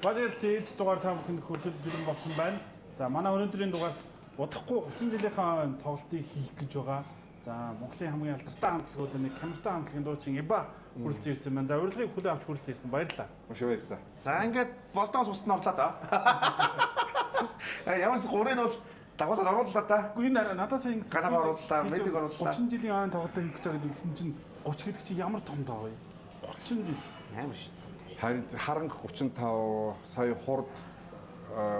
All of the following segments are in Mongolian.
Бажил тээж дугаар та бүхэнд хүрэхэд бэлэн болсон байна. За манай өнөөдрийн дугаарт удахгүй 30 жилийнхаа тоглолтыг хийх гэж байгаа. За Монголын хамгийн алдартай хамтлагуудын нэг Камертон хамтлагийн дуучин Иба хүрэлцэн ирсэн байна. За урилгыг хүлээн авч хүрэлцэн ирсэн. Баярлалаа. Маш баярлалаа. За ингээд болдоос устд нь орлоо да. Ямарс 3-ыг бол дагуулад орууллаа да. Үгүй энэ надад сайн Ганаа орууллаа, медик орууллаа. 30 жилийн айн тоглолтоо хийх гэж байгаа гэсэн чинь 30 гэдэг чинь ямар том даа вэ? 30 жил. Амар шүү. Харин харанх 35 сая хурд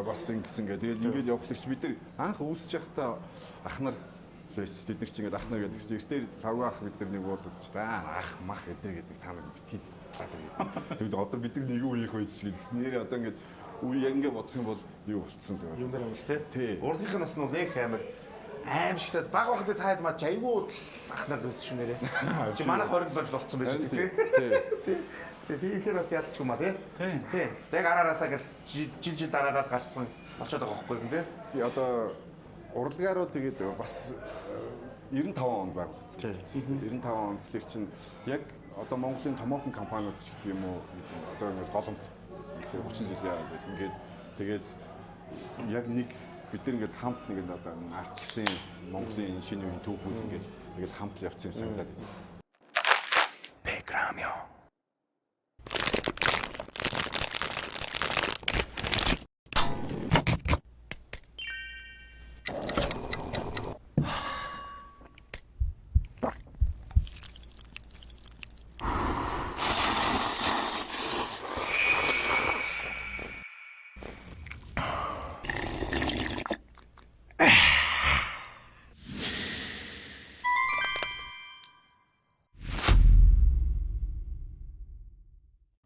бас ингэсэн гэ. Тэгээд ингээд явахлагч бид нар анх үүсэж явахдаа ах нар лээс бид нар ч ингээд ах нар гэдэг чинь ихтэй лавга ах бид нар нэг уулзаж та ах мах эдэр гэдэг та нар битгий. Тэгээд одоо бид нар нэг үеийнх байж гэсэн нэр одоо ингээд үе яг ингээд бодох юм бол юу болцсон тэгээд. Юм дээр юм л тий. Урдынхын нас нь бол нэг амар шигтэй баг багт таад маа айгүй ах нар лээс шүү нэрээ. Чи манай 20 болж болцсон байж тий. Тий. Би ихээр бас ядчих юм а тий. Тий. Яг араараасаа жил дараагаад гарсан очоод байгаа байхгүй юм тий. Тий одоо урлагаар бол тэгээд бас 95 он баг. Тий. 95 он гэхэлэр чинь яг одоо Монголын томоохон компаниуд ч гэх юм уу одоо ингээд голомт 30 жил яагаад ингээд тэгээд яг нэг бид нар ингээд хамт нэг одоо артистын Монголын шинэ үеийн түүхүүд ингээд хамт явцсан юм санагдаад байна. Бэкграунд.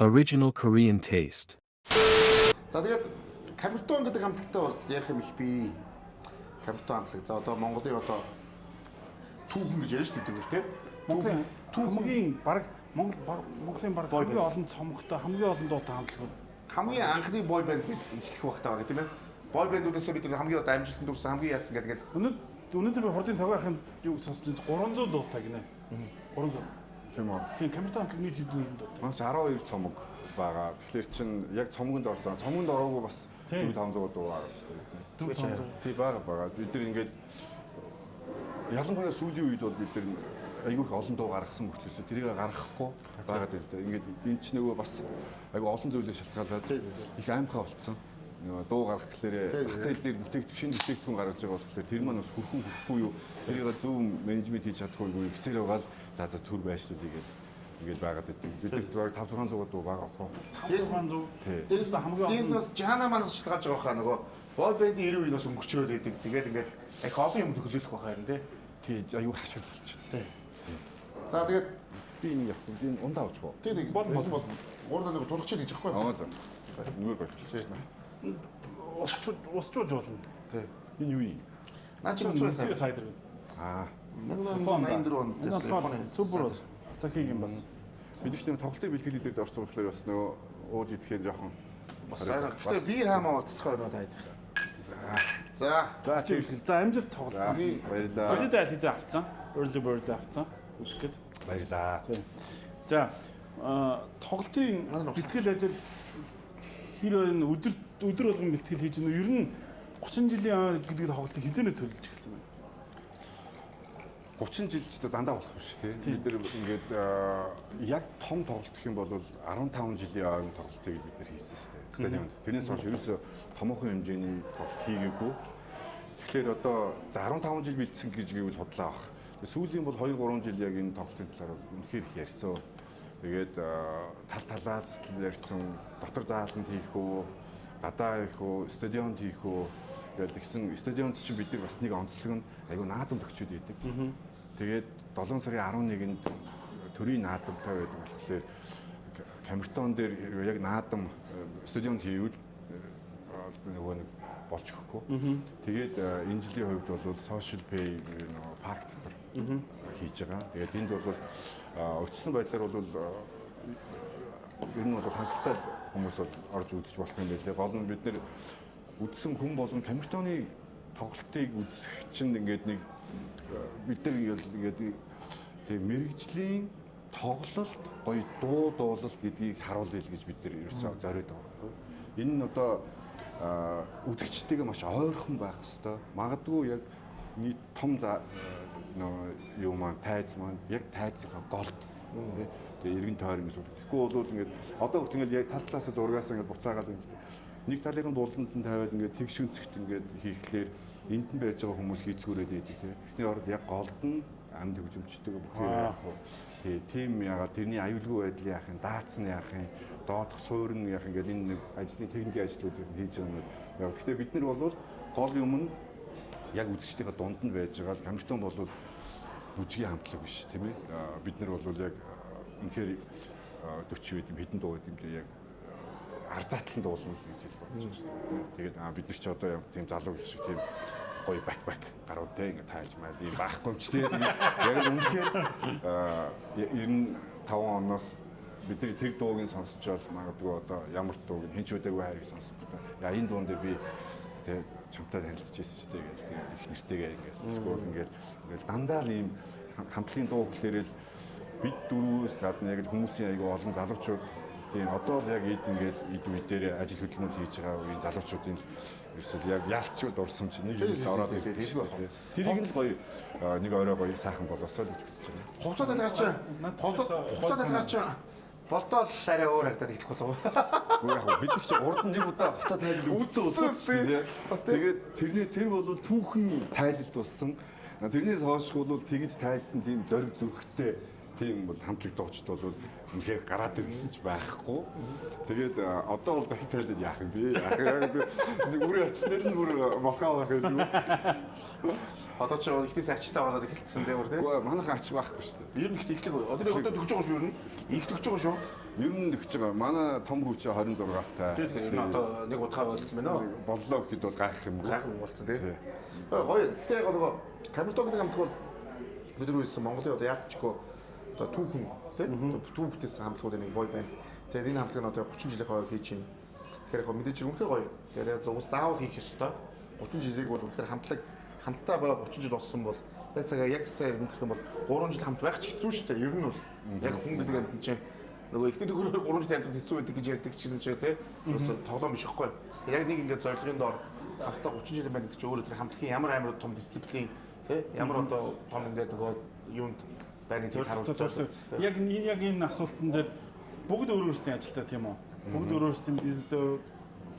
Original Korean taste. За тэгээд Камертон гэдэг хамтлагтай бол ярих юм их би. Камертон хамтлаг. За одоо Монголын одоо түүхэн гэж яриа шүү дээ бид тий. Монголын хамгийн баг Монголын баг хамгийн олон цомогтой хамгийн олон дуутай хамтлагууд. Хамгийн анхны бой банд бид эхлэх багтаа байгаа тийм ээ. Бой бандүүдээс бид хамгийн одоо амжилтанд хүрсэн хамгийн яасан гэдэг. Өнөөдөр би хурдын цагаахын юу сонсож 300 дуутай гинэ. 300. Тийм үү. Тийм Камертон хамтлаг нийт хэдэн дуутай? Маш 12 цомог байгаа. Тэгэхээр чин яг цомгонд орсон. Цомгонд ороогүй бас 400 дуу байгаа шүү дээ. Тийм байгаа. Бид нар ингээд ялангуяа сүүлийн үед бол бид нар айгүй их олон дуу гаргасан мөртлөөс тэрийг гаргахгүй байгаа дээ л дээ. Ингээд энэ ч нөгөө бас айгүй олон зүйлээр шалтгаалаад их аимхай болцсон. Дуу гаргах гэхээр зах зээл дээр шинэ бүтээгдэхүүн гаргаж байгаа болохоор тэр маань бас хүрхгүй юу тэрийг зөв менежмент хийж чадахгүй юу гэсээр байгаа л за төр байшлуулъя гэж байгаад байдаг. Бид нар 500 дуу байгаа ахгүй. 500. Дээрээс хамгийн Дээрээс жана манаас шалтгаалж байгаа хаа нөгөө бой бандын 90 үеийнээс өнгөрчөөд байдаг. Тэгээд ингээд их олон юм төгөлөх байх харин тий. Тий аюу хашгирал болчихсон. Тий. За тэгээд би энэ явах би энэ ундаа авчих уу? тий бол. Гурдаа нэг тулгч хийж байхгүй. Аа за. Нүгээр болчихсон. Усчууж болно. Тий. Энэ юу юм? Наа чи уцаа сайдэр. Аа. 1984 онд Японы супер Асахигийн бас бид ч нэг тоглолтын бэлтгэл дээр орсон болохоор бас нөгөө ууж идэхээр жоохон бас гэхдээ би хаамаа болцсохой өнөө таад. За. За амжилт тоглолт. Баярлалаа. Хөлөд айл хийж авцсан. Early bird авцсан. Үзэх гээд. Баярлалаа. За тоглолтын бэлтгэл ажил хэр байна? Өдөр болгон бэлтгэл хийж байна уу? Ер нь 30 жилийн гэдэг тоглолтыг хизэнээс төлөвлөж гисэн байна. 30 жил ч дандаа болох биш тийм. Бид нар ингээд яг том тоглолт гэх юм бол 15 жилийн ойн тоглолтыг бид нар хийсэн шүү дээ. Стадионд. Тэрнээс хойш ерөөсөө томоохон хэмжээний тоглолт хийгээгүй. Тэгэхээр одоо за 15 жил бэлдсэн гэж гэвэл худлаа баг. Сүүлийн бол 2-3 жил яг энэ тоглолтын талаар үнэхээр их ярьсан. Тэгээд талаас ярьсан, дотор зааланд хийх үү, гадаа хийх үү, стадионд хийх үү тэгэл ихсэн стадионд чинь бид нар бас нэг онцлог нь айгүй наадам төгчөөд байдаг. Тэгээд 7 сарын 11-нд төрийн наадамтай байдаг болохоор Камертон дээр яг наадам стадионд хийвэл нөгөө нэг болж өгөхгүй. Тэгээд энэ жилийн хувьд бол social pay нөгөө парк дотор хийж байгаа. Тэгээд энд бол өчсөн байдлаар бол ер нь бол хангалттай хүмүүс орж үзэж болох юм байлээ. Гол нь бид нэр үзсэн хүн болон Камертоны тоглолтыг үзэх чинь ингээд нэг бид нар ингээд тийм мэрэгжлийн тоглолт гоё дуу дуулалт гэдгийг харуулъя гэж бид нар ерөөсөө зориод байгаа байхгүй. Энэ нь одоо үзэгчтэйгээ маш ойрхон байх хэвээр. Магадгүй яг нийт том юу маань тайз маань яг тайзынхаа голд тэгээ эргэн тойрон гэсэн үг. Тэгэхгүй бол ингээд одоо хүртэл ингээд яг тал талаас зургаас ингээд буцаагаад нэг талын булданд нь тавиад ингээд тэгш өнцгт ингээд хийхлээр энд нь байж байгаа хүмүүс хийцгүүрээд идэг тийм. Тэсний орд яг голд нь амьд хөгжимчдэг бүхий яах вэ? Тийм ягаад тэрний аюулгүй байдлын яах юм, даацсан яах юм, доодох суурин яах ингээд энэ нэг ажлын техникийн ажлуудыг хийж байгаа юм. Яг гэхдээ бид нар бол гол юм нь яг үзэгчдийн дунд нь байж байгаа л камертон бол бүжгийн хамтлаг биш тийм ээ. Бид нар бол яг үнэхээр 40 үед хэдэн дуу байд юм дээ яг арзаатлан дуулна гэж хэлж бодож байна шүү дээ. Тэгээд бид нар ч одоо яг тийм залуу гэх шиг тийм гоё бак гаруудтай ингэ тааж маяг юм байхгүй юм ч тийм. Яг үнэхээр 95 оноос бидний тэр дуугийн сонсчоод магадгүй одоо ямар дууг хэн ч удаагүй хайрыг сонсох гэдэг. Яа энэ дуунд би тэг чамтай танилцж байсан ч тэгээд их нэртэйгээ ингээд эсвэл ингээд дандаа л ийм хамтлагийн дуу гэхлээрэл бид дөрвөөс гадна яг хүмүүсийн аягүй олон залуучууд тийм одоо л яг ингээд эд үе дээр ажил хөдөлмөр хийж байгаа үеийн залуучуудын ерөөсөл яг ялчуд урсан чи нэг юм ороод ирдэг шүү дээ. Тэрийг л гоё нэг орой гоё сайхан болоосоо л гэж хүсэж байна. Хувцастай гарч болдоо л арай өөр харагдаад эхлэх болов. Яг бид ч урд нь нэг удаа хуцаа тайлбар үзсэн. Тэгээд тэр бол түүхэн тайлбарт болсон. Тэрнээс хойш бол тэгж тайлсан тийм зориг зүрхтэй тийм бол хамтлаг доочд бол үнэхээр гараад ирсэн ч байхгүй. Тэгээд одоо бол дахид тайлбар яах юм бэ? Нэг үрийн ачнаар нь бүр молхоо байх гэдэг. Одоо ч ихнээс ачтаа болоод эхэлсэн дээ бүр тийм. Гэхдээ манайхан ач байхгүй шүү дээ. Ер нь ихтэй эхлэх. Одоо төгж байгаа шүү ер нь. Их төгж байгаа шүү. Ер нь төгж байгаа. Манай том хүүч 26 таа. Тэгэхээр энэ одоо нэг удаа болцсон байна уу? Боллоо гэхэд бол гайхах юм. Гайхах болцсон тийм. Гоё. Гэтэ яг нөгөө камертогны хамт бол бид нар үйлсэн Монголын одоо яатчгүй одоо түүхэн тийм түүхтэйс хамтлагууд нэг бой байна. Тэгээд энэ хамтлаг нь одоо 30 жилийн хойд хийж байна. Тэгэхээр яг мэдээж үнэхээр гоё. Тэгээд зөвс заавал хийх ёстой. 30 жилийг бол үнэхээр хамтдаа байгаа 30 жил болсон бол яг цагаа яг сайн ирэх юм бол 3 жил хамт байх ч хэцүү шүү дээ. Ер нь бол яг хүн гэдэг юм чинь нөгөө ихтэй төгрөгөөр 3 жил хамт хэцүү байдаг гэж ярьдаг ч гэсэн ч тийм. Просто тоглоом биш хэвгүй. Яг нэг ингээд зорилгын доор хамтдаа 30 жил байна гэдэг чинь өөрөө тэр хамтлагийн ямар том дисциплин тийм ямар одоо том ингээд нөгөө юунд байрны төр харуулдаг. Яг энэ асуултан дээр бүгд өөрөөсөө ажилтаа тийм үү? Бүгд өөрөөсөө бизнестэй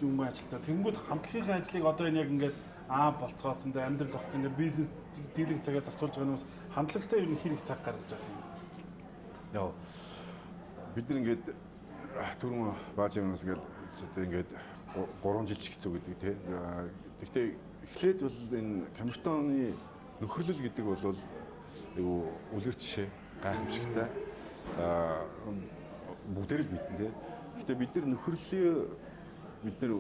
юм ажилтаа. Тэнгүүд хамтлагийн ажлыг одоо энэ яг ингээд болцгооцсон дээр амьдрал тогтсон дээр бизнес дийлэх цагаа зарцуулж байгаа хүмүүс хамтлагтай ер нь хэрэг цаг гаргаж байгаа юм. Яа. Бид нар ингээд түрүүн бааж юмнаас ингээд 3 жил ч хэцүү гэдэг тийм. Гэхдээ эхлээд бол энэ камертоны нөхөрлөл гэдэг бол юу үлгэр жишээ гайхамшигтай бүгдээр л мэднэ тийм. Гэхдээ бид нар нөхөрлөлийг бид нар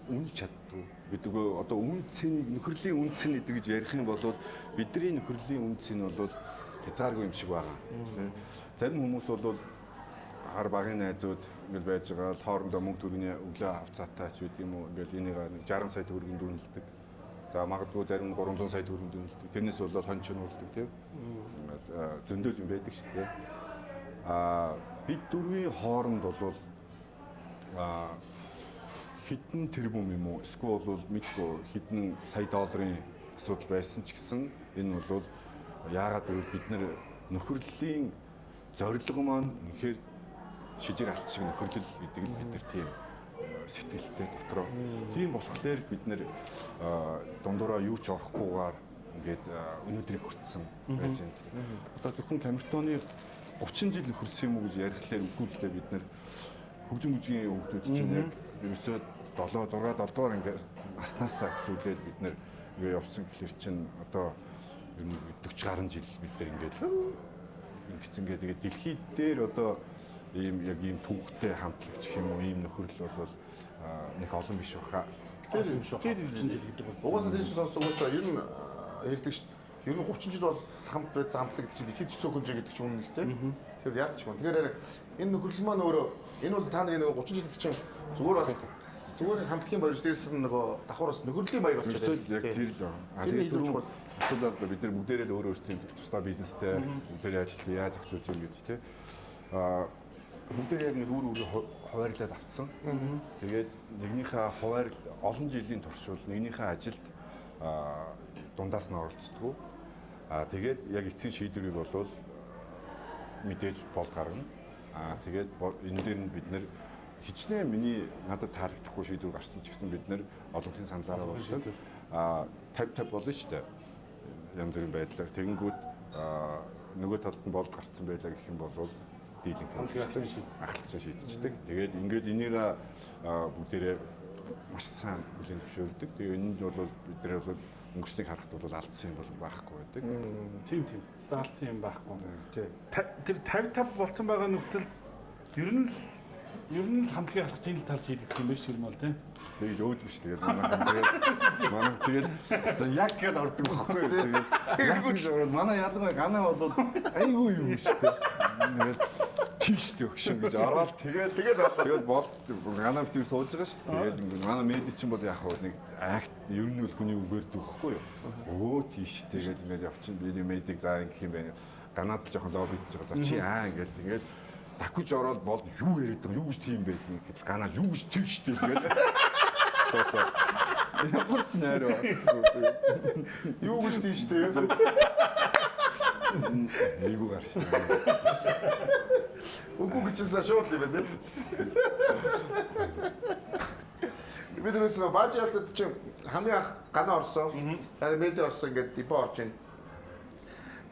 үнэлж чаддгүй. Бид одоо нөхөрлийн үнцэн гэдэг гэж ярих юм бол бидний нөхөрлийн үнц нь бол хязгааргүй юм шиг байгаа. Зарим хүмүүс бол хар багын найзууд ингэж байж байгаа л хоорондоо мөнгө төгрөгийн өглөө авцаатай ч гэдэг юм уу ингээл энийг 60 сая төгрөгийн дүнэлдэг. За магадгүй зарим нь 300 сая төгрөгийн дүнэлдэг. Тэрнээс бол хончнуулдаг тийм. Зөндөл юм байдаг шүү дээ. Бид дөрвийн хооронд бол хэдэн тэрбум юм уу эсвэл бол мэдгүй хэдэн сая долларын асуудал байсан ч гэсэн энэ бол яагаад гэвэл бид нар нөхөрлөлийн зорилго маань үнэхээр шижир алт шиг нөхөрлөл гэдэг нь бид нар тийм сэтгэлтэй дотроо. Тийм болохоор бид нар дундуураа юу ч орохгүйгээр ингээд өнөөдрийг хүртсэн байж байна. Одоо зөвхөн камертоны 30 жил нөхөрсөн юм уу гэж ярихлаар үгүй л дээ бид нар хөгжим бүжгийн хүүхдүүд чинь яг ерөөсөө 7 6 дугаар ингээд наснаасаа гэсүүлээд бид нэр ингээ явсан гэхэлэр чинь одоо ер нь 40 гаруй жил бид нар ингээд ингэсэн гэдэг. Тэгээд дэлхийд дээр одоо ийм яг ийм түүхтэй хамтлагч юм уу ийм нөхөрлөл бол нэг олон биш баха. Тийм шүү. 30 жил гэдэг бол угаасаа тийм ч сонсогоосоо ер нь хэлдэг шүү. Ер нь 30 жил бол хамт байсан хамтлаг чинь дэлхийд цөөхөн жиг гэдэг чинь үнэн л тийм. Тэр яадаг ч юм. Тэгэхээр энэ нөхөрлөл маань өөрөө энэ бол та нэг 30 жил чинь зүгээр бас зүгээр хамтлагийн баяр дээрс нөгөө давхараас нөхөрлөлийн баяр болчиход байна. Яг тэр л байна. Тэр дөрөв асуудал бид нар бүгдээрээ л өөр өөрсдийн тусдаа бизнестэй бүгдээрээ ажиллаа яаж зохицуулж юм гэж тий. бүгдээ яг нэг өөр хуваарлаад авцсан. Тэгээд нэгнийхээ хуваарлал олон жилийн туршид нэгнийхээ ажилд дундаас нь оролцдог. Тэгээд яг эцсийн шийдвэрийг бол мэдээж болд гаргана. Тэгээд энэ дээр нь бид нэр хичнээн миний надад таалагдахгүй шийдвэр гарсан ч гэсэн бид нэр олонхын саналаараа болчихсон. 50-50 болно шүү дээ. Янз бүрийн байдлаар тэгэнгүүт нөгөө талд нь болд гарцсан байлаа гэх юм бол дийлэнх ахалцсан шийдчихдэг. Тэгээд ингээд энийг бүгдээрээ маш сайн хүлээн зөвшөөрдөг. Тэгээ энэ нь бол бид нар бол өнгөрснийг харахад бол алдсан юм бол байхгүй байдаг. Тийм. Алдсан юм байхгүй. Тэр 50-50 болцсон байгаа нөхцөл ер нь л хамтлагийн харах чинь талж хийдэг юм биш юм бол тийм. Тэгж өөдөө ш. Тэгээд манай тэгээд яг гээд ордог байхгүй. Тэгээд яг л манай ялангуяа ганаа бол айгүй юм ш. Тэгээд тийштэй өгшин гэж ороод тэгээд бол ганаа битэр сууж байгаа ш. Тэгээд ингээд манай меди чинь бол яг нэг акт ер нь бол хүний үгээр дөхөхгүй юу. Тийш тэгээд ингээд явчин би медиг заа гэх юм байна. Ганаад л жоохон лоббидж байгаа. За чи ингээд дахиж ороод бол юу яриад байгаа юу гэж тийм байдгийг гэхэд ганаа юу гэж тийштэй тэгээд ямар ч нэрөө юу гэж тийштэй айгуу гарч байна. Үгүй гэжсэн шууд л юм байна. Бид нэрс бажиатад чинь хамгийн анх ганаа орсон. Тэр меди орсон ингээд дипо орж ийн.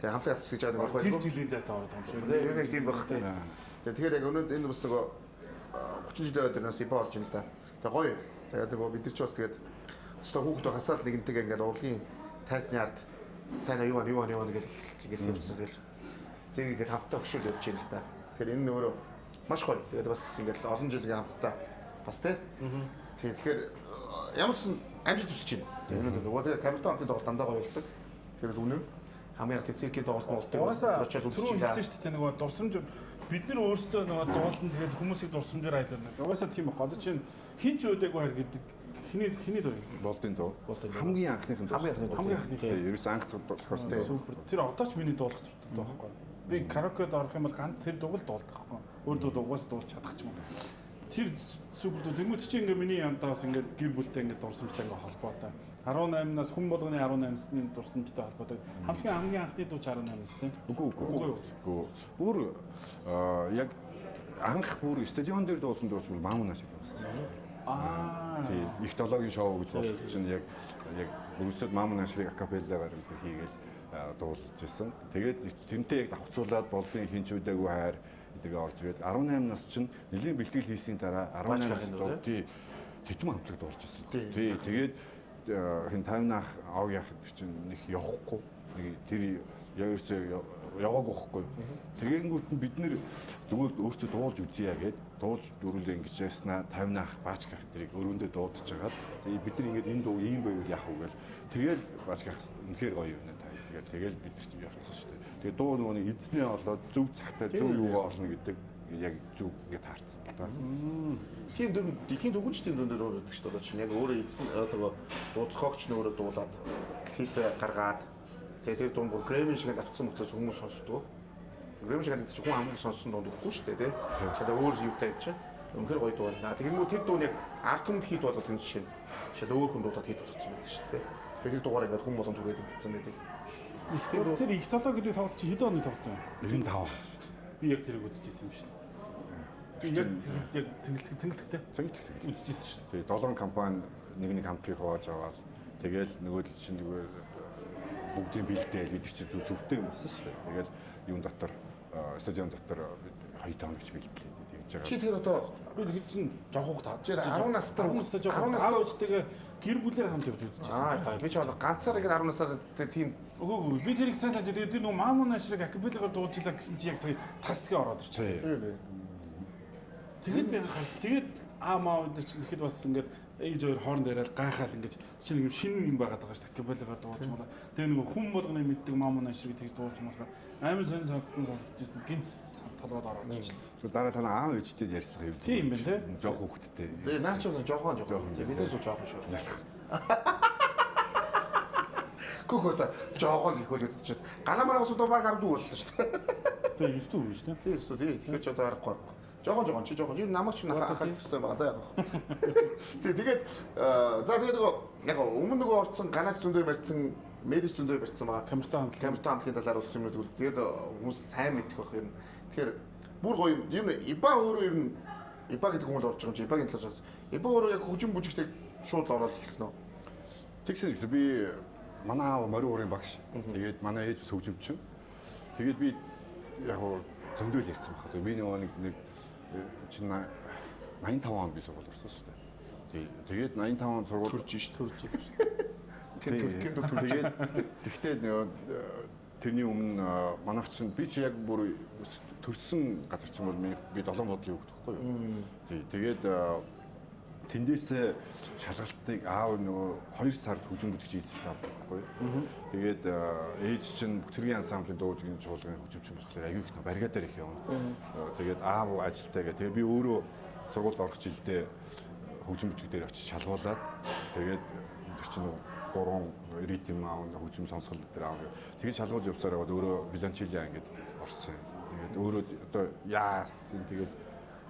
Тэгээ хамтлагийн хатс гэж байгаа байхгүй юу? Жилийн зайтай ороод юм шүү. Тэгээ юу нэг тийм байх тий. Тэгэхээр яг өнөөдөр энэ бас нөгөө 30 жилийн өдрөөс дипо орж ийн л да. Тэгээ гоё. Тэгээд нөгөө бид нар ч бас тэгээд өстө хүүхдөө хасаад нэгэнтэйгээ ингээд урлагийн тайзны ард сайн юу гэж ингээд хэлсэн тэгэл зэрэг ингээд хамтаа өгшөл явж байна л да. Тэгэхээр энэ өөрөө маш гоё. Тэгээд бас ингээд олон жилийн хамтдаа бас тий. Тэгэхээр ямар ч амжилт хүсэж байна. Тэгээд өнөөдөр нөгөө камертаа хамтдаа тоглолт дандаа гоё болдог. Тэгэхээр үнэн хамгийн их циркийн тоглолт болдог. Очоод үзчихсэн шүү дээ нөгөө дурсамж бид нар өөрсдөө нөгөө дуулан тэгээд хүмүүсийг дурсамжаар айлуулна. Угаасаа тийм баг. Одоо чинь хин ч өөдөөгүй хайр гэдэг хиний дөө болдын дөө. Хамгийн анхных нь хамгийн анхных. Ерөөс анх зохиосон. Супер. Тэр одоо ч миний дуулах дуртай байхгүй. Би караокед орох юм бол ганц тэр дугал дуулдаг байхгүй. Өөр дугаас дуулж чадах ч юм уу. Тэр супер дуу. Тэнгүүд чи ингээ миний янтаас ингээ гэр бүлтэй ингээ дурсамжтай ингээ холбоотой. 18-наас хүн болгоны 18-ны дурсамжтай холбоотой. Хамгийн анхны дуу 18-аас тийм. Үгүй. Бүр яг анх бүр стадион дээр дуусан дууч бол Мамуна шиг дуусан. Тийм. Их дологийн шоу гэж бол чинь яг өрсөд Мамуна шиг акапеллагаар хийгээл дуулж ирсэн. Тэгээд тэрнтэй яг давхцуулаад болдын хинч үдээгүй хайр гэдгээ орж ирээд 18 нас чинь нэлийн бэлтгэл хийсийн дараа 18 нас дуу тий тэтмэн хамтлаг дуулж ирсэн. Тий. Тэгээд хин 50 ах ав яах гэдэг чинь нэг явахгүй. Нэг тэр яарсаа яваагүй байхгүй. Тэгэнгүүт нь бид нэр зүгээр өөрсдөө дуулж үзье гэгээд дуулж дөрүлээ ингэж яснаа 50 ах баач гэх тэрийг өрөөндөө дуудаж хагаад бид нар ингэж энэ дуу ийм байвал яах вэ гээл тэгэл баач гэх үнэхээр гоё юм та. Тэгэл бид нар чинь явцсан шүү дээ. Тэгээ дуу нөгөө эзнээ олоод зөв цагтаа зөв юугаа олно гэдэг яг зөв ингэ таарсан та. Тийм дүр дэлхийн төгөөчдийн дүн дээр байдаг шүү дээ. Чинь яг өөрөө эзэн одоо дууцохогч нь өөрөө дуулаад клип гаргаад тэгээ тэр дунд бүр Грэмми шиг авцсан мөртөөс хүмүүс сонсдог. Грэмми шиг гэдэг чинь хүн хамгийн сонссон дунд үгүй шүү дээ, тий. Шалаа өөр юутай юм чинь. Үнэхээр гоё дуу байна. Тэгэнгүүт тэр дууг яг арт түмэнд хийд болоод тэр жишээ. Шалаа өөр хүн дуудаад хийд болчихсон байдаг шүү дээ. Тэгээ тэр дуугаар ингээд хүн болон түрээд ингэсэн байдаг. Тэр их толоо гэдэг тоглолт чи хэдэн оны тоглолт вэ? 95. Би яг тэрийг үзчихсэн юм шин. Би яг цэнгэлдэгтэй үзчихсэн шин. Тэгээ 7 компани нэг хамтгийг хувааж аваад тэгээл нөгөө чинь нөгөө бүгдийн бэлдээл бид чинь зүг сүртэй юм болсон шүү дээ. Тэгээл юун дотор стадион дотор 2 хоногч бэлдлээ тэгж байгаа. Чи тэр одоо би тэр чинь жоох таа. 10 настай жоох аав ээжтэйгээ гэр бүлээр хамт явж үзчихсэн. Би ч одоо ганцаар яг 10 насаар тийм үгүй би тэрийг сайн санаж тэгээд тэр нөгөө Мамуна ширэг акапеллагаар дуулжлаа гэсэн чи яг сая тасгийн ороод ирчихсэн. Тэгээд би анхаарч тэгээд аамаа өдөр чинь тэгэхэд бас ингээд ээж хоёр хооронд яриад гайхаал ингэж чинь нэг шинэ юм байгаад байгаа ш акапеллагаар дуулж маа. Тэгээд нөгөө хүн болгоны мэддэг Мамуна ширэг тэгж дуулж маа. Амар сонь сонсогдсон гинц толгойд ороод ирчихлээ. Тэгвэл дараа та аав ээжтэй ярьцлага юм. Тийм байна те. Жоох хүүхэдтэй. зэ наач юм жоохон. Бидээс уу жоохон шүү. Көхөт жоохон гэхүүл ганаа маргас удаа баг гардуу боллоо шүү дээ. Тэгээ 9 дүү юм шүү дээ. Тийм шүү дээ. Тэгэхээр ч одоо аргагүй. Жохон чи жохон. Юу намайг ч хахах хэрэгтэй байгаа. За яг. Тэгээд за тэгээд нөгөө яг өмнө нөгөө орцсон ганаач зөндөө барьсан, медич зөндөө барьсан байгаа. Камертай хамтын талаар болох юм уу? Тэгээд хүмүүс сайн мэдэх байх юм. Тэгэхээр бүр гоё юм ИБА өөрөө ер нь ИБА гэдэг хүмүүс орж байгаа юм чи ИБА-гийн талаас ИБА өөрөө яг хөгжим бүжигтэй шууд ороод ирсэн үү? Тэгсэн гэсэн би манай аав морин уурын багш. Тэгээд манай ээж хөгжимчин. Тэгээд би яг зөндөл ярьсан багт. Би нэг чинь 85 онд би сургууль орсон шүү дээ. Тэгээд 85 онд сургууль төрж. Тэгээд тэгтээ тэрний өмнө манайх чинь би чи яг бүр төрсэн газар чинь бол би 7 бодлын хүүхэд байхгүй юу. Тэгээд тэндээсээ шалгалтыг аав нөгөө 2 сард хөгжим бүжигч хийсэн байхгүй юу. Тэгээд ээж чинь бүцэргийн ансамблийн дуугийн чуулганы хөгжимчин болохоор аягүй их баригаа дээр их явна. Тэгээд аав ажилтаа тэгээд би өөрөө сургуульд орох жилдээ хөгжим бүжиг дээр очиж шалгуулад тэгээд тэр чинь 3 ритм аав хөгжим сонсгол дээр аав. Тэгээд шалгуулж явсаар байгаад өөрөө Виланчилиа ингээд орсон. Тэгээд өөрөө одоо яасцэн тэгээд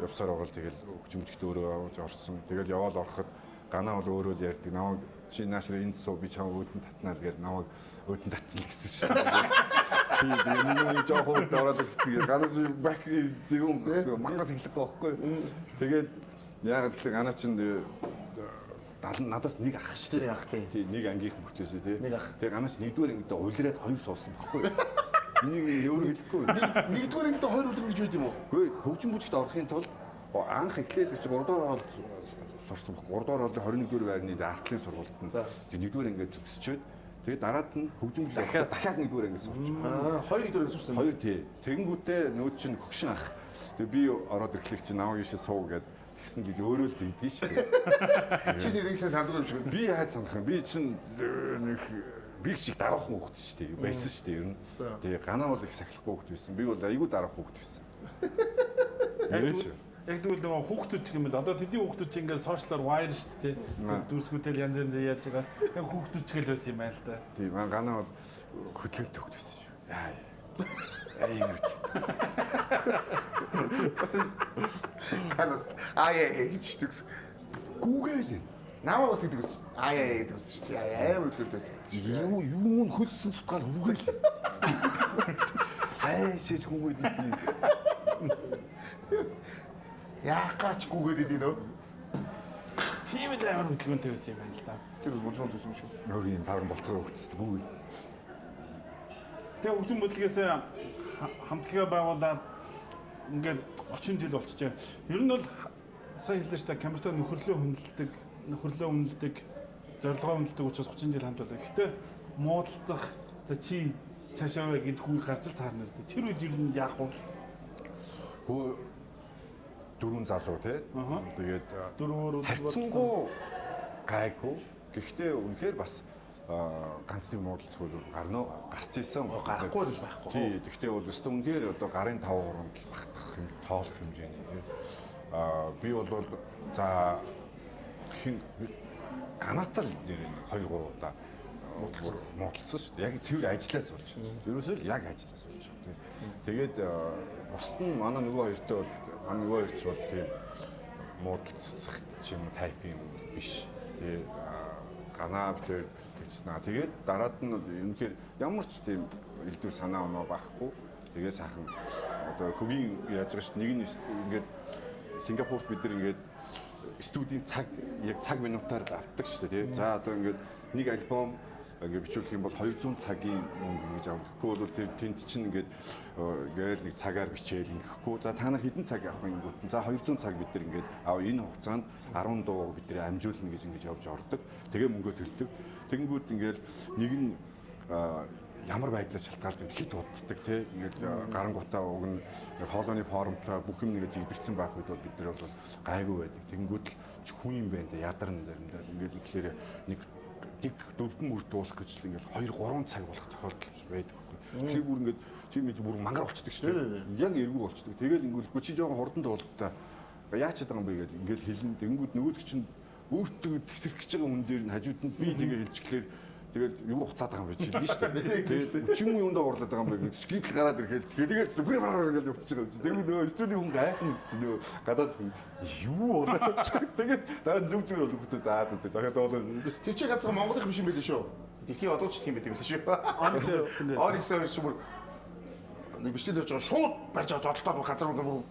явсаар байгаа л тэгэл хөгжимчд өөрөө авч орсон. Тэгэл яваал ороход ганаа бол өөрөө л ярьдаг. Намайг чи наашраа энд суу би чам өөдөн татнаа л гэж намайг өөдөн татсан л гэсэн шүү дээ. Тэгээд нэг жоохон ороод ганаас бак зэвэн мангас эхлэх байхгүй. Тэгээд яг л ганаа чин надаас нэг ах шүү дээ. Тий нэг ангийнхан мөртлөөсөө тий. Тэгээд ганаач нэгдүгээр ингээд улираад 2 суусан байхгүй. Энийг өөрөө хэлэхгүй. Нэгдүгээр ингээд 2 үлрэн гэж байд юм уу? Үгүй хөгжим бүжигт орохын тулд анх эхлээд чи 3 дугаар хоол сурсан баг. 3 дугаар хоолны 21-р байрны артлын сургуульд нь. Тэгээд 1-р ингээд төгсчөөд тэгээд дараад нь хөгжим бүжиг дахиад 1-р ингээд сурч. 2-р ингээд сурсан. 2 тий. Тэгэнгүүтээ нөөд чинь хөгшин ах. Тэгээд би ороод ирэхлээр чи намайг ийшээ суу гэд тэгсэн гэж өөрөө л тэгдэж шүү дээ. Чи тэрийг сандаг юм шиг. Би хайд санах юм. Би чинь нэг би чиг дараахан хүүхэд шүү дээ. Байсан шүү дээ ер нь. Тэгээ ганаа бол их сахилахгүй хүүхэд байсан. Би бол айгүй дараах хүүхэд байсан. Яг тэгвэл нөгөө хүүхдүүд ч юм бэл одоо тэдний хүүхдүүд чинь ингээд сошиалар вайр шүү дээ. Дүүсгүүтэл янз янз яаж байгаа. Яг хүүхдүүд ч гэл байсан юм аа л да. Тийм ганаа бол хөдлөнтэй хүүхэд байсан шүү. Яа. Ийм. Канас гэж тэгс. Гүүгээл. Намаа бас тэгдэг ус. Гэдэг ус шүү дээ. Амар хөдлөлт байсан. Юу хөлсөн сутгаал хүүгээл. Хайшиж хүүгээд идэв. Яах гач гүгээд идэв нөө. Тийм л амар хөдөлгөөнтэй байсан юм байна л да. Тэр болжон төсөн шүү. Өөрийн таван болцгоо өгчээстэй гүүгээл. Тэгээ хөгжим бодлогоос хамтлагаа байгуулад ингээд 30 жил болчихжээ. Ер нь бол сая хэллээ шүү дээ камертай нөхөрлөө үнэлдэг, зорилгоо үнэлдэг учраас 30 жил хамт байлаа. Гэхдээ муудалцах за чи цаашаа гэдэг хүн гарч л таарна шүү дээ. Тэр үед ер нь яах вэ? Хөө дөрвөн залуу тий. Тэгээд дөрвөөр харьцангуй гайгүй. Гэхдээ үнэхээр бас ганц нэг муудалцах үйл гарч ирсэн. Гарахгүй гэж байхгүй. Тий. Гэхдээ бол өстө үнэхээр одоо гарын 5 уранд багтах юм тоолох хэмжээний тий. Би бол за ганатал нэр 2 3 удаа муудалцсан шүү дээ. Яг цэвэр ажиллаас болж. Ерөөсөө л яг ажиллаас болж. Тэгээд бусд нь манай нөгөө хоёртой бол манай нөгөө хоёрч бол тийм муудалцах юм тайп юм биш. Тэгээд ганаа битэр тэгснаа. Тэгээд дараад нь үнэхээр ямар ч тийм элдв санаа оноо байхгүй. Тэгээд сайхан одоо хөгийн яаж байгаа шүү дээ. Нэг нь ингээд Сингапурт бид нар ингээд студийн яг цаг минутаар авдаг шүү дээ. За одоо ингээд нэг альбом ингээд бичүүлэх юм бол 200 цагийн мөнгө ингэж авах. Тэгэхгүй бол тэр тэнд чинь ингээд гээл нэг цагаар бичээл ингэхгүй. За та нар хэдэн цаг авах юм гээд. За 200 цаг бид нар ингээд энэ хугацаанд 10 дуу бид нар амжуулна гэж ингэж явж ордог. Тэгээ мөнгөө төлдөг. Тэгэнгүүт ингээд нэг нь ямар байдлаас шалтгаалдаг хит уддаг тий ингээд гарангуудаа уг нь хоолойны формтой бүх юм нэгж илэрсэн байх үед бол бид нар бол гайгүй байдаг. Тэгэнгүүт л хүн юм байна да ядарна заримдаа ингээд ихлээр нэг дөрвөн мөр дуулах гэж л ингээд 2 3 цаг болох тохиолдол байдаг байхгүй. Тэгэхээр бүр ингээд чи мэд бүр мангар болчдөг шүү дээ. Яг эргүү болчдөг. Тэгээд ингээд чи жоохон хурдан дуулалтаа яач чадсан юм бэ гэж ингээд хэлэн тэгэнгүүт нөгөөд чинь өөртөө тесрэх гэж байгаа хүн дээр нь хажууд нь би тэгээ хэлчихлээр тэгэл юу хуцаад байгаа юм бэ чи л шүү дээ. Тэгээд чин юунд уурлаад байгаа юм бэ? Скипл гараад ирэхэд тэгээд бүр гэж явчих байгаа юм чи. Тэгээд нөгөө студийн хүн гайхна шүү дээ. Нөгөө гадаад хүн юу болоо. Тэгээд дараа зүг зүгээр бол хөтөө заа заа. дахиад болоо. Тэр чи ганцхан Монголын юм шиг байлээ шүү. Дэлхийн одооч тийм байдаг л шүү. Оникс хоёр ч бүр нэг бичлэл хийж байгаа шууд барьж зодтолдоо газар бүр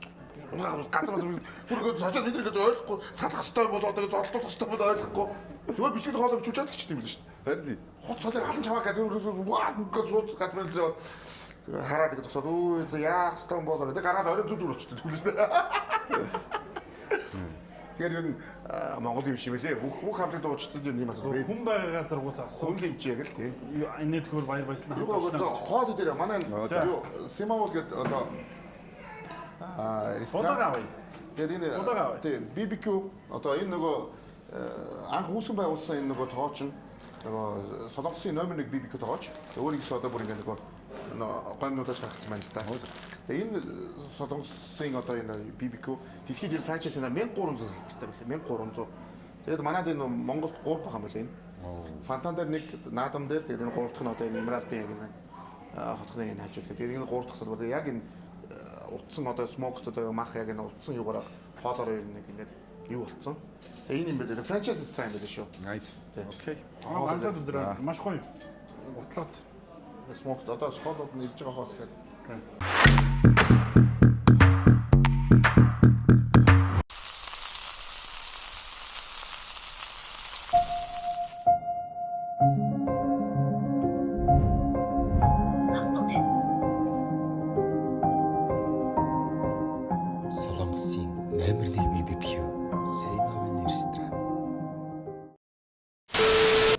цаашаа бид нэг ойлгохгүй салах хэрэгтэй болоо тэгээд зодтолдох хэрэгтэй болоо ойлгохгүй. Зүгээр бичлэл хоолой бичүүлээд ч юм л шүү. Харин Хот цолоор харин чамаа газар ваа ингээд сууд гадмал зөө хараад ингээд зогсоод өө яах стон болоо гэдэг гараад орой зүг зүг болчихсон юм шүү дээ. Тэгэхээр ер нь Монгол юм шиг байлээ. Бүх хамтыг дуучдад юм юм асуу. Хүн байгаа газар уусаа асуу. Хүн хэмжээг л тий. Энэ төгөр баяр баясгалан Хоол дээр манай юу Симаул гэдэг одоо Бодог авъя. Тэгээд энэ тий BBQ одоо энэ нөгөө анх үүсгэн байгуулсан энэ нөгөө тооч нь нөгөө Солонгосын номер 1 BBQ тооч. Өөрийнх нь одоо бүр ингэ нөгөө гомнуудаас гаргасан байна л да. Тэгээ энэ Солонгосын одоо энэ BBQ дэлхийд энэ франчайз нь 1300 салбартай байлаа. 1300. Тэгээд манайд энэ Монголд 3 байгаа юм байна энэ. Фантан дээр нэг, наадам дээр тэгээд энэ 3 дахь нь одоо энэ Эмералдын яг энэ хотхны энэ хажууд. Тэгээд энэ 3 дахь салбар яг энэ утсан одоо смокт одоо мах яг энэ утсан юугаар хоолоор нэг ингээд юу болцсон. Тэгээ энэ юм байна. Франчайз стайл байна шүү. Nice. Окей. ганцаад үзрээ маш гоё. Утлаад Смокт одоо хоолууд нь ирж байгаа хоос гэдэг. Солонгосын номер 1 BBQ Симаул ресторан.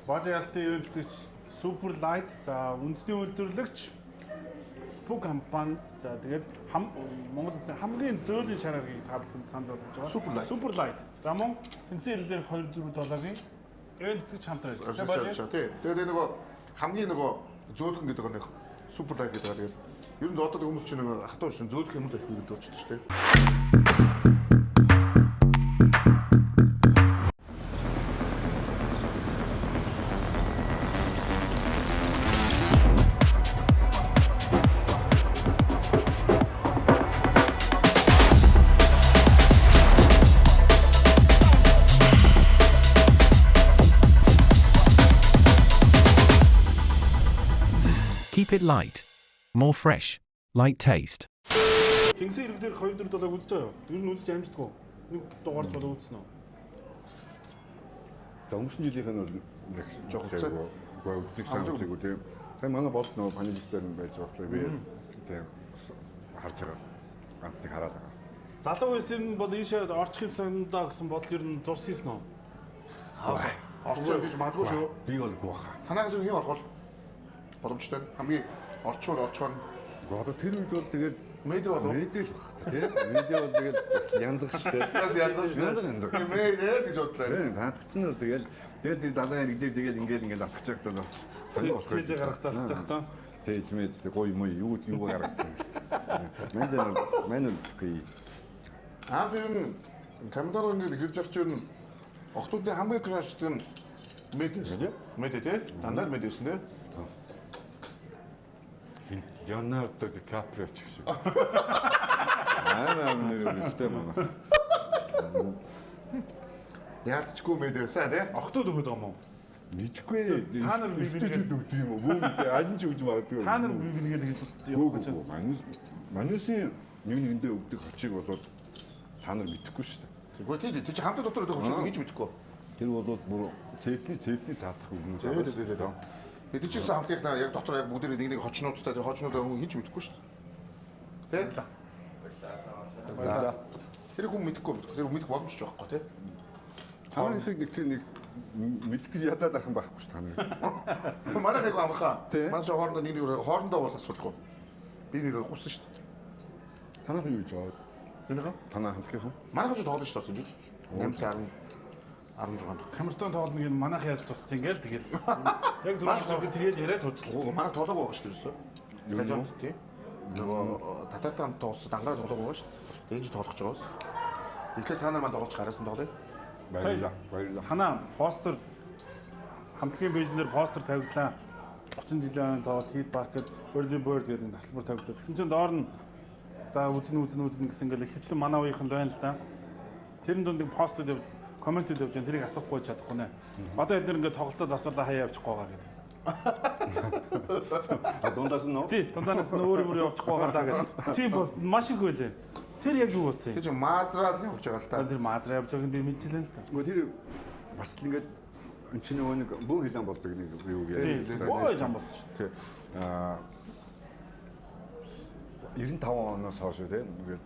Бажи ялтын үйлдвэрч Супер Лайт за үндэсний үйлдвэрлэгч Пуг компани за тэгээд Монгол улсын хамгийн зөөлөн шараарыг та бүхэнд санал болгож байгаа. Супер Лайт. За мөн тэнцэн ирэлээр 2-4 долларын үйлдвэрч хамтран байсан. Тий. Тэгээд нөгөө хамгийн нөгөө зөөлхөн гэдэг нэг Супер Лайт гэдэг байгаа. Тэгээд ер нь одоо хүмүүс чинь нөгөө хатуу шин зөөлх юм л их хэрэгтэй болчихсон шүү дээ. Keep it light. More fresh. Light taste. Тэнцэн ирэлээр 2-4 доллар үзэж байгаа юу? Ер нь үзэж амждаггүй. Нэг дугаарч болоо үзсэн үү? өнгөрсөн жилийнх нь бол нэг жоох зайгүй. Үгүй санацгүй тийм. Тэгээ манай болд нөгөө панелистээр нь байж байгаа би тийм харж байгаа. Ганцыг хараад байгаа. Залуу байсан бол ийшээ орчих юмсан даа гэсэн бодол ер нь зурсан юм уу? Орцоо гэж магадгүй шүү. Би бол гооха. Танаас юу орох боломжтой. Хамгийн орчвол орчоор одоо тэр үед бол тэгэл медиа бол медиа л баг тийм. Медиа бол тэгэл бас янзах штэ. бас янзах. Медиа гэж бодлоо. Тийм таадах чинь бол тэгэл тэр далайн хэрэг дээр тэгэл ингээл атгах чагтал бас сонир болох. Тийж гарах залж байгаа таа. Тэгж мэж гоё юм юу гаргах. Манай үгүй. Тэр камераар ингээд хэрж явах чинь охтуудын хамгийн крашдаг нь медиа тийм. Медиа тийм. Дандаа медиа гэсэн тийм. Леонардо Ди Каприо ч шиг. Нэр өстэй мөн. Яалтчгүй медиасаа тий. Охтууд өгöd юм уу? Мэдгүй. Та нар би өгд юм уу? Бүүгээ адин ч өгж магадгүй. Та нар би нэгээд явах гэж байна. Манюсын нэгэндээ өгдөг хочиг болоод та нар мэдэхгүй шүү дээ. Тэгвэл тий чи хамтад дотор өгдөг хочиг хийж мэдэхгүй. Тэр бол бүр цэпний саадах юм. Тэд чи хамтыг яг дотор яг бүгд нэг хочнуудтай хочнуудаа хүн хийж мэдэхгүй шүү дээ. Тэ? Тэр хүн мэдэхгүй. Тэр мэдэх боломжтой байхгүй тий. Та нарыг нэг мэдэх гэж ядаад ахын байхгүй шүү та нар. Манайхыг амхаа. Манай хоорондоо нэг хоорондоо бол асуудаггүй. Би нэг гусан шүү дээ. Танайх юу гэж байгаа? Юугаа? Танай хамтлагийнхан. Манайх ч тоолно шүү дээ. 8 16. Камертон тоглоно гэн манайх яаж тусах тэгэл. Яг дөрөв тэгэл яриа суучлаа. Манай тоглоог байгаа шүү дээ. Стадион тий. Нөгөө татартан тоос дангаар тоглоог байгаа шүү дээ. Энд ч тоглож байгаа бас. Тэгэхээр та нар маань тоглож гараасан тоглоё. Баярлалаа. Ханаа постэр хамтлагийн пэйжнэр постэр тавигдлаа. 30 жилийн тоот Heat Park гэдэг Early Bird гэдэг наслбар тавигдлаа. Тэгсэн чинь доор нь за үзнэ гэсэн ингээл ихэвчлэн манай үеийнхэн л байна л да. Тэрэн дунд нэг пост дээр коммент дээр явж байгаа тэрийг асахгүй чадахгүй нэ. Одоо эдгээр ингээд тоглолтоо зарцуулаа хаяа явчихгүй байгаа гэдэг. А дундаас нь нөө? Тий, дундаас нь өөр явчихгүй байгаа даа гэдэг. Тийм пост маш их байлээ. Тэр яг юу болсон юм? Тэр чинь маазраад явж байгаа л та. Тэр маазраа явж байгааг би мэдчихлээ л да. Нөгөө тэр бас л ингээд энэ чинь нөгөө нэг бөө хилэн болдог нэг юу Тийм, боо зам болсон шүү. Тий. 95 оноос хойш тийм ингээд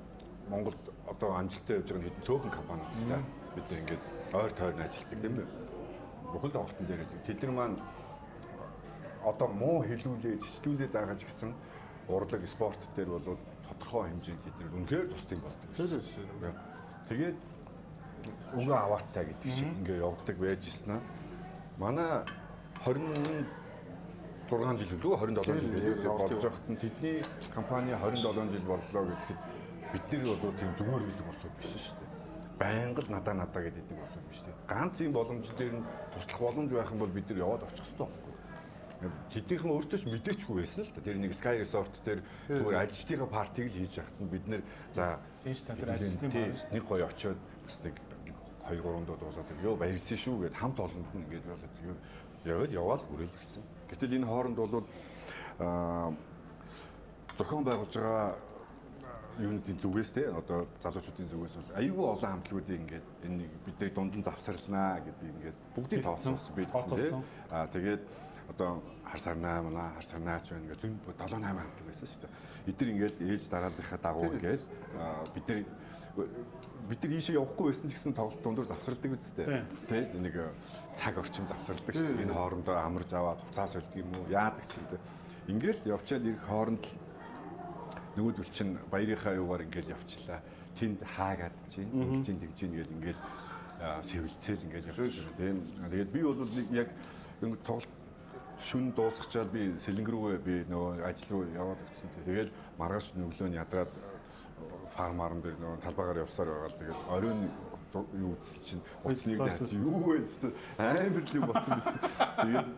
Монголд одоо амжилттай явж байгаа нэг цөөхөн компани байна. Бид ингээд ойр тойрны ажилтдаг тийм үү? Бүхэл тоглолтын дээр тэд нар маань одоо муу хэлүүлээ, жижигдүүлээд байгаа ч гэсэн урлаг спорт дээр бол тодорхой хэмжээнд тэд нар үнэхээр тусдын болдог. Тэгээд угаа аваатай гэдэг шиг ингээд явдаг байжснаа. Манай 26 жил лөө 27 жил болж байхад нь тэдний компани 27 жил боллоо гэхэд бид нар бол тийм зүгээр гэдэг босоо биш шүү дээ. Байнга л надаа гэдэг босоо биш дээ. Ганц юм боломж дээр нь туслах боломж байх юм бол бид нар яваад очих хэрэгтэй байхгүй. Тэднийхэн өөртөө ч мэдээчгүй байсан л да. Тэр нэг Sky Resort дээр зүгээр ажилтныхаа партиг л хийж яхад нь бид нар за Тийм шүү дээ. Тэр ажилтны баг шүү. нэг гоё очиод бас нэг 2-3 дууд болоод ёо баярлсан шүү гэд хамт олонд нь ингээд болоод яваад яваал хүрэл гисэн. Гэтэл энэ хооронд бол зохион байгуулж байгаа юуны зүгээс те одоо залуучуудын зүгээс бол аюулгүй олон хамтлагуудыг ингээд энэ нэг бидний дунд нь завсарлнаа гэдэг ингээд бүгдийг тооцсон бидсэн те. Тэгээд одоо хар сарнаа манай хар сарнаач байна ингээд зүүн 7-8 хамтлаг байсан шүү дээ. Эдгээр ингээд ээж дарааллынхаа дагуу ингээд бид нар ийшээ явахгүй байсан ч гэсэн тоглолт дундуур завсарладаг үстэй. Тэ нэг цаг орчим завсарладаг шүү дээ. Энэ хоорондоо амарж аваад хуцаа сольдог юм уу? Яадаг ч юм бэ. Ингээл явчаад ирэх хооронд л нөгөөдөл чинь баярынхаа юугаар ингээл явчлаа. Тэнд хаагаад чинь ингэж тэгж чинь гэл ингээл сэвэлцэл ингээл явчих тийм. Тэгээд би бол яг тоглолт шүн дуусгачаад би сэлэнг рүүгээ би нөгөө ажил руу яваад өгсөн. Тэгээд маргааш өглөө нь ядраад фармаар дээр нөгөө талбайгаар явсаар байгаа л тэгээд оройн юу үзсэн чинь уцныг даач юу вэ? Амар л болсон байсан. Тэгээд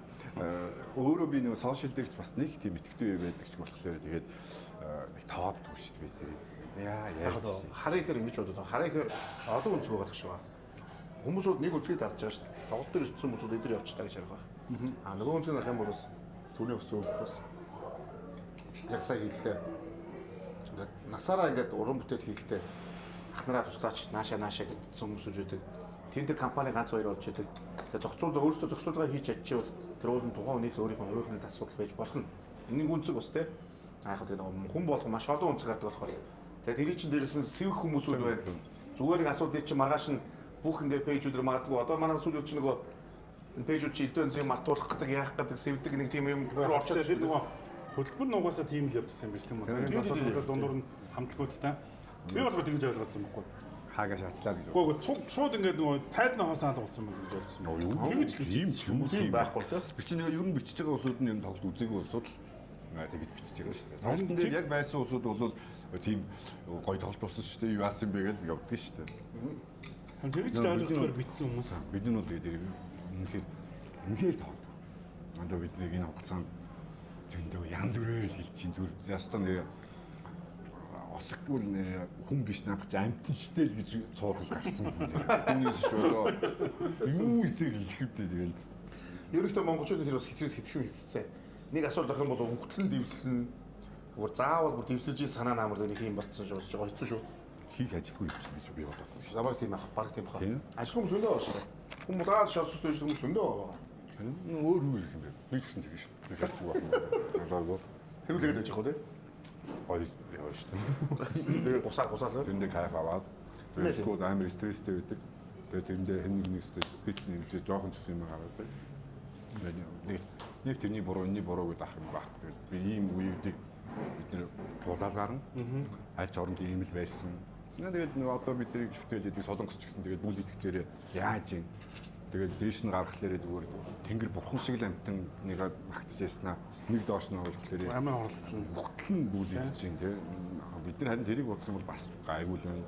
өөрөө би нөгөө сошиал дээр ч бас нэг тийм итгэвтэй байдаг ч болохоор тэгээд нэг тоодгүй шүү дээ би тэр. Яа хараа ихээр ингэж бодоод хараа ихээр олон үнцэг байгаа гэж байна. Хүмүүсүүд нэг үнцгийг дарж байгаа шүү дээ. Тоглолт дээр ирсэн хүмүүсүүд эдгээр явчихлаа гэж ярих байна. Нөгөө үнцэг нарах юм бол бас түүний өсөө бас яг сая хэллээ. Ингээд насаараа ингээд уран бүтээл хийхдээ ахнараа туслаач нааша гэдсэн хүмүүсүүд үүдэг. Тэнд тэр компани ганц хоёр болж идэг. Тэгээ зохицуулалтаа өөрсдөө зохицуулалтаа хийж чадчихвал тэр уул нь тухайн хүний өөрийнхөө асуудал байж болох нь. Энийг үнцэг бас те. Яг гэдэг нэг хүн болох маш олон үнцэг гардаг болохоор. Тэгээ тэрий чин дээрээс нь сэвх хүмүүсүүд байна. Зүгээр нэг асуудал чинь маргааш нь бүх ингээд пэйжүүдээр магадгүй. Одоо манай сүүлүүд чинь нөгөө пэйжүүд чи элдэн зэм мартуулах гэдэг яах гэдэг сэвдэг нэг тийм юм орчод тэр нөгөө хөтөлбөр нугасаа тийм л явчихсан юм биш тийм үү? Цагийн засварлалтад дундуур нь хамтлагуудтай. Би болохоор тэгж ойлгосон байхгүй. хаагаш ачлаа гэж. Гэхдээ шууд ингээд нөгөө тайзны хоосоо алгуулсан байна гэж ойлгосон. Тэгж л юм хүмүүс юм байхгүй л. Тэр чинь ер нь бичиж байгаа усуд нь ер нь тоглолт үзээгүй усуд л тэгж бичиж байгаа шүү дээ. Тоглолтын дээр яг байсан усуд бол тийм гоё тоглолт болсон шүү дээ. Юу яасан бэ гэж явдаг шүү дээ. Тэгж л ойлгохоор битсэн хүмүүс. Бид нь бол тэгээд үнэхээр тоглодог. Мандаа бидний энэ хугацаанд зөндөө янз бүрээр хэлж чинь зүр ястаа нэр осггүй нэр хүн биш надад ч амтэн штэл гэж цуурлал гарсан. Түүнээс ч одоо юу эсэр хэлэхвдээ тэгээд ерөнхийдөө монголчууд тэр бас хитгэн хитцээ. Нэг асуудал ах юм бол өвгтлэн дэвслэн бүр заавал бүр дэвсэлж санаа наамар нэг юм болцсон шүү дээ. Хэцүү шүү. хийх ажилгүй юм чинь гэж би бодоагүй шүү. Забаг тийм ах, баг тийм хаа. Ажил хүмүүс өндөө байна шүү. Хүмүүс даад шатсууж хүмүүс өндөө байна. Өөр юу юм бэ? Би ч гэсэн тэгэж шүү. Би хэлчихгүй байна. Азаагүй. Хэрүүлээд байж байгаа тийм. Гоё яваа шүү. Тэгээ гусаал. Тэрэндээ кайф аваад тэгээд скууд амар стресстэй байдаг. Тэгээд тэрэндээ хэн нэгнээсээ бит нэмж жоохон ч юм гараад байна. Нэг тэрний буруу, энэний буруу гэдэг ах юм байхгүй. Тэгээд би ийм үеүүдийг бид нэр тулаал гарна. Аль ч оронд ийм л байсан. Тэгээд нөгөө одоо бидний шүтээлээд солонгос ч гэсэн тэгээд бүл итгэхлээрээ яаж юм. Тэгээд дээш нь гаргахлаарээ зүгээр тэнгэр бурхан шиг л амтан нэг магтж яснаа. Нэг доош нь оруулахлаарээ амин орлсон. бүхэл нь бүл идэж чинь тий. Бид нар харин тэрийг бодох юм бол бас гайгүй л байна.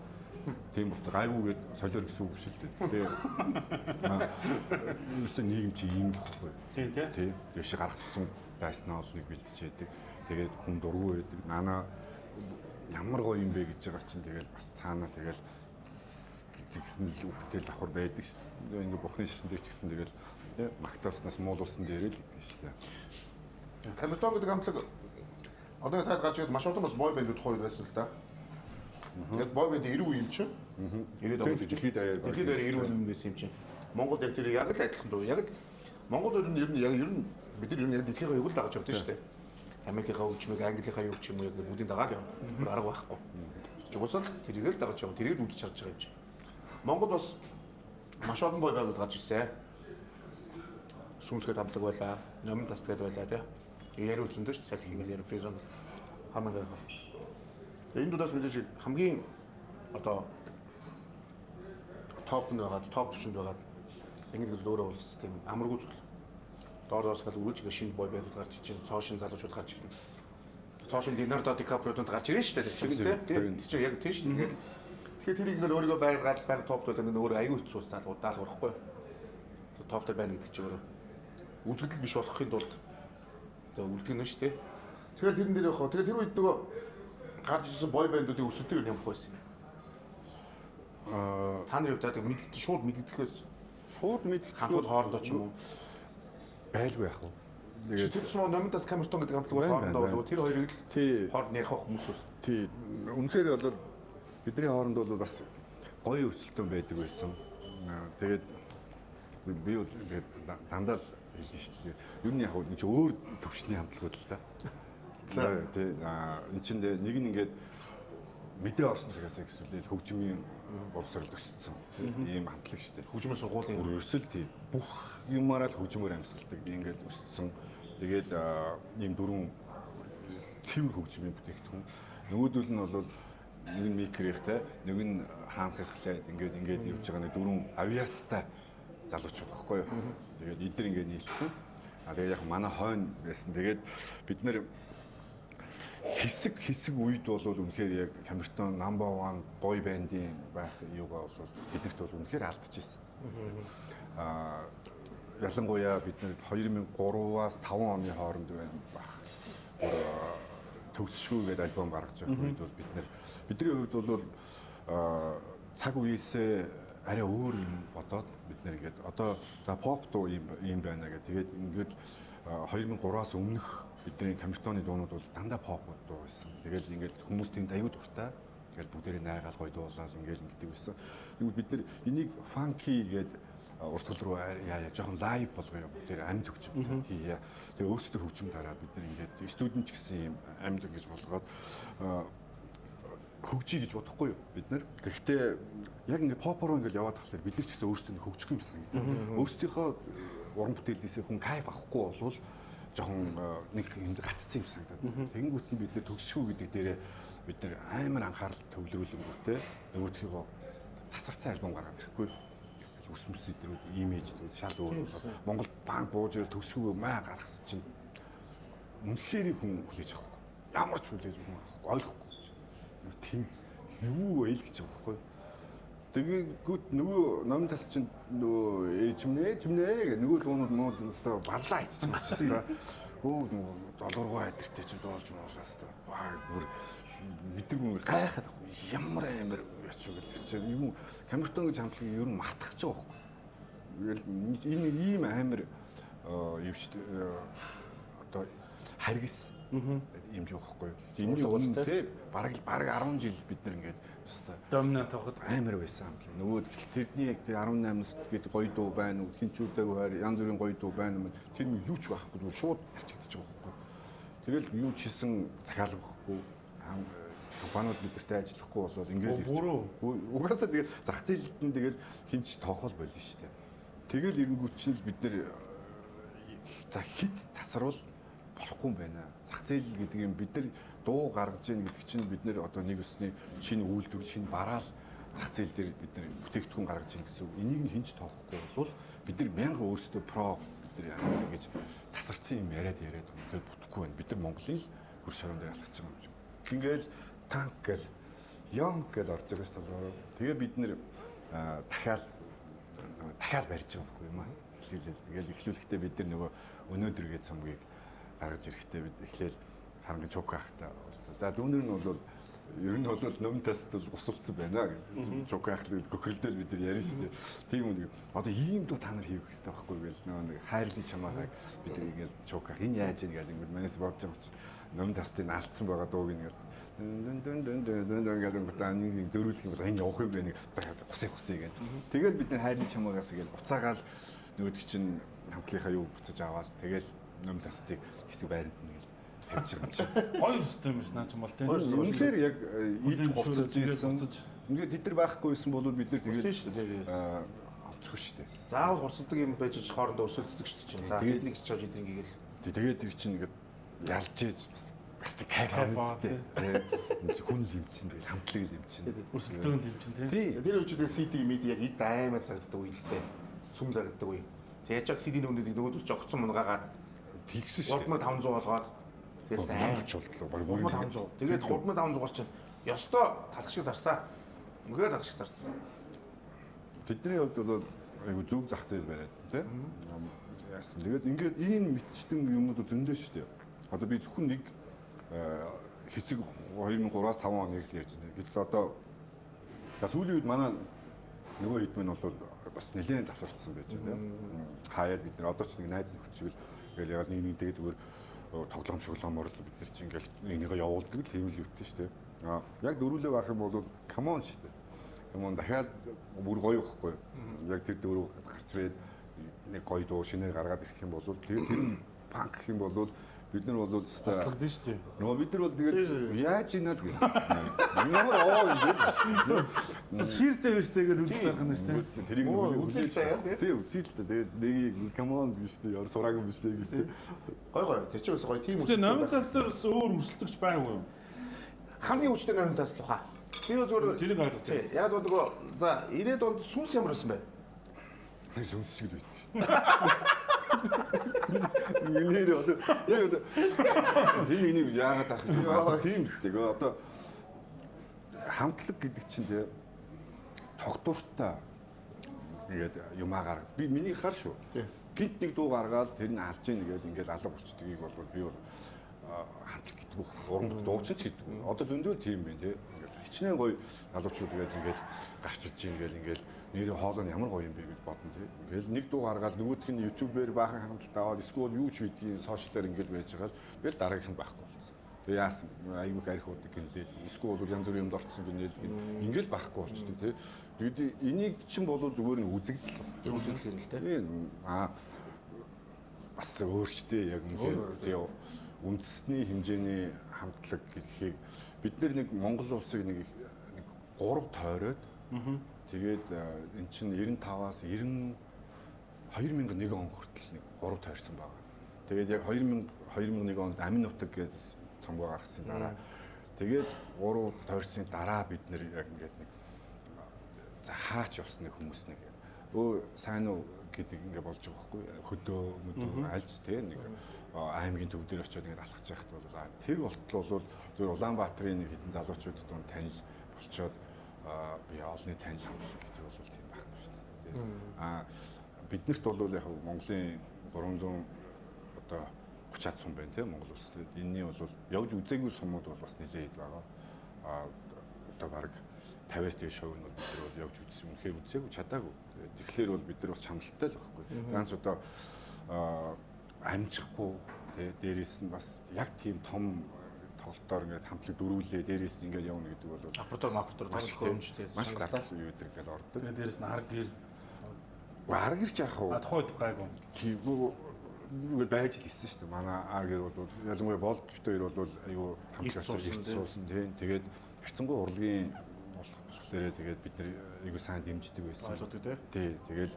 Тийм бол гайгүйгээд солиор гэсэн үг шүү дээ. Тэгээ ерөөсөө нийгэм чи ийм л байхгүй. Тийм тий. Тийм. Дэвш гарах тусан байснаа олныг бэлтжээдэг. Тэгээд хүн дургүй байдаг. Нана ямар гоё юм бэ гэж байгаа чинь тэгэл бас цаанаа тэгэл гэсэн л үхтэл давхар байдаг шүү дээ. Ингээ бурхны шашин дээр ч гэсэн тэгэл магтааснаас муулуулсан дээрээ л гэдэг шүү дээ. Камертон гэдэг хамтлаг одоо таад гарч ирээд маш олон бас бой бэндүүд хоёр байсан л да. Яг бой бэнд 90 үе юм чинь. 90-ад он дэлхийд даяар 90 үе байсан юм чинь. Монголд яг тэр яг л адилхан дөө. Яг л Монгол ер нь яг бид нар яг дэлхийгээ яг л дагаж явдаг шүү дээ. Америкийнхаа хөгжмийг Английнхаа юу ч юм уу яг бүгдийн дагаад явна. Арга байхгүй. Чугсаал тэрийг л дагаж явна. Тэрийг үдчих чадж байгаа юм чинь. Монгол бас маш олон бой байгуулалт гарч ирсэн. Сүнсгээд хамтлаг байлаа. Номын тасдгээд байлаа тий. Яруу зөндөө ч салхи ингээл яруу фризон хамгийн гайхав. Энэ дудаас мэдээж хамгийн одоо топ нь байгаа, топ түвшинд байгаа. Ингээд л өөрөө бол систем амаргүй зүйл. Доороос хэл үргэлж шинэ бой байдал гарч ичэн, цоошин залуучууд гарч ирнэ. Цоошин Леонардо Ди Каприод гарч ирнэ шүү дээ тэр чинь тий. Яг тийш ингээд тэгэхээр тэр ингээд өөрийгөө байгаад топт байлаа нэг өөр аюул хэцүү даал урахгүй. Топтор байна гэдэг чинь өөрөө үзэгдэл биш болохын тулд үлдэх нь шүү дээ. Тэгэхээр тэрэн дээр явах. Тэгэхээр тэр үед нөгөө гарч ирсэн бой бандуудын өсөлтөө юу нэмэх байсан юм? Та нарын хувьд мэддэг шууд мэддэгээс шууд мэддэг ханхуд хоорондоо ч юм уу байлгүй яах вэ? Тэгээд тэр чинь Номинтас Камертон гэдэг хамтлаг хоорондоо тэр хоёрыг л хооронд ярих хүмүүс бол. Тий. Үнэхээр бол бидний хооронд бол бас гоё өрсөлдөөн байдаг байсан. Тэгээд би бол ингээд дандаа хэлсэн шүү дээ. Юу нэг яг нэг өөр төвчний хамтлагууд л да. За тий. Энд чинь нэг нь ингээд мэдээ орсон цагаас ихсүүлэл хөгжмийн боловсролд өссөн. Ийм хамтлаг шүү дээ. Хөгжмийн сургуулийн өрсөл тий. Бүх юмараа л хөгжмөөр амьсгалдаг. Ингээд өссөн. Тэгээд ийм дөрвөн цэвэр хөгжмийн бүтээгдэхүүн. Нөгөөдөл нь бол нэг нь микрихтэй, нэг нь хаанхихлаа ингээд явж байгаа нэг дөрвөн авиастай залуучууд баггүй юу. Тэгээд эдгээр ингээд нийлсэн. Тэгээд яг манай хойно байсан. Тэгээд бид нэр хэсэг үед бол үнэхээр яг Камертон number 1 boy band-ийн байх юугаа бол бидэрт бол үнэхээр алдчихсан. Ялангуяа бид нэр 2003-аас 5 оны хооронд байх. Төгсшгүй гэдэг альбом гаргаж байгаа үед бол бидний хувьд бол цаг үеэсээ арай өөр юм бодоод бид нэр ингээд одоо за pop дуу юм байна гэх. Тэгээд ингээд 2003-аас өмнөх бидний Камертоны дуунууд бол дандаа pop дуу байсан. Тэгэл ингээд хүмүүс тэнд аюу дуртай. Тэгэл бүгдээрээ найгаал гоё дуулаад ингээд ингэдэг байсан. Тэгвэл бид нэр энийг funky гэдэг урсгал руу яа жоохон лайв болгоё бүгдээр амьд хөгжим хийе. Тэгээ өөрсдөө хөгжим дараа бид нэр ингээд студент ч гэсэн юм амьд ингэж болгоод хөгжиж гэж бодохгүй юу бид нар. Гэхдээ яг ингээд попороо ингээд яваад тахлаар бид нар ч гэсэн өөрсдөө хөгжих юм санагдав. Өөрсдийнхөө уран бүтээлээсээ хүн кайф авахгүй болвол жоохон нэг юмд гаццсан юм санагдаад. Тэгэнгүүт нь бид нар төгсшгүй гэдэг дээрээ бид нар амар анхаарал төвлөрүүлэнгүүтээ нөгөөдхийгөө тасарсан альбом гаргаад ирэхгүй. Ус мэсэдрүүд имиждүүд шал өөр. Монгол банк бууж ирэл төгсшгүй маа гаргасан чинь үнэхээр хүн хүлээж авахгүй. Ямар ч хүлээж хүн авахгүй ойлгохгүй. Тийм юу вэ гэж байгаа байхгүй. Тэгэнгүүт нөгөө номын тас чинь нөгөө ээжмнээ гэх нөгөө дуунууд өстой баллаа иччихсэн та. Өө нөгөө долооргоо айдэртэй чинь доолж моолаас та. Ваа бүр мэдэргүй гайхаад ямар амар яч вэ гэж чинь юм Камертон гэж хамтлагийг ер нь мартах гэж байгаа байхгүй. Энэ ийм амар юуч одоо харгис юм юу байхгүй. Энэний өмнө те бараг 10 жил бид нар ингээд өстой доминант авахд амар байсан хамтлаг. Нөгөө тэрний яг тэр 18 гэдэг гоё дуу байна уу, хинчүүдэг хоёр янз бүрийн гоё дуу байна уу. Тэр нь юу ч байхгүй зүгээр шууд арчигдчих байгаа байхгүй. Тэгэл юу ч хийсэн захиалга өгөхгүй компаниуд бидэртэй ажиллахгүй болоод ингээд угаасаа тэгэл зах зээлд нь тэгэл хинч тоохол болно шүү дээ. Тэгэл эрэнгүүт чинь бид нэр за хит тасарвал болохгүй юм байна. Зах зээл гэдэг юм бид нар дуу гаргаж ийн гэдэг чинь бид нэр одоо нэг өсний шинэ үйлдвэр, шинэ бараал зах зээл дээр бид нар бүтээгдэхүүн гаргаж ийн гэсэн үг. Энийг нь хинч тоохгүй бол бид нар мянга өөрсдөө про бид нар ингэж тасарсан юм яриад үнэхээр бүтэхгүй байна. Бид нар Монголын хөр шороон дээр алхаж байгаа юм шиг. Ингээл танк гэл Young гэж орж байгаа шүү дээ. Тэгээ бид нэр дахиад барьж байгаа байхгүй юм аа. Тэгэл эхлүүлэхдээ бид нар нөгөө өнөөдргээ цамгийг гаргаж ирэхдээ бид эхлээл ханган чук хаахтаа болцоо. За дүүнэр нь бол ер нь бол нөм тест бол усалцсан байна гэж чук хаахлаа гөхрөлдөл бид нар ярина шүү дээ. Тийм үү. Одоо ийм дуу та нар хийх хэрэгтэй байхгүй гэж нэг хайрлын чамаагааг бид нар ингээл чук хаах энэ яаж ийн гэж ингээд манайс бодож байгаа ч нөм тестыг алдсан байгаа дууг ингээд гэдэг нэг зөрүүлэх юм бол энэ явах юм бэ нэг хусыг гэнэ. Тэгээд бид нар хайрлын чамаагаас ингээл буцаагаал нөгөөд чинь хамтлагийнхаа юу буцаж аваад тэгэл нөм тестыг хэсэг байранд нэг тавьж байгаа юм чинь. Гоё өстэй юм ш наа ч юм бол тийм. Үнэхээр яг ид хуцаж ийсэн. Ингээд тэд нар байхгүйсэн бол бид нар тэгээд шүү дээ. онцгүй шүү дээ. Заавал хурцлдаг юм байж хоорондоо өрсөлддөг шүү дээ. За эднийг ч чавж эднийг гээл. Тэгээд тэр чинь ингээд ялж ийж бас тэг кайф аваад тийм. Хүн л юм чинь тэгэл хамтлаг л юм чинь. Өрсөлдөөн л юм чинь тийм. Тэр үчидээ CD мид яг ид аймаа цагддаг үе л дээ. Сүм зарагддаг үе. Тэгээд яг CD нүнүүдийг нөгөөдөлж огцсон мунгагаад тэгсэн шүү. 3500 болгоод тэгээс аймаач болтлоо. Баг 3500. Тэгээд 3500-аар чинь ёстой талах шиг зарсаа. Үнэхээр талах шиг зарсан. Тэдний хувьд бол айгу зөв зах зээл бариад тийм. Яасан. Тэгээд ингээд ийм мэдчтэн юмуд зөндөө шүү дээ. Одоо би зөвхөн нэг хэсэг 2003-аас 5 оныг ярьж байна. Гэтэл одоо сүүлийн үед манай нөгөө хэд мэн бол бас нэлээд завсарчсан байж байна. Хаяад бид нар одоо ч нэг найз нөхдөж тэгэл яг нэг тэгээд зүгээр тоглоом шоглоомор л бид нар чинь ингээл энийгээ явуулдаг л хэвэл өвтэй шүү дээ. Яг дөрүлээ байх юм бол камон шүү дээ. Камон дахиад бүр гоё байхгүй. Яг тэр дөрөв гарч ирээд нэг гоё дуу шинээр гаргаад ирэх юм бол тэгээд тэр панк гэх юм бол бид нар бол туслагдсан шүү дээ. Нөгөө бид нар бол тэгээд яаж ийна л гэх. Ямар ширтэй биш тэгээд үздэг юм шүү дээ. тэрийг үзэлтэй тийм үзэлтэй тэгээд нэг камон биш дээ. Яр сураагүй биш дээ гэдэг. Гой. Тэр чинь гоё тийм үстэй. Номын тастер өөр өрсөлдөгч байгаагүй юу? хамгийн хүчтэй номын таст л хаа. Тэр зүгээр тэрийг ойлгох. Яг нөгөө за 90-ад онд сүнс ямар байсан бэ? Сүнс шиг байдаг шүү дээ. Нэр одоо яг энэ яагаад ах тийм үстэй. Одоо хамтлаг гэдэг чинь тэгээ тогтвортой тэгээд юмаа гаргав. Би миний хар шүү. Гинт нэг дуу гаргаад тэр нь алж ийн гэж ингээл алга болчдгийг бол би хамтлаг гэдэг уран дуучин ч гэдэг. Одоо зөндөө тийм байна тий. Хичнээн гоё залуучууд ингээл гарч ирж ийн ингээл нэр хоолой нь ямар гоё юм бэ гэж бодно тий. Ингээл нэг дуу гаргаад нөгөөх нь YouTube-ээр баахан хангалт аваад эсвэл юу ч хийдгийг сошиалаар ингээл байж байгаа л тэгэл дараагийнх нь байхгүй болсон. Тэгээ яасан аюуг архиудаг гинлээ. Эсвэл бол янз бүрийн юмд орцсон гинэл ингээл байхгүй болчтой тий. Тэгээд энийг чинь болов зүгээр нь үзэгдэл юм л дээ. Бас өөрчтэй яг ингээд тий үндэсний хэмжээний хамтлаг гэхийг бид нэг Монгол улсыг нэг 3 тойроод тэгээд эн чинь 95-аас 2001 он хүртэл нэг 3 тойрсон байгаа. Тэгээд яг 2001 онд Амин нутаг гэдэг цомгоо гаргасан дараа тэгээд 3 тойрсны дараа бид нэр яг ингээд нэг за хаач явсныг хүмүүс нэг сайн уу гэдэг ингээ болж байгаа байхгүй хөдөө мөдөө альж тий нэг аймгийн төв дээр очиод ингээ алхаж яхад бол тэр болтол бол зөв Улаанбаатарын нэг хэдэн залуучуудад дунд танил болчоод би олонний танил хамтлаг гэж бол тийм байхгүй шүү дээ. Биднэрт бол яг Монголын 300 одоо 30-аад сум байна тийм Монгол улс. Энэний бол явж үзээгүй сумууд бол бас нэлээд байгаа. Одоо баг 50-аас дээш хувийнууд бид нар бол явж үзсэн. Үнэхээр үзээгүй чадаагүй. Тэгэхээр бол бид нар бас чамлалтай л байхгүй. Ганц одоо амжихгүй тий дээрээс нь бас яг тийм том тоглолтоор ингээд хамтлаг дөрүүлээ дээрээс нь ингээд явна гэдэг бол апортор маш хөмжтэй маш дадал юу гэдэг ингээд ордог. Тэгээд дээрээс нь арга гэр арга гэрч яах вэ? Тухайд гайгүй. Тийм үгүй байж л ирсэн шүү дээ. Манай арга гэр бол ялангуяа болд бит хоёр бол аюу хамтлагаас ирж суусан тийм. Тэгээд харьцангуй урлагийн болохоор тэгээд бид нар аюу сайн дэмждэг байсан. Тий. Тэгээд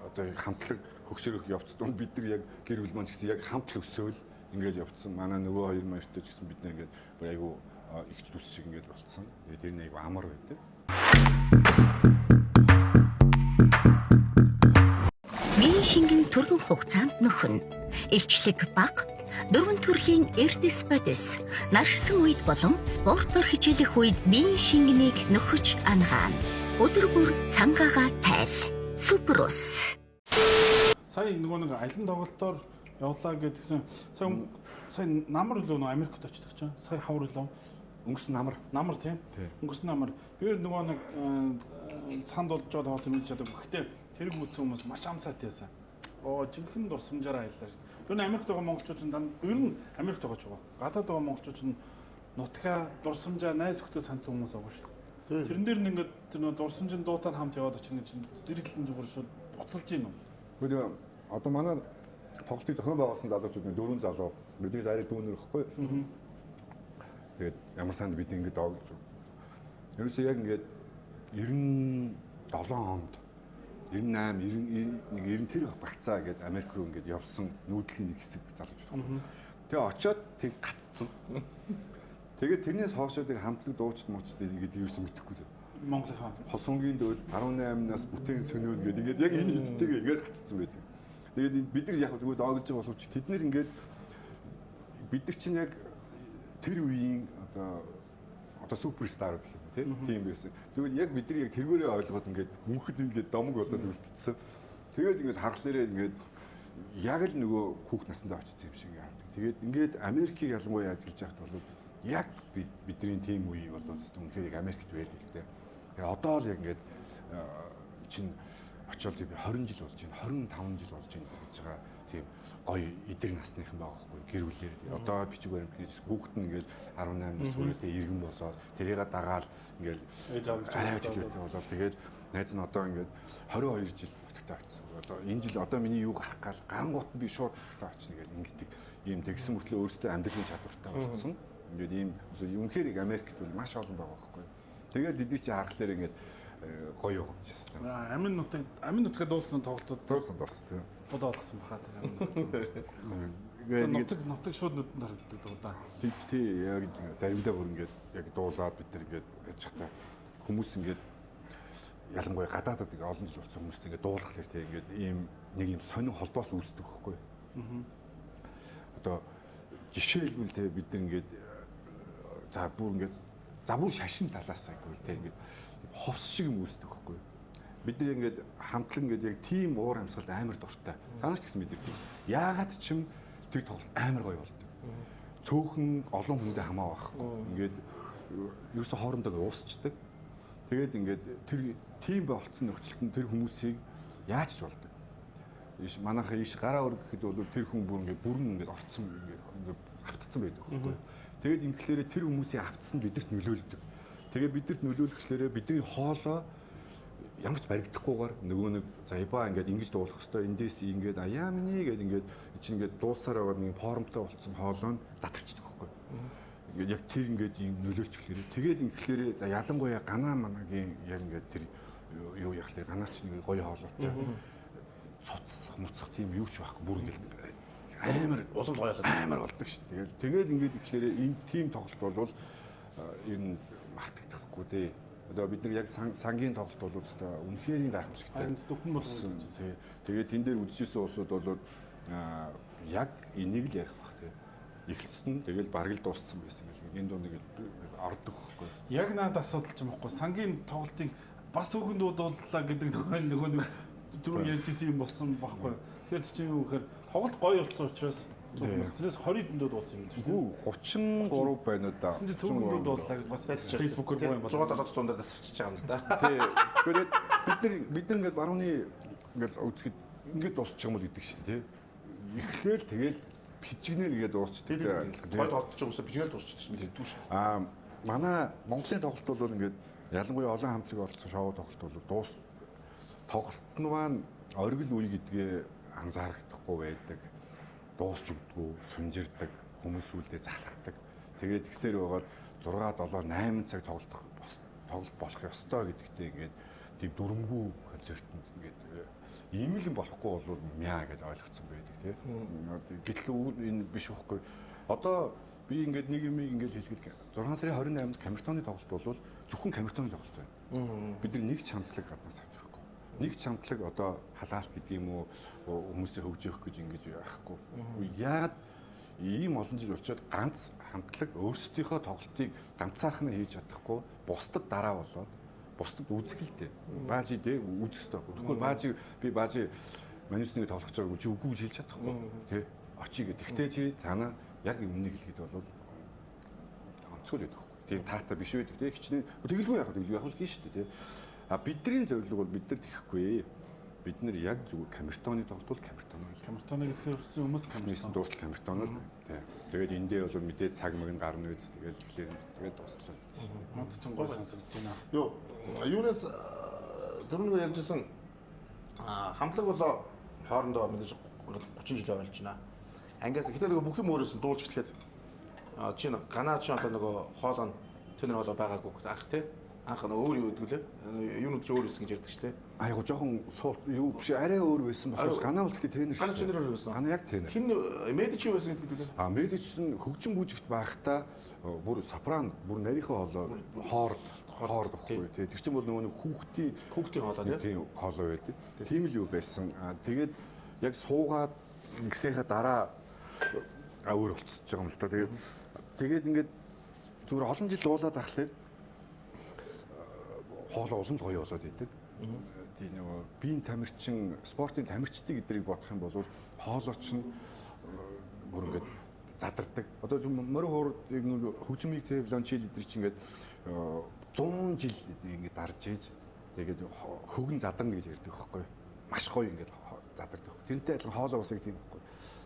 одоо хамтлаг хөгшөрөх явц донд бид нар яг гэр бүл маань ч гэсэн яг хамтлаг өсөөл ингээд явцсан. Манай нөгөө хоёр маяртай ч гэсэн бид нар ингээд аюу ихч төс шиг ингээд болцсон. Тэгээд тэр нь аюу амар байдаг. Биеийн шингэн түргэн хугацаанд нөхөн. Илчлэг бага, Дөрвөн төрлийн Эрдэс бодис наршсан үед болон спортоор хичээлэх үед биеийн шингэнийг нөхөж ангаана. Өдөр бүр цангаагаа тайл. Суперус. Сая нэг аялын тоглолтоор явлаа гэдгсэн. Сая намар лөө нөө Америкт очдог чинь. Сая хавар лөө. Өнгөрсөн намар. Намар тийм. Өнгөрсөн намар. Би нэг санд болж байгаа тоглолт үзэж чадаг. Гэхдээ тэрэг үзсэн хүмүүс маш амсаад байсан. Жинхэнэ дурсамжаараа аяллаа шүү дээ. Ер нь Америкт байгаа монголчууд нь ер нь Америкт байгаа ч байгаа. Гадаад байгаа монголчууд нь нутгаа дурсамжаа найз өхтөө санцсан хүмүүс байгаа шүү дээ. Тэрэн дээр нэг ингээд тэр дурсамжийн дуутаар хамт яваад очно чинь зэрэглэн зүгээр шууд буцалж гин юм. Гэхдээ одоо манай тоглолтыг зохион байгуулсан залуучууд дөрвөн залуу бидний зарыг дүүнэр ихгүй. Тэгээд ямар санд бид ингээд доогж. Ерөөсөө яг ингээд 97 онд 98 90 тэр багцаа гээд Америк руу ингээд явсан нүүдлийн нэг хэсэг залуучууд. Тэгээ очиод тэг гаццсан. Тэгээд тэрнээс хоошоо тэр хамтлаг дуучид муучд ингээд ерөөсөө мэдэхгүй дээ. Монголынхаа Хосонгийн дөөл 18-наас бүтээн сөнөөд гээд ингээд яг энэ хэдтэйгээ ингээд гаццсан байдаг. Тэгээд бид нар яг зүгээр доогж байгаа боловч тэд нэр ингээд бид нар чинь яг тэр үеийн одоо суперстарууд гэх юм тийм байсан. Тэгвэл яг бид нар яг тэргээрээ ойлгоод ингээд мөнхөд ингээд домог болоод үлдчихсэн. Тэгээд ингээд харгалаараа ингээд яг л нөгөө хүүхд насндаа очсон юм шиг яадаг. Тэгээд ингээд Америкийг ялангуяа ажиллаж байхад бол яг бидний тийм үе бол үнэхээр яг Америкт байл гэхдээ. Тэгээд одоо л яг ингээд чинь очиод би 20 жил болж байна, 25 жил болж байна гэж байгаа тийм гоё эдэр насныхан байгаа байхгүй гэр бүлээр. Одоо бичиг баримтны хүүхэд нь ингээл 18-наас хүрээлээ иргэн болоод тэрийгээ дагаал ингээл арай жилтэй болоод тэгээд найз нь одоо ингээд 22 жил хоттой очсон. Одоо энэ жил одоо миний юу гарах гал гарангуут би шууд хоттой очно гэж ингэдэг ийм тэгсэн мөртлөө өөрсдөө амьдралын чадвартай болсон. Ингээд ийм үнэхээр Америкт бол маш олон байгаа байхгүй. Тэгээд эдгээр чи харахаар ингээд гоё юм чи хэвээр. Амин нутгаа дууссан тоглолтууд дууссан тийм. Бодоо олгосон бахаа тэр амин нутаг шууд нүдэнд харагддаг да. Тий яг заримдаа бүр ингээд яг дуулаад бид нар ингээд яж хата хүмүүс ингээд ялангуяа гадаадад ингээд олон жил болсон хүмүүст ингээд дуулахлаар тий ингээд ийм нэг юм сонин холбоос үүсдэг байхгүй. Одоо жишээлбэл тий бид нар ингээд за бүр шашин талаасаа гэвэл тий ингээд ховс шиг юм үүсдэг байхгүй. Бид нар ингээд хамтлан ингээд яг тийм уур амьсгалд амар дуртай. Та нар ч гэсэн мэдэрдэг. Яагаад ч юм тэр тоглолт амар гоё болдог. Цөөхөн олон хүндээ хамаа байхгүй. Ингээд ерөөсө хоорондоо уусчдаг. Тэгээд ингээд тэр тийм болцсон нөхцөлд нь тэр хүмүүсийг яаж ч болдог. Манайхаа иш гараа өргөхэд бол тэр хүн бүрэн ингээд орцсон ингээд автцсан байдаг байхгүй. Тэгээд ингээхээр тэр хүмүүсийн автсан бидэрт нөлөөлдөг. Тэгээ бидэрт нөлөөлөхлөөрөө бидний хоолоо ямар ч баригдахгүйгээр нөгөө нэг за ибаа ингээд ингэж дуулах хэвээр эндээс ингээд аяа миний гэдэг ингээд чинь ингээд дуусаар байгаа нэг формтой болцсон хоолоо нь задарчдаг байхгүй. Ингээд яг тэр ингээд юм нөлөөлчихлөөрөө тэгээд ингээхээр за ялангуяа ганаа манагийн яг ингээд тэр юу яхлаа ганаач нэг гоё хоолойтой цоцсох муцах тийм юу ч байхгүй бүр ингээд амар улам гоёлоо амар болдог шүү дээ. Тэгээд ингээд ихээр энэ тийм тоглолт бол ер нь мартагдахгүй дээ. Одоо бид нар яг сангийн тоглолт бол өстой үнэхээр гайхамшигтай. Зөвхөн болсон. Тэгээд тэн дээр үзчихсэн усуд бол яг энийг л ярих бах тийм. Эхэлсэн тэгэл бараг л дууссан байсан гэл. Энэ дунд нэг ордог байхгүй. Яг наад асуудал ч юм уу. Сангийн тоглолтыг бас өөхөнд дууллаа гэдэг нөгөө нэг түрүү ярьжсэн юм болсон байхгүй. Тэгэхээр чинь юу гэхээр тоглолт гоё болсон учраас тэрнээс 20 дэндөө дуулсан юм шүү дээ. 33 байна уу да. Тэнд цөөхөндөө дууллаа бас Facebook-оор гоё юм байна. 6 залуучууд дундаа тасарч байгаа юм л да. Тий. Тэгээд бид нар ингээд барууны ингээд үзэхэд ингээд дуусчих юм бол гэдэг шүү дээ. Эхлээл тэгэл пижигнэр ингээд дуусчдаг. Гой тоглож байгаа үсэ пижигнэр дуусчихсан гэдэг шүү. Манай Монголын тоглолт бол ингээд ялангуяа олон хамтлаг оролцсон шоу тоглолт бол тоглолт нь маань оргил үе гэдгээ анзаарахгүй байдаг. Дуусч өгдөггүй, сунжирдаг, хүмүүс үлдээ залхахдаг. Тэгээд тэгсээр байгаад 6, 7, 8 цаг тоглолт болох ёстой гэдэгтээ ингээд тийм дүрмгүй концертанд ингээд ийм л болохгүй бол мяа гэдээ ойлгоцсон байдаг тийм. Гэтэл энэ биш байхгүй. Одоо би ингээд нэг юм ингээд хэлэхэд 6 сарын 28-нд Камертоны тоглолт бол зөвхөн Камертоны тоглолт байна. Бид нар нэг ч хамтлаг гаднаас авч байхгүй. Нэг ч хамтлаг одоо халаалт гэдэг юм уу хүмүүсээ хөгжөөх гэж ингэж яахгүй. Яагаад ийм олон жил болчиход ганц хамтлаг өөрсдийнхөө тоглолтыг ганцаархнаа хийж чадахгүй бусдад дараа болоод бусдад үзэхэлтэй. Баажи дээ үзэх хэрэгтэй байхгүй. Тэгвэл баажи би баажи маньсныг тоглох гэж байгаа чи үгүй гэж хэлж чадахгүй. Тэ очие гэх. Тэгтээ чи цаанаа яг өмнөнийг хэлэхэд бол онцгой байдаг байхгүй. Тийм таатай биш байдаг те. Хичнээн тэгэлгүй яг л хийн шүү дээ те. А бидний зорилго бол бид нар тэхгүй. Бид нар яг зүгээр камертоны тоглолт камертоны гэхээр хүмүүс камертон дуустал камертоноор тий. Тэгээд эндээ бол мэдээ цаг мэг нь гарна үз тэгээд дуслаа гэсэн шүү дээ. Мод ч гой сонсогдож байна. Юу юунаас дөрөвнөө ярьжсэн хамтлаг болоо хоорондоо мэдээж 30 жил болж байна. Ангиас ихтэй нөгөө бүх юм өөрөөс нь дуулж эхлэхэд чинь ганаач одоо нөгөө хоолоо тэнэр хоолоо байгаагүй анх тий. Анх нь өөр юу гэдэг лээ. Юунууд ч өөр байсан гэж ярьдаг шүү дээ. Айгу жоохон юу биш арай өөр байсан болохоос ганаа бол ихтэй тэнэр. Ганаа тэнэр өөр байсан. Ганаа яг тэнэр. Хин медич юу байсан гэдэг лээ. Медич нь хөгжин бүжигт байхдаа бүр сопран бүр нарийнхаа хоолоо хоорд байхгүй тий. Тэр чинь бол нөгөө хүүхдийн хоолоо тий. Хоолоо байдаг. Тийм л юу байсан. Тэгээд яг суугаад гисийнхаа дараа өөр болцсож байгаа юм л да. Тэгээд ингээд зүгээр олон жил дуулаад ахлаа хоолоо улам гоё болоод идэг. Тийм нөгөө биеийн тамирчин, спортын тамирчдыг эдрийг бодох юм бол хоолооч нь бүр ингээд задардаг. Одоо морин хуурдыг хөгжмийг тевлончил эдэр чинь ингээд 100 жил ингээд дарж ийж тэгээд хөгн задарна гэж ярьдаг байхгүй. Маш гоё ингээд задардаг. Тэрнтэй адилхан хоолоо усыг тийм байхгүй.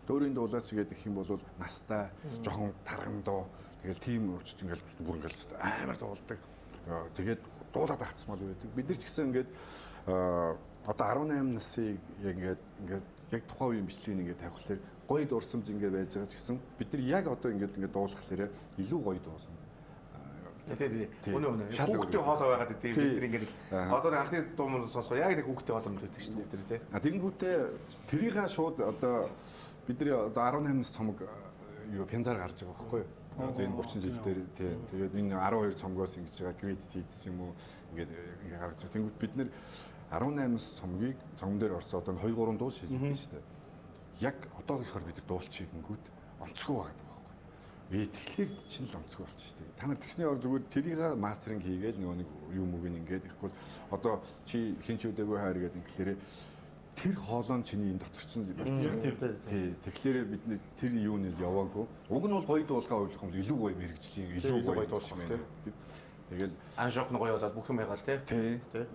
Дөөрийн дуулаач гэдэг юм бол настай, жоохон таргандоо тэгээд тийм өөрчлөлт ингээд бүр ингээд амар дуулдаг. Тэгээд дуулаад авцмал байдаг. Бид нар ч гэсэн ингээд одоо 18 насыг яг яг тухайн үеийн бичлэгийг ингээд тавихлаар гоё дурсамж ингээд байж байгаа ч гэсэн бид нар яг одоо ингээд дуулахлаарэ илүү гоё дуулсан. Тий. Үнэ. Хүүхдээ хоолоо байгаад бид нар ингээд одоо анхны дуу мөн сонсгоо яг нэг хүүхдээ хоолоо мэддэг шүү дээ тэр тий. Тэгэнгүүтээ тэрийнхаа шууд одоо бид нар одоо 18 нас цомог юу пянзаар гарч байгаа байхгүй юу? Одоо энэ 30 жил дээр тий. Тэгээд энэ 12 цомгоос ингэж байгаа кредит хийсэн юм уу ингээд гаргаж байгаа. Тэнгүүт бид нэр 18 цомгийг цомгон дээр орсон одоо 2 3 дуу шилжүүлсэн шүү дээ. Яг одоогийнхоор бид нар дуулчих гингүүд онцгой байгаа байхгүй юу? Тэгэхээр чинь л онцгой болчих шүү дээ. Та нар тэгсний ор зүгээр тэрийг мастеринг хийгээл нөгөө нэг юм үг ингээд ихгүй одоо чи хинч өдөөгүй хайр гэдэг ингээр тэр хоолой нь чиний энэ дотор чинь болсон. Тий. Тэгэхээр бид тэр юуныг яваагүй. Уг нь бол гоё дуулгаа ойлгох юм илүү гоё мэрэгжлийн илүү гоё дуулах юм байна. Тэгэл аншок нь гоё болоод бүх юм ягаал тий. Тий.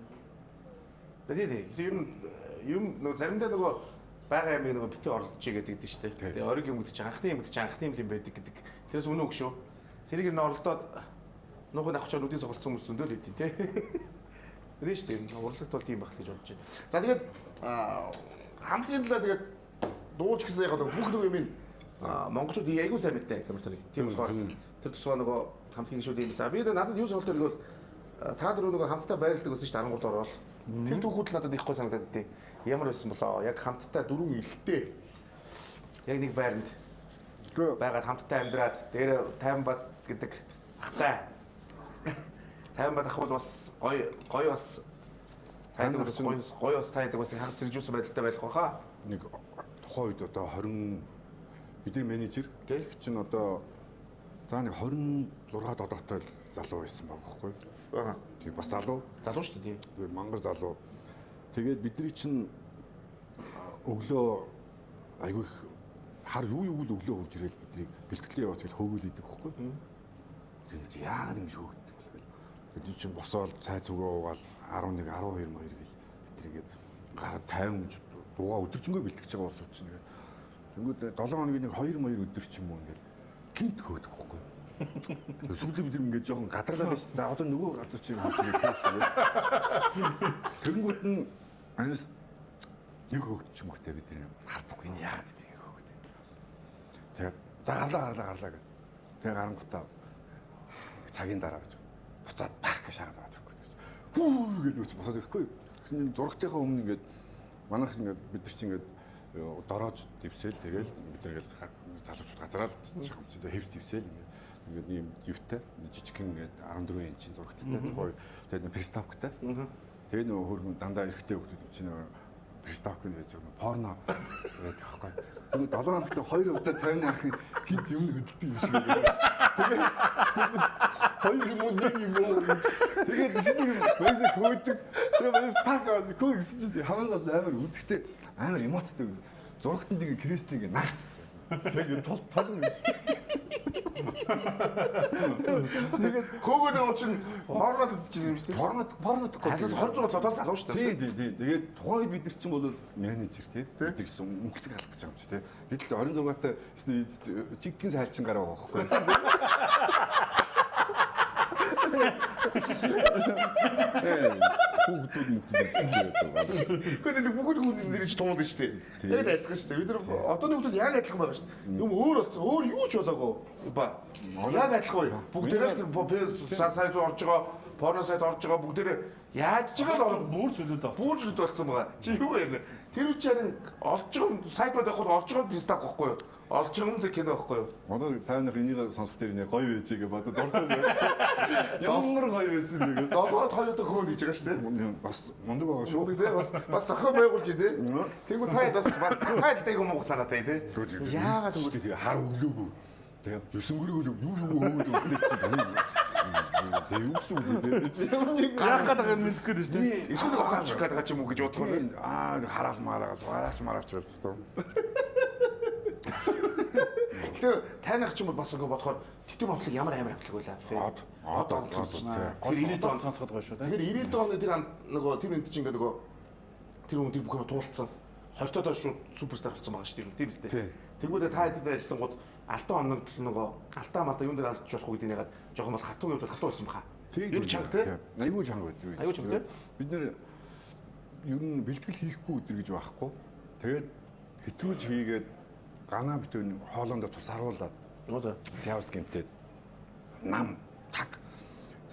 Юм нөгөө заримдаа нөгөө бага ямиг нөгөө бити орлож гэдэг шүү дээ. Тэгээ ориг юм гэдэг чинь анхны юм гэдэг чинь анхны юм байдаг гэдэг. Тэрээс үнэ үг шүү. Тэрийг нь орлоод нуугын авчаар нүдийн цогцолцсон хүмүүс зөндөл идэв тий. Тэ шүү дээ. Урлагт бол тийм байх гэж бодож байна. За тэгээд хамтын талаар тэгээд дууч гэсэн яг бүх нэг юм монголчууд айгүй сайн мэдтэй камертоныг. Тийм болохоор тэр тусгай нөгөө хамтын гишүүд юм. За би надад юу сонирхолтой бол та нар нөгөө хамтдаа байрладаг гэсэн чинь 13 ороод тэр түүхүүд надад их гой санагдаад дээ. Ямар байсан болоо яг хамтдаа дөрвөн эрэгтэй яг нэг байранд байгаад хамтдаа амьдраад дээр 50 бат гэдэг ахтай 50 бат ах бол бас гоё бас тайдаг гоё бас тайдаг бас хагас сэржүүлсэн байдалтай байх байхаа. Нэг тухайн үед одоо 20 бидний менежер гэх чинь одоо за нэг 26 додоотой залуу байсан байхгүй. Аа. Тэг бас залуу шүү дээ. Тэг мангар залуу. Тэгээд бидний чинь өглөө айгүй хар юу л өглөө хурж ирэл биднийг бэлтгэлээ яваад тэгэл хөөгөл идэг байхгүй. Тэгээд яагаад ингэж хөөгддөг вэ? Бид чинь босоод цай зүгөө уугаал 11 12 моёр гэл бид нэгээд гараад 50 дуугаа өдөржингөө бэлтгэж байгаа ус учраас нэгээд тэнгүүд 7 хоногийн нэг 2 моёр өдөр ч юм уу ингээл гинт хөөгдөх байхгүй. Эсвэл бид ингээд жоохон гадарлаад байж. За одоо нөгөө газар чинь тэгэнгүүт нь анаас нэг хөөгдөж юм хөтэй бид нэр хардахгүй энэ яа бид нэр хөөгдөө. Тэгээд гарлаа гэх. Тэгээд гарангуудаа цагийн дараа гэж буцаад парк шаагаад аваад ирэхгүй. Хүү гэж үуч босоод ирэхгүй. Гэсэн зургатынхаа өмнө ингээд манайх ингээд бид нар чинь ингээд дороож дэвсээл тэгэл бид нар ингээд залуучууд газараа л хамчдаа хэвс дэвсээл ингээд ийм юутай жижигхэн ингээд 14 инчийн зургаттай гоё тэгээд приставктай. Тэгээд нөгөө хөргөн дандаа эрэхтэй хүмүүс чинь Кристофер байж байгаа порно гэдэг аахгүй. Тэгээд 7 хоногт 2 удаа 50 ахын гинт юм хөдөлдөг юм шиг. Тэгээд 2 юм уу 1 юм уу. Тэгээд මේс хөөдөг. Тэгээд මේс пакаж хөө гэсэн чинь хамаагаас амар үзэхтэй амар эмоцтой. Зурагтанд нэг крестийг наагц. Тэгээд тол үзсэн. Тэгээд хөөгөөд байгаа чинь порнод үзчихсэн юм шүү дээ. Порнод гол 20 доллар залуу шүү дээ. Тийм. Тэгээд тухайн үед бид нар чинь бол менежер тийм бид гэсэн мөнгөлцөг халах гэж байгаа юм чи тийм. Гэтэл 26-тай чигкин сайлчин гараа байгаа байхгүй. Хүүхдүүд Гэхдээ бүгд нэр чи томд шүү дээ. Тэгээд адилхан шүү дээ. Бид нар одооны хүүхдүүд яг адилхан байгаа шүү дээ. Юм өөр болсон. Өөр юу ч болоогүй. Ба. Яг адилхан. Бүгдээрээ сайд орж байгаа, порно сайд орж байгаа бүгдээрээ яаж ч байгаа бүр зүйлүүд байна. бүр зүйлүүд болсон байгаа. Чи юу ярина? Тэр үчи харин олж байгаа сайд бодох хол олж байгаа пистак байхгүй юу? Олж байгаа юм тэр кино байхгүй юу? Одоо тайвнах энийг сонсох дээр нэ гоё байж байгаа бодод дурсан байна. Ямар гоё байсан бэ гэдэг. Долоород хоёроо хөөн хийж байгаа шүү дээ. Бас мундаг байгаа шүү. Бас зохион байгуулж дээ. Тэгвэл та та ихтэй юм уу санаатай дээ. Яагаад тэгвэл хар өглөөгүй. Тэгээ юсэнгөрөөр юу өгөөд үздэг чи байна. Тэгээ юусэн үү? Яах гэдэг юм мэдхгүй шүү дээ. Эсвэл ухаачих гэдэг ч юм уу гэж бодох нь. Хараал мараач гэж тоо. Тэгэхээр таних ч юм бол бас ингэ бодохоор тэтгэв бодлого ямар амар амтлаг байлаа. Одоо гол 90 он сонсоход гоё шүү дээ. Тэгэхээр 90 оны тэр нөгөө тэр үнд чинь ингэ нөгөө тэр хүн тэр бүх юм туулцсан. Хоёртоо шууд суперстар болсон байгаа шүү дээ. Тийм үстэй. Тэгвэл та хэд дээр ажиллангууд алтан оног нөгөө алтан малта юун дээр алдчих болох гэдэг нэгээд жоохон бол хатуу явуулах хатуу байсан баха. Тийм чанга те. Айгуу чанга байдаг. Айгуу чанга те. Бид нэр ер нь бэлтгэл хийхгүй өдр гэж байхгүй. Тэгээд хэтрүүлж хийгээд ганаа битүү хоолоондоо цус харуулад. Яавс гэмтээд нам таг.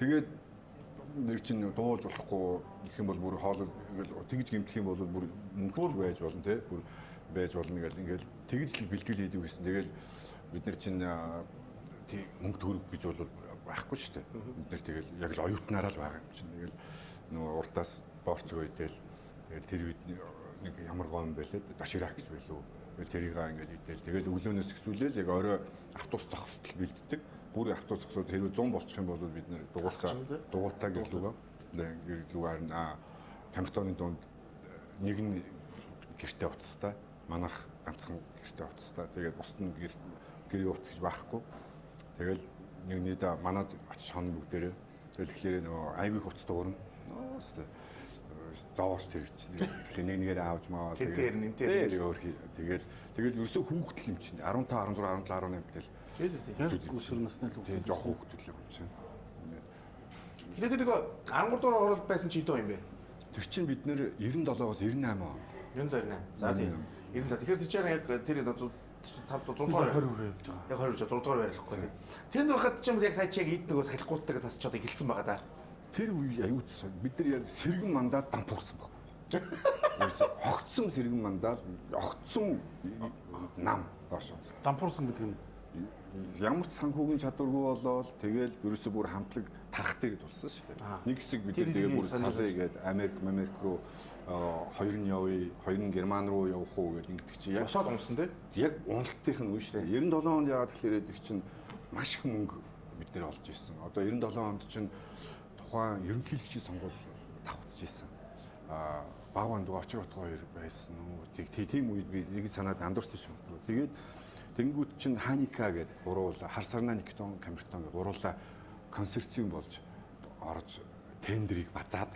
Тэгээд нэр чинь дуулж болохгүй гэх юм бол бүр хоол тэгж гэмтэх юм бол бүр мөнгөж байж болно те. Бүр байж болно гэл ингээл тэгж л бэлтгэл хийдэг гэсэн. Тэгэл бид нар чинь тий мөнгө төгрөг гэж бол байхгүй шүү дээ. Бид нар тэгэл яг л оюутнаараа л байгаа юм чинь. Тэгэл нөгөө уртаас борцгоо идэл тэгэл тэр үед нэг ямар гоо юм байлээ доширах гэж байлуу. Тэгэл тэрийг ингээд идэл тэгэл өглөөнөөс гисүүлэл яг орой автобус зогсдол бэлддэг. Бүр автобус зогсоод хэрвээ 100 болчих юм бол бид нар дугуйтаа гэрлүүгээ. Гэрлүүгээр камертоны дунд нэг нь гэртээ уцстай. Манайх ганцхан гэртээ уцстай. Тэгээд бусд нь гэр уц гэж байхгүй. Тэгэл нэг нийтээ манад очиж хон бүгдээрээ тэгэл тэгэхээр нөгөө айгүй хувцас дуурна. Зовооч тэр чинь. Тэгэхээр нэг нэгээр аавж маа. Тэгээд тэгэл ерөөсөө хүүхдэл юм чинь 15, 16, 17, 18 тэл. Яг өсвөр насны л хүүхдэл. Жоо хүүхдэл юм чинь. Тэгэхээр тэр нэг 13 дугаар орол байсан чи хэдэн юм бэ? Тэр чинь бид нэр 97-оос 98 он. 98. За тийм. 97. Тэгэхээр тэр чинь яг тэр 5 100 20 хүрээ явж байгаа. Яг 20 100 дугаар барилахгүй тийм. Тэнд байхад ч юм яг та чи яг ийд нөгөө салхигуудтай нас ч одоо хэлсэн байгаа да. Тэр үе аюул цаа бид нар яг сэргэн мандаад дампуурсан баг. Хогцсон сэргэн мандаад огцсон нам доош. Дампуурсан гэдэг нь ямар ч санхүүгийн чадваргүй болоод тэгэл ерөөсөө бүр хамтлаг тарах дээр тулсан шүү дээ. Нэг хэсэг бид тэгээ бүр салъя гээд Америк руу хоёр нь явъя, хоёр нь Герман руу явах уу гэж ингэдэг чи яг босоод унсан тий. Яг уналтынх нь үе шүү дээ. 97 онд яагаад тэгэхээр эдэг чинь маш их мөнгө бид нэр олж ирсэн. Одоо 97 онд чинь тухайн ерөнхийлөгчийн сонгуул давхцаж ирсэн. Баг банд очир утгаа хоёр байсан уу. Тийм үед би нэг санаад андуурсан шүү. Тэгээд тэнгууд чинь Ханика гэдэг гуруула хар сарнаа Никтон камертон гуруула консорциум болж орж тендерийг базаад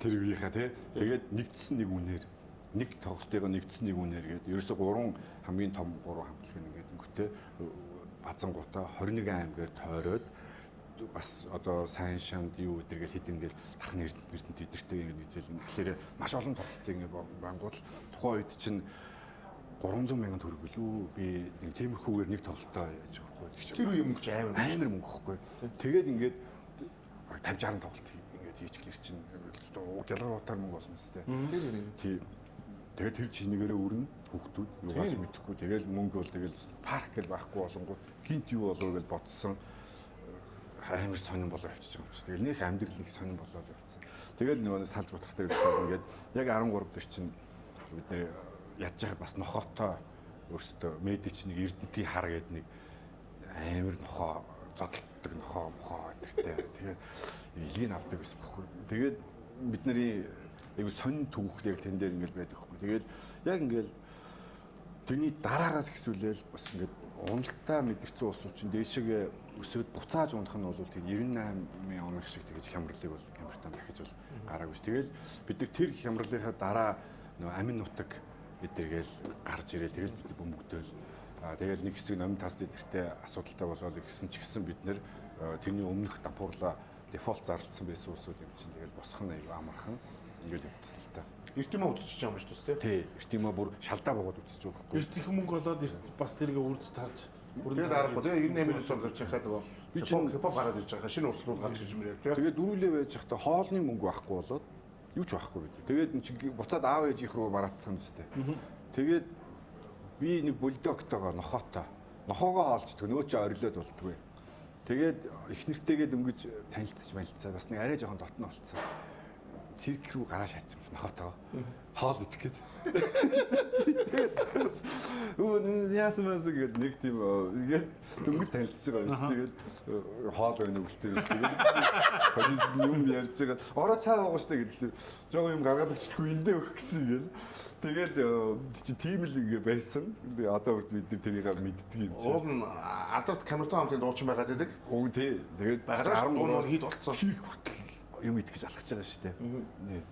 тэр үеийнхаа тий тэгээд нэгдсэн нэг үнээр нэг тоглолтыг нэгдсэн нэг үнээр гээд ерөөсө 3 хамгийн том 3 хамтлаг ингээд өнгөтэй базангуудаа 21 аймгаар тойроод бас одоо сайн шанд юу өдр гэж хэдэн гээд тархны эрдэнэт эдэртэй ингээд нэгжэл тэгэхээр маш олон тоглолтыг ингээд бангууд тухайн үед чинь 300 мянган төгрөг билүү би нэг тиймэрхүүгээр нэг тоглолтоо яаж байгаа байхгүй. Тэр үе мөнгө ч амар мөнгө байхгүй. Тэгээд ингээд 50 60 тоглолт ингээд хийчихлэр чинь ялгар утаар мөнгө болсон юм тест. Тийм. Тэгээд тэр чинэгээрээ өрнө хүүхдүүд юугаач мэдэхгүй. Тэгээд мөнгө бол тэгэл парк гэл байхгүй болонгоо гинт юу болов гэж бодсон. Амар сонирн болоо явчихж байгаа юм чи. Тэгэл нөх амьдрал нэг сонирн болоо явчихсан. Тэгэл нөгөө салж бодох дээр ингээд яг 13 дээр чинь бид нэр ядж байхад бас нохоотой өөрсдөө медич нэг эрдэнтийн хар гэдэг нэг амар нохоо зодтолдог нохоо тэртэй. Тэгээд илгийг авдаг гэсэн байхгүй. Тэгээд бидний айгу сонин төвөх яг тэн дээр ингээд байдаг байхгүй. Тэгээд яг ингээд тэрний дараагаас ихсүүлээл бас ингээд уналтаа мэдэрсэн уусууд чинь дээшээ өсөөд буцааж унах нь бол тийм 98 он шиг тэгж хямралыг бол Камертон дахиж бол гараагүй ш. Тэгэл бид нар тэр хямралынхаа дараа нөө амин нутаг эдэргээл гарч ирэл тэгэл бид бөмбөгдөөл тэгэл нэг хэсэг номын тас эдэртэй асуудалтай болоод гисэн ч гэсэн бид нэр тэрний өмнөх дампуурлаа дефолт зарлцсан байсан усууд юм чинь тэгэл босох нь аюу амархан ингээд явчихсан л та. Эртимээ үзчихэж байгаа юм шүү дээ. Тий, эртимээ бүр шалдаа богоод үзчихэж байгаа байхгүй. Эрт их мөнгө болоод бас тэргээ үрж тарж. Тэгээд аргагүй тэгээ 98-ээс он зарж хахад нөгөө би чинь хипхоп гараад ирж байгаа шинэ услууд гарч ирж мэрээ. Тэгээд дөрүлээ байж захта хоолны мөнгө байхгүй болоод юу ч байхгүй бид. Тэгээд эн чинь буцаад аав ээжийнх рүү бараацсан юм зү. Тэгээд би нэг бульдогтойгоо нохоогоо олж төгөө нөө чи орилоод болтгүй. Тэгээд их нэртэйгээ дөнгөж танилцж малцсан. Бас нэг арай жоохон дотно болцсон. Цирк рүү гараа шаачих нохотоо. Хоол идэх гээд. Яасан басан гээд нэг тийм ингээд дөнгөж танилцж байгаа юм чи тэгээд хоол байна үлдээ биш тэгээд полис юм ярьж байгаа. Ороо цаа байгаа штэ гэдэг. Жоо юм гаргаад өчтөхгүй эндээ өгөх гэсэн гээд. Тэгээд чи тийм л ингээ байсан. Одоо үрд бид тэрийг мэддэг юм чи. Уг нь алдарт Камертон хамтын дуучин байгаад байдаг. Уг тий. Тэгээд 13 хит болцсон. Юм итгэж алхаж байгаа шүү дээ.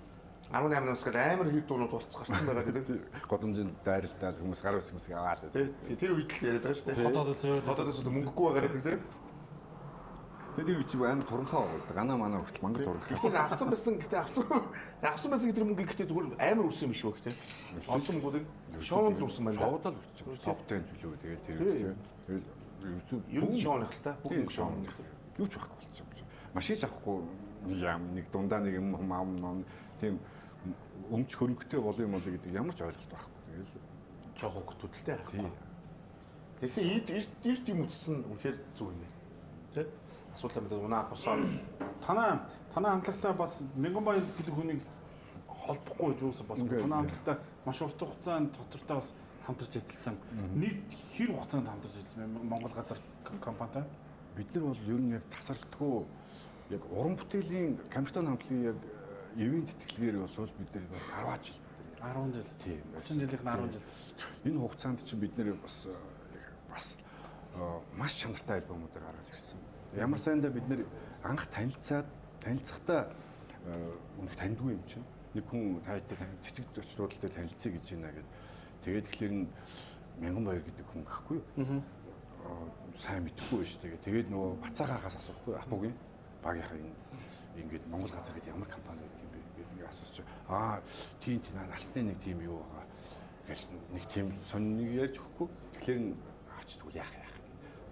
18 нас гал амар хит дуунууд болцсон гарсан байгаа гэдэг. Годомжинд дайралтаад хүмүүс гар ус хүмүүс аваад. Тэр үед л яриад байгаа шүү дээ. Хотоодос мөнгөгүй байгаа гэдэг тийм. Тэр үчиг амар туранхаа байгаа шүү дээ. Ганаа манаа хүртэл мангар туранхаа. Гэхдээ авсан байсан тэр мөнгө гэхдээ зүгээр амар үрсэн юм шүү гэхдээ. Олсон мөнгүүдийг шоунд үрсэн байна. Шоуд л үрчих. Топтай зүйлөө тэгээд тэр тэгээд ер нь шоуных л та. Бүх мөнгө шоуных. Юу ч байхгүй болчих. Машин авахгүй нэг дундаа нэг юм тийм өмч хөрөнгөтэй болов юм бол гэдэг ямар ч ойлголт байхгүй. Тэгэл жоох хөвгтүүдтэй харахгүй. Тэгэхээр эрт юм үтсэн үнэхээр зүг юм байна. Тэ? Асуудал мэдээ унаа босоо. Танаа хамтлагтаа бас мянган баян гэдэг хүнийг холбохгүй гэж юусан болсон. Танаа хамтлагтаа маш урт хугацаанд тодорхой бас хамтарч ажилласан. Нийт хэр хугацаанд хамтарч ажилласан Монгол газар компанитай? Бид нар бол ер нь яг тасралтгүй яг уран бүтээлийн Камертон хамтлагийн яг ивент тэтгэлгээр болвол бид нар 10 жил. 10 жил. Тийм. 30 жилийнх нь 10 жил. Энэ хугацаанд чинь бид нэр бас маш чанартай альбомуудыг гаргаж ирсэн. Ямар сайндаа бид нэр анх танилцахдаа үнэх таньдгүй юм чинь. Нэг хүн таатай цэцэг төчлүүд дээр танилцъя гэж байна гэд. Тэгээд тэгэхээр мянган баяр гэдэг хүн гэхгүй юу? Сайн мэдхгүй шүү дээ. Тэгээд нөгөө Бацаагаас асуухгүй апугийн багийнхаа ингээд Монгол газар гэдэг ямар компани гэдэг юм бэ гэдэг асууж тийм алтны нэг тийм юу байгаа гэл нэг тийм сонник ярьж өгөхгүй. Тэгэхээр авчдгүй яах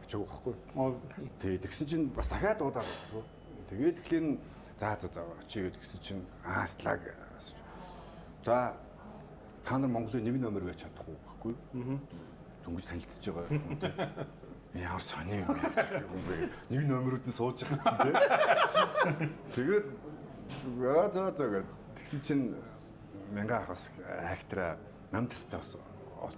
очоогүй байхгүй. Тэгээд тэгсэн чинь бас дахиад удаа болтгоо. Тэгээд тэгэхээр за очие гэдгсэн чинь слаг за та нар Монголын нэг номер байж чадахгүй байхгүй. Дөнгөж танилцж байгаа. Ямар сони юм бэ? Нэг номеруудыг сууж байгаа чинь тэгээд тэгсэн чинь мянга ахас актера намтастай бас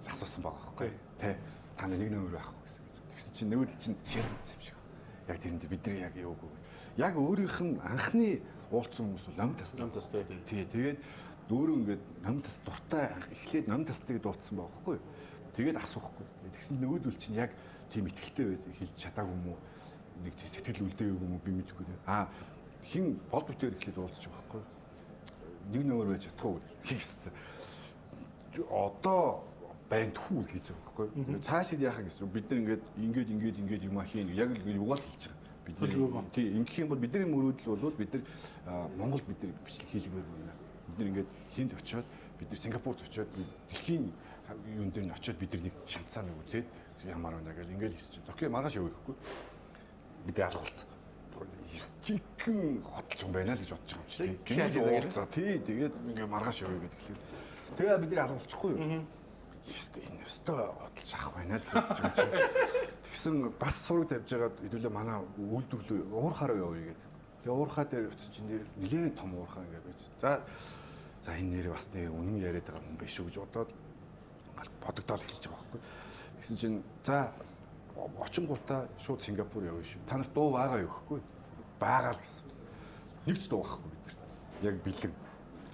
асуусан байгаа байхгүй. Тэ та нэг номер авах гэсэн. Тэгсэн чинь нөгөөдөл чинь ширхэнсэн юм шиг. Яг тэрэнд бид нар яг яваагүй. Яг өөрийнх нь анхны уулзсан хүмүүс намтастай. Тий, тэгээд өөрөө ингээд намтас дуртай эхлээд намтастайг дуудсан байгаа байхгүй. Тэгээд асуухгүй. Тэгсэн нөгөөдөл чинь яг тийм ихтэлтэй хэлж чадаагүй юм уу? Нэг сэтгэл үлдээгүй юм уу би мэдэхгүй. Хин бол бүтээр эхлээд уулзчих байхгүй. Нэг нөмөр байж чадахгүй гэсэн. Одоо банд хүү л гэж байгаа байхгүй. Цаашид яахаа гэсэн бид нар ингээд юм хийн яг л юугаар хэлж байгаа. Бид нар тий ингэх юм бол бидний мөрөөдөл бол бид нар Монголд бид нар бичлэг хийлгэмээр байна. Бид нар ингээд Хинд очиод бид нар Сингапурт очиод дэлхийн юун дээр нь очиод бид нар нэг шанцаа нэг үзээд ямар байна гэл ингээл хэлж чинь. Токио маргааш явах гэхгүй. Бид алга болцсон. Стикэн хотолж юм байна л гэж бодож байгаа юм чи. Гинж тий тэгээд ингээ маргааш явъя гэдэг. Тэгээ бид нар алга болчихгүй юу? Энэ өстой хотолж ах байна л гэж бодож байгаа юм чи. Тэгсэн бас сураг тавьж байгаад хэдүүлээ манай үйлдвэрлэл уурхаараа явъя гэдэг. Тэгээ уурхаа дээр очиж чинь нэлээд том уурхаа ингээ байж. За энэ нэр бас нэг үнэн яриад байгаа хүн биш үү гэж бодоод бодогдоод эхэлж байгаа байхгүй. Тэгсэн чинь за очингуудаа шууд Сингапур явна шүү. Та нарт дуу байгаа юу гэхгүй. Байгаа л гэсэн. Нэг ч дуу байхгүй бид нар. Яг бэлэн.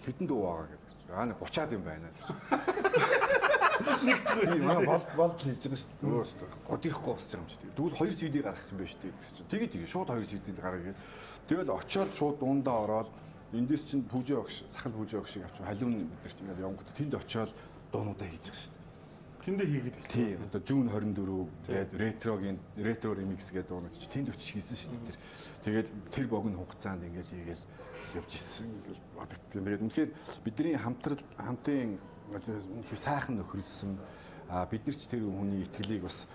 Хэдэн дуу байгаа гэдэг чинь. Нэг 30-аад юм байна л гэж. Нэг ч үгүй болд хийж байгаа шүү дээ. Өөстөө годихгүй босч байгаа юм чи. Тэгвэл 2 CD гаргах юм байна шүү дээ гэсэн чинь. Тэгээд шууд 2 CD гаргаад. Тэгэл очиод шууд дундаа ороод эндээс чинь пүүжээ огш, сахал пүүжээ огшиг авчих. Халуун бид нар чинь ингээд явгод тэнд очиод дуунуудаа хийж байгаа шүү дээ. Тэндээ хийгээд эхэлсэн. Одоо June 24 гэдэг ретро ремикс гэдэг дуунууд чи тэнд очиж хийсэн шүү дээ. Тэгээд тэр богино хугацаанд ингээд хийгээл явж ирсэн. Бодогдсон. Тэгээд үнэхээр бидний хамтын үнэхээр сайхан нөхөрсөн. Бид нар ч тэр хүний итгэлийг бас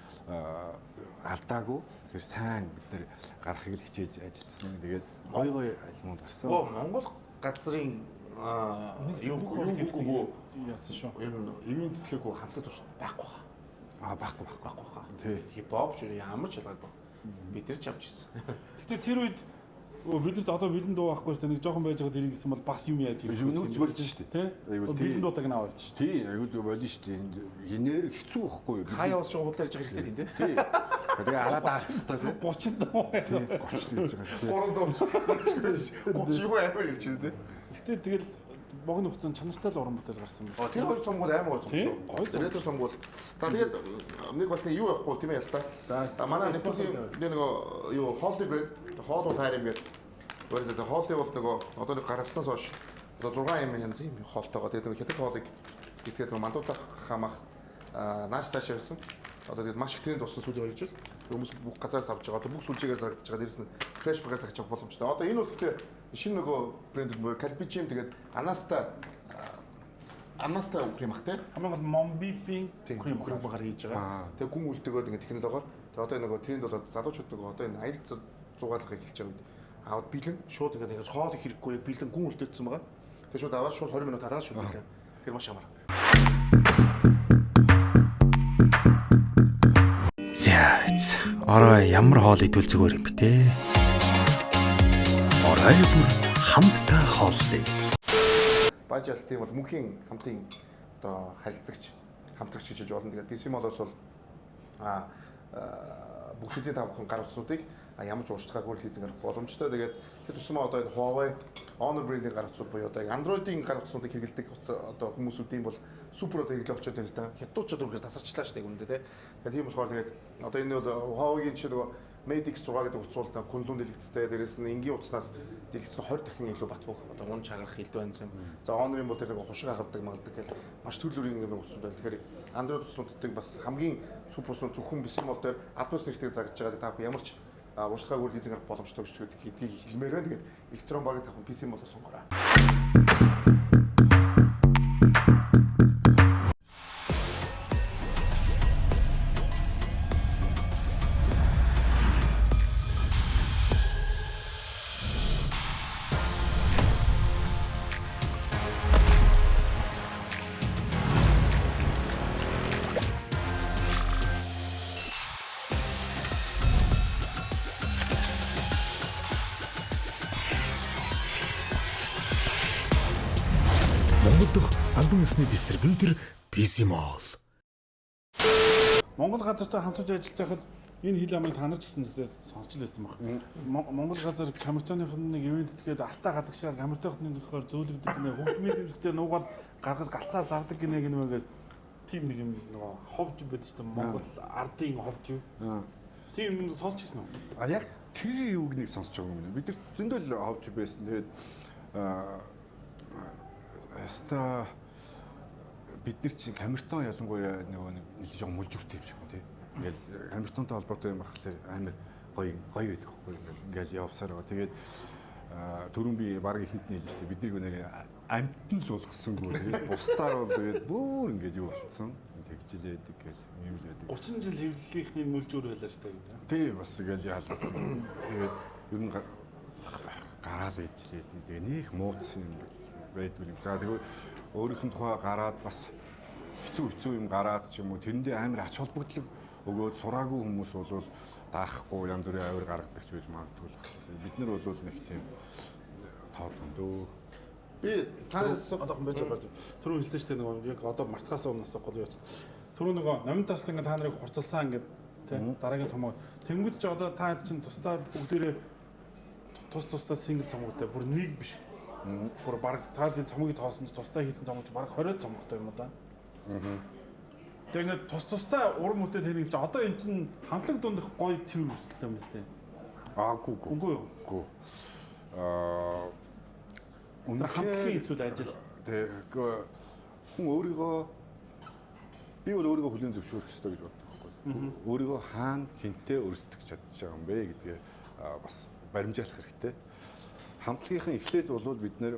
алдаагүй. Тэгэхээр сайн бид нар гарахыг л хичээж ажилласан. Тэгээд гой альбомд гарсан. Монгол газрын юу яасан шүү. Ер нь ивент тэтгэхгүй хамтад тус байхгүй. Байхгүй. Тий. Хипхоп ч ямар ч ялгаагүй. Бид нар ч авч ирсэн. Гэтэ тэр үед бидэрт одоо бэлэн дуу байхгүй шүү дээ. Нэг жоохон байж байгаа дэрийг гэсэн бол бас юм яаж юм нүүж болж шүү дээ. Айгуул бэлэн дуудаг нь аваад шүү. Тий, айгуул болно шүү дээ. Инээр хэцүү байхгүй юу? Хаяа ус худалдаж ярьж байгаа хэрэгтэй тийм дээ. Тий. Тэгээ араад даах хэрэгтэй. 30 дуу. Тий, 30 гэж байгаа шүү дээ. 3 дуу. 30 юу амар ярьж байна дээ. Гэтэ тэгэл богино хугацаанд чанартай л уран бүтээл гарсан юм байна. Тэр хоёр цомгол амар гой цом шүү. Ретро цомгол. За тэгээд нэг бас нэг юу явахгүй тийм ээ ялта. За манай нэпсийн нэг юу холли брэнд хоолой тайр юм гээд өөрөөр хоолой бол нөгөө одоо нэг гаргаснаас хойш одоо 6 юм янз юм хоолтойгоо тэгээд нөгөө хятад хоолыг итгээд нөгөө мандуудах хамах нааш тааш явсан. Одоо тэгээд маш их тренд болсон сүүлийн 2 жил. Хүмүүс бүх газараас авч байгаа. Одоо бүх сүлжээгээр зарагдаж байгаа. Дээрс нь фрэш багаас авчих боломжтой. Одоо энэ бол гэхдээ шинэ нөгөө брэнд Calpicin тэгээд Anasta крем ах те. Хамгийн гол Monbeef-ийн крем багаар хийж байгаа. Тэгээд гүн үлдээгөөд ингэ технологиор. Тэгээд одоо нөгөө тренд бол залуучууд нөгөө одоо энэ аялал зугаалгахыг хэлж байгаа үед аваад бэлэн шууд ингэ хоол хэрэггүй бэлэн гүн үлдээсэн байгаа. Тэгээд шууд аваад шууд 20 минут тараад шууд бэлэн. Тэр маш амар. Зяц. Орой ямар хоол идвэл зүгээр юм бэ те? Орой бүр хамтдаа хооллоо. Бажаал тийм бол мөнхийн хамтын одоо харилцагч хамтрагч гэж болно. Тэгээд PC Mall-оос бол бүгдийн тавхан гар утснуудыг ямар ч ууштгаагүй лизинг арах боломжтой. Тэгээд тэр тусмаа одоо энэ Huawei Honor brand-ийн гар утсууд буюу одоо Android-ийн гар утснуудыг хэрэглэдэг одоо хүмүүсүүдийн бол супер одоо хэрэглэх очоод байна л да. Хятадчууд үргэлж тасарчлаа шүү дээ үүндээ тий. Тэгээд тийм болохоор тэгээд одоо энэ бол Huawei-ийн чинь нөгөө Mate X6 гэдэг утас бол Kunlun дэлгэцтэй дээрээс нь энгийн утаснаас дэлгэцтэй 20 дахин илүү бат бөх одоо гун чагарах илүү байна юм. За Honor-ын бол тэр нэг хушиг хагалдаг малдаг гэл маш төрлөөрийн нэг утасууд байна. Тэгэхээр Android утаснуудыг бас хамгийн супер утас зөвхөн PC Mall дээр Atmos нэртэйг зарж байгаа та ямар ч ууштгаагүй лизинг арах боломжтой гэж хэдийг хэлмээр байна. Тэгээд электрон багыг тавхан PC Mall-оос сонгороо. Монгол дахь албан ёсны дистрибьютор PC Mall. Монгол газартай хамтарч ажиллаж байхад энэ хил амыг та нар ч гэсэн сонсч л байсан баг. Монгол газар Камертоныхын нэг ивент тгээд алтаа гадагшаар Камертоны нөхөр зөөлөгдөг гэнэ хөгжмийн дэвсгэртээ нуугаад гаргаж галтаа зардаг гэнэ гэнэгээд тийм нэг юм нөгөө ховж байдаг шүү дээ. Монгол ардын ховж юу. Тийм юм сонсч ирсэн үү? Яг тэр юуг нэг сонсож байгаа юм. Бид нар зөндөл ховж байсан. Тэгээд яста бид нар чинь Камертон ялангуяа нөгөө нэг жоо мулжуртай юм шиг байна тий. Ингээл Камертонтой холбоотой юм болохоор амар гоё байдаг байхгүй ингээл явсаар байгаа. Тэгээд түрүүн би баг ихэнд нь хэлж штэ бидний нэг амтан л болгосонгүй тий. Бусдаар бол тэгээд бүр ингээд юу болцсон. Тэгжилээдэг гэл юм л байдаг. 30 жил хэвлэлийнхний мулжур байлаа штэ гэдэг. Тий бас ингээл яалаа. Тэгээд ер нь гараал ээжлээ. Тэгээ нэг мууцсан юм байдгүй юм. За тэгвэл өөрийнх нь тухай гараад бас хэцүү юм гараад ч юм уу тэрэндээ амар ач холбогдлого өгөөд сураагүй хүмүүс бол даахгүй янз бүрийн авир гаргадаг ч байж магадгүй. Бид нар бол нэг тийм тоод өндөө Би танаас одоохон байж байгаа. Түрүү хэлсэн шүү дээ нөгөө яг одоо мартахаас өмнөөс гол явж. Түрүү нөгөө номын тас ингээ та нарыг хурцлсан ингээд тий дараагийн цомог. Тэнгүүд ч одоо та хэд чинь тусдаа бүгдээрээ тусдаа сингл цомогтой бүр нэг биш. Бүр баг та цомгийг тоосон ч тусдаа хийсэн цомогч баг 20 цомогтой юм да. Тэгээд тусдаа уран бүтээл хийх чинь одоо эн чинь хамтлаг дундах гоё цэвэр өрсөлдөй юм байна Аагүй. үгүй юу? Үгүй. Тэр хамтлагийн эсвэл ажил. Тэгээ хүн өөрийгөө би бол өөрийгөө хүлээн зөвшөөрөх хэрэгтэй гэж боддог байхгүй. Өөрийгөө хаана хинтээ өрсөлдөх чадж байгаа юм бэ гэдгээ бас баримжаалах хэрэгтэй. Хамтлагийнхан эхлээд бол бид нэр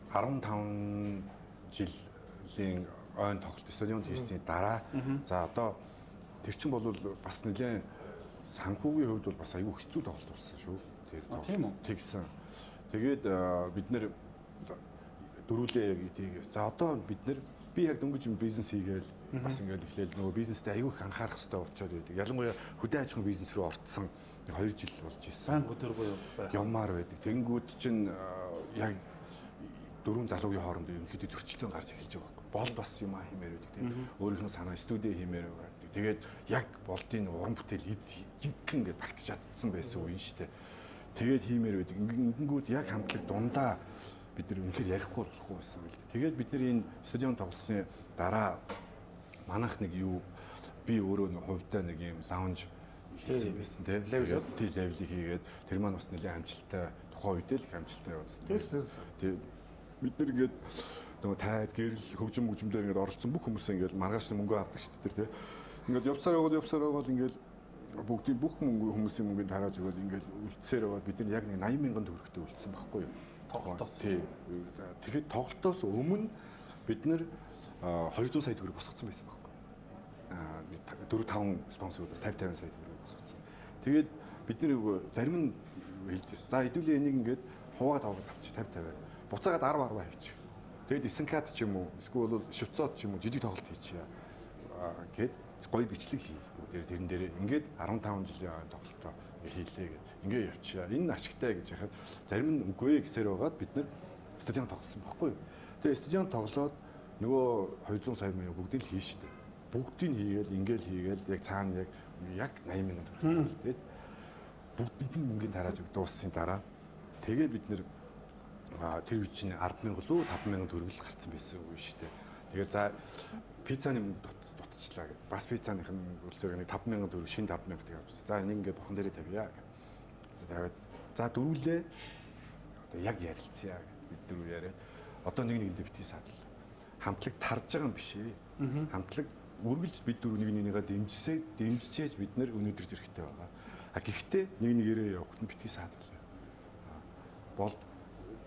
15 жилийн ойн тоглолт стадионд хийсний дараа за одоо тэр чинь бол бас нэлээд санхүүгийн хувьд бол бас аюу хэцүү тоглолт болсон шүү. Тэр тийм үү? Тэгсэн. Тэгээд бид нэр дөрүүлээ яг тийгээс. За одоо бид нэр би яг дөнгөж бизнес хийгээл бас ингээл эхлээл нөгөө бизнестэй аюу их анхаарах хэрэгтэй болчиход байдаг. Ялангуяа хөдөө аж ахуйн бизнес рүү орцсон 2 жил болж ирсэн. Баян хөдөлгөөн байх. Явмаар байдаг. Тэнгүүд чинь яг дөрвөн залуугийн хооронд ерөнхийдөө зөрчлөө гарч эхэлж байгаа байхгүй. Бол бас юм хиймээр байдаг тийм. Өөрийнх нь санаа студи хиймээр байдаг. Тэгээд яг болдын уран бүтээл жинхэнэ ингээд багтж чадсан байсан үе шүү дээ. Тэгээд хиймээр байдаг. Ингэнгүүд яг хамтлаг дундаа бид нар үнэхээр ярихгүй болохгүй байсан байл. Тэгээд бид нар энэ стадион тоглосны дараа манайх нэг юу би өөрөө нэг хувьдаа нэг юм лаунж хийсэн байсан тийм. Левелийг хийгээд тэр маань бас нэлээд амжилттай тухайн үедээ л их амжилттай явуулсан. Тэгээд бид нар ингээд нөгөө тайз гэрэл хөгжмөөр ингээд оролцсон бүх хүмүүс ингээд маргааш мөнгө авдаг шүү дээ тийм. Ингээд явсаар байгаа ингээд бүгдийн бүх хүмүүсийн мөнгөнд тарааж өгöd ингээд үлдсээр байгаа бид нар яг нэг 80,000 төгрөгтэй үлдсэн байхгүй юу? Тоглолтоос. Тий. Тэгэхээр тоглолтоос өмнө бид нар 200 сая төгрөг босгоцсон байсан байхгүй. 4-5 спонсорудаас 50 сая төгрөг босгоцсон. Тэгээд бид нар зарим нь хэлжсэн. За хэдүүлээ энийг ингээд хуваа таваад авчи 50. Буцаагаад 10 хийчих. Тэгээд эсэнкат ч юм уу, эсвэл швцоод ч юм уу жижиг тоглолт хийчихье. Гэт гоё бичлэг хий. Тэрэн дээр ингээд 15 жилийн тоглолтоо хийлээ гэд. Ингээ явчихаа. Энэ ашигтай гэж яхад зарим нь үгүй гэсээр байгаад бид нар стадион тоглосон байхгүй юу. Тэгээд стадион тоглоод нөгөө 200 сая маяг бүгдийг л хийн штэ. Бүгдийг хийгээл ингээл хийгээл яг цаана яг 80,000 төгрөг тэгээд бүгдэнд нь мөнгөний тарааж дууссан дараа тэгээд бид нэр тэр үе чинь 10,000 лөө 5,000 төгрөг л гарсан байсан үе шүү дээ. Тэгээд за пиццаны дутчихлаа. Бас пиццаных нь үлцээр нэг 5,000 төгрөг шинэ 5,000 төгрөг авсан. За энийг ингээд бурхан дээрээ тавья гэх. Тэгээд за дөрүүлээ одоо яг ярилцъя гэд бид дөрөв яриад одоо нэг нэгэндээ битгий садлаа. Хамтлаг тарж байгаа юм биш ээ. Хамтлаг үргэлж бид дөрөв нэг нэгнийгээ дэмжижээж бид нэр өнөөдөр зэрэгтэй байгаа. Гэхдээ нэг нэгээрээ явахт нь битгий садлаа. Бол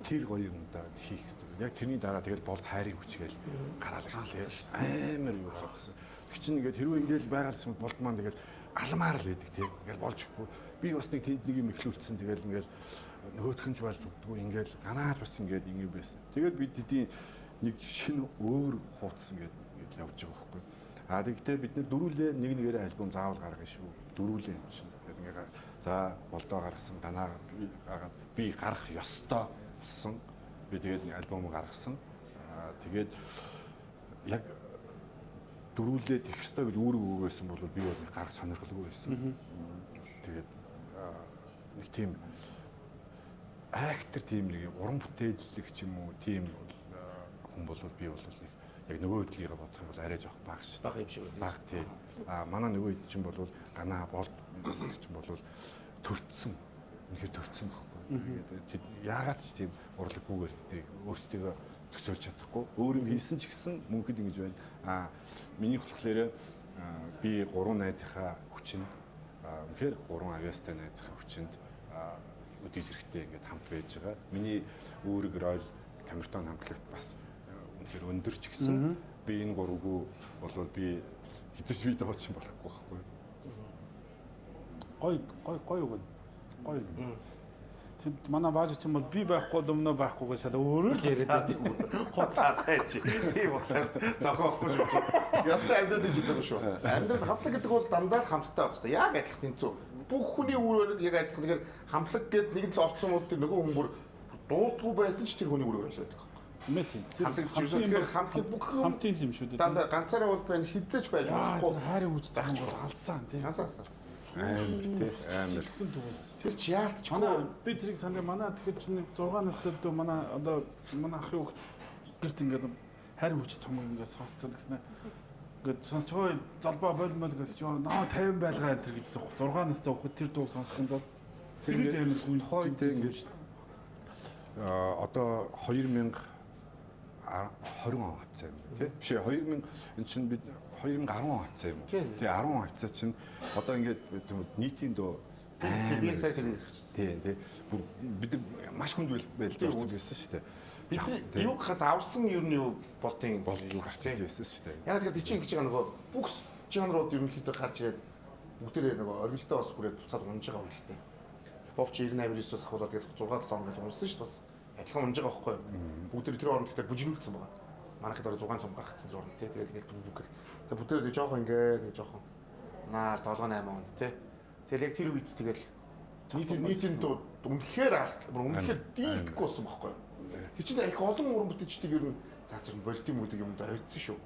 тэр гоё юмдаа хийх хэрэгтэй. Яг тэрний дараа тэгэл болд хайрыг хүчгээл гараал ирсэн. Амар юу болсон. Тэг чинь ингээд хэрвээ ингээл байгаалсан болд маань тэгэл аламаар л байдаг тийм. Ингээл болж би бас нэг тэнд нэг юм ихлүүлсэн тэгэл ингээл нөгөөтхөнч болж өгдөггүй ингээл ганааж бас ингээд ингэ байсан. Тэгээд бид хэдийн нэг шинэ өөр хуудас ингээд явж байгаа байхгүй. Тэгтээ бид нар дөрүүлээ нэг нэгээрээ альбом заавал гаргана шүү. Дөрүүлээ юм чинь. Тэгээд ингээ за болдоо гаргасан ганаа би гарах ёстой болсон. Би тэгээд нэг альбом гаргасан. Тэгээд яг дөрүүлээ тех ёстой гэж өөрөө өгөөсөн бол би бол гарах сонирхолгүй байсан. Тэгээд нэг тийм актер тийм нэг уран бүтээлч юм уу тийм хүн бол би бол нэг яг нөгөө хөдлөгийг бодох юм бол арай жоох бага шүү. Бага юм шиг үү? Бага тий. Манай нөгөө хэд чинь бол ганаа болд чинь бол төрцсөн. Үнэхээр төрцсөн байхгүй. Тэгээд яагаад ч тийм урлаггүйгээр тэдрийг өөрсдөө төсөөлж чадахгүй. Өөр юм хийсэн ч гэсэн мөнхөд ингэж байна. Миний болохоор би 3 найзынхаа хүчинд үнэхээр 3 авиастай найзынхаа хүчинд өдий зэрэгтэй ингээд хамт байж байгаа. Миний өөрөг роль камертон хамтлагт бас үнэхээр өндөр ч гэсэн би энэ 3-гүй болвол би хизэж би дооч болохгүй байхгүй. Гой үг. Гой. Тэнд манай бааж чинь бол би байхгүй өмнө байхгүй гэж өөрөө л яриад байдаг. Хоцаатай чи. Би бодлоо зохиохгүй шүү. Ястай амьдрал гэж үзэж байгаа шүү. Амьдрал хамтлаг гэдэг бол дандаа хамттай байх хэрэгтэй. Яг адилхан тэнцүү. Бүх хүний үр яг адилхан. Тэгэхээр хамтлаг гэд нэг л олцсон бол тэр нөгөө хүн бүр дуудгүй байсан ч тэр хүний үрээр байлаа гэдэг. Мэ тийм. Хамтын бүх хамтын юм шүү дээ. дандаа ганцаараа бол байна хизээч байж болохгүй. Хайрын хүч зах алсан тийм. Амар тий амар. Хүн төгс. Тэр чи яатч Манай би тэрийг санаа манай тэгэхээр чинь 6 настай дөө манай одоо манай ахын хүүхд гэрт ингээд хайрын хүч цомог ингээд сонсцод гэснэ. Ингээд сонсчоо залбаа болмол гэж наа 50 байлгаа энэ төр гэжсэн. 6 настай хүүхд тэр дууг сонсохын тулд тэр ингээд амар гүн Хойд ингээд одоо 2020 он хавцаа юм тий. Биш 2000 эн чинь бид 2010 он хавцаа юм. Тий 10 он хавцаа чинь одоо ингээд нийтийн дөө би сая тэр тий бид маш хүнд байлж байсан шүү дээ. бид юуг гац авсан ер нь юу болтын болдол гарч ирж байсан шүү дээ. Янаас гэдэг чинь гэж байгаа нөгөө бүх жанрууд ерөнхийдөө гарч ирээд бүгдээрээ нөгөө оргилдоо бас хүрээд буцаад унж байгаа юм л дээ. Хипхоп чи 99-оос ахуулаад тэгэл 6 7 хоног унсан шүү дээ бас адилхан унж байгаа байхгүй юу? Бүгдээр тэр оронд ихтэй бүжиглүүлсэн байгаа. Манайхад орой 6 цом гаргацсан тэр оронд тий тэгэл бүгд. Тэгээ бүгдээр жоохон ингээд жоохон наа 7 8 онд тий. Тэгэл яг тэр үед тэгэл нийтийн дууд үнэхээр дийлдэхгүй болсон байхгүй юу? Тэр чинь их олон уран бүтээлчдийг ер нь цаа зэрэг болдим гэдэг юмд ойдсон шүү.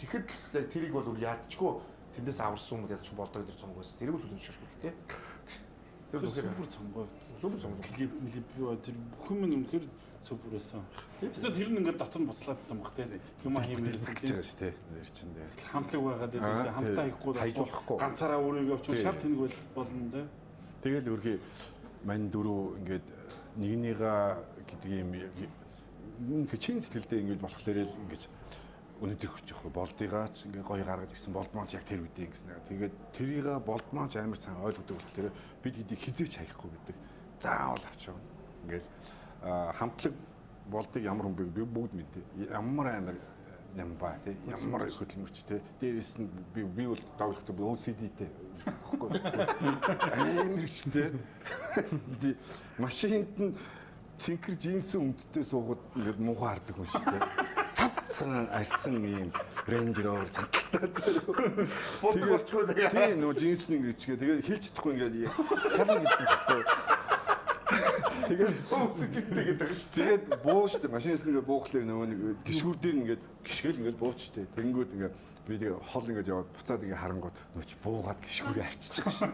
Тэгэхэд яг тэрийг бол яадчгүй тэндээс аварсан хүмүүс ядч болдоо гэдэг цомог байсан. Тэрийг бол хүлэмжшгүй тий. Тэр супер цомгоо. Супер цомгоо. Клип тэр бүх юм үнэхээр супер байсан. Эсвэл тэр нь ингээд дотор нь буцлаадсан баг тий. Юм хиймэл гэж байгаа шүү дээ. Нэр чинь дээ. Хамтлаг байгаад байдаг. Хамтаа хийхгүй хайжуулахгүй. Ганцаараа өөрийгөө явуул шал тэнэг болно тий. Тэгэл өөрхий мань дөрөв ингээд нэгнийгаа гэдэг юм ингээ чин сэтгэлдээ ингэж болохоор л ингэж өнөдөрч явах болдыгаач ингээ гоё гаргаж ирсэн болдмооч яг тэр үедээ ингэснэ. Тэгээд тэрийга болдмооч амар сайн ойлгодог болохоор бид хэдий хизээч хаяхгүй гэдэг. Заавал авч явна. Ингээл хамтлаг болдыг ямар хүн бэ би бүгд мэдээ. Ямар амар нямбаа тий ямар хөдөлмөрч тий дээрээс нь би бол доглохтой би OCD-тэй байхгүй амар шин тий машинд нь цэнхэр джинсэн өмдтэй суугаад ингээд муухай хардаг хүн шүү дээ цавцсан арьсан юм Range Rover цанталтаа фото болчихгүй тий нөө джинсэн ингэчгээ тэгээ хэлж чадахгүй ингээд хялан гэдэг байхгүй тэгээд гэдэг шүү. тэгээд буу штэ машинаас ингээд буухлаар нөгөө нэг гişгүүр дээр ингээд гიშгэл ингээд бууч штэ тэгэнгүүт ингээд би тэгээ хол ингээд яваад буцаад ингээд харангууд нөөч буугаад гიშгүүрээ арчиж байгаа штэ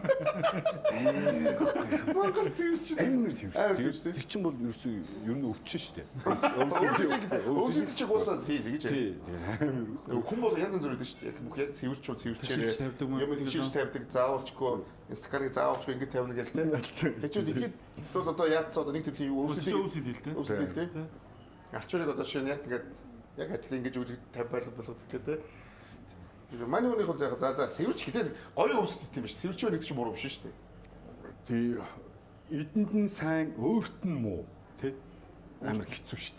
Монгол цэвэрч. амар цэвэрч тэгээд тэр чинь бол ерөөсөө ер нь өвчин штэ Өөсөд чи гуусаа тий тэгэж. тий Хүн бол янз янз байдаг шүү дээ. Яг бүх яг цэвэрчүүд цэвэрчээрээ. Юм тийш тавьдаг, заавалчгүй, инстаграмыг заавалчгүй ингэ тавина гэл тээ. Тэчүүд ихэд бол одоо яатсан одоо нэг төрлийн өвсөд тий. Ачуурыг одоо шинэ яг ингээд яг адил ингэж үл 50 болгох гэдэг тээ. Тэгээ манай хүний хувьд яг за цэвэрч гэдэг гоё өвсөд идэв юм биш. Цэвэрч байх чинь буруу биш шүү дээ. тий эдэнд нь сайн өөрт нь муу тий амар хэцүү шүү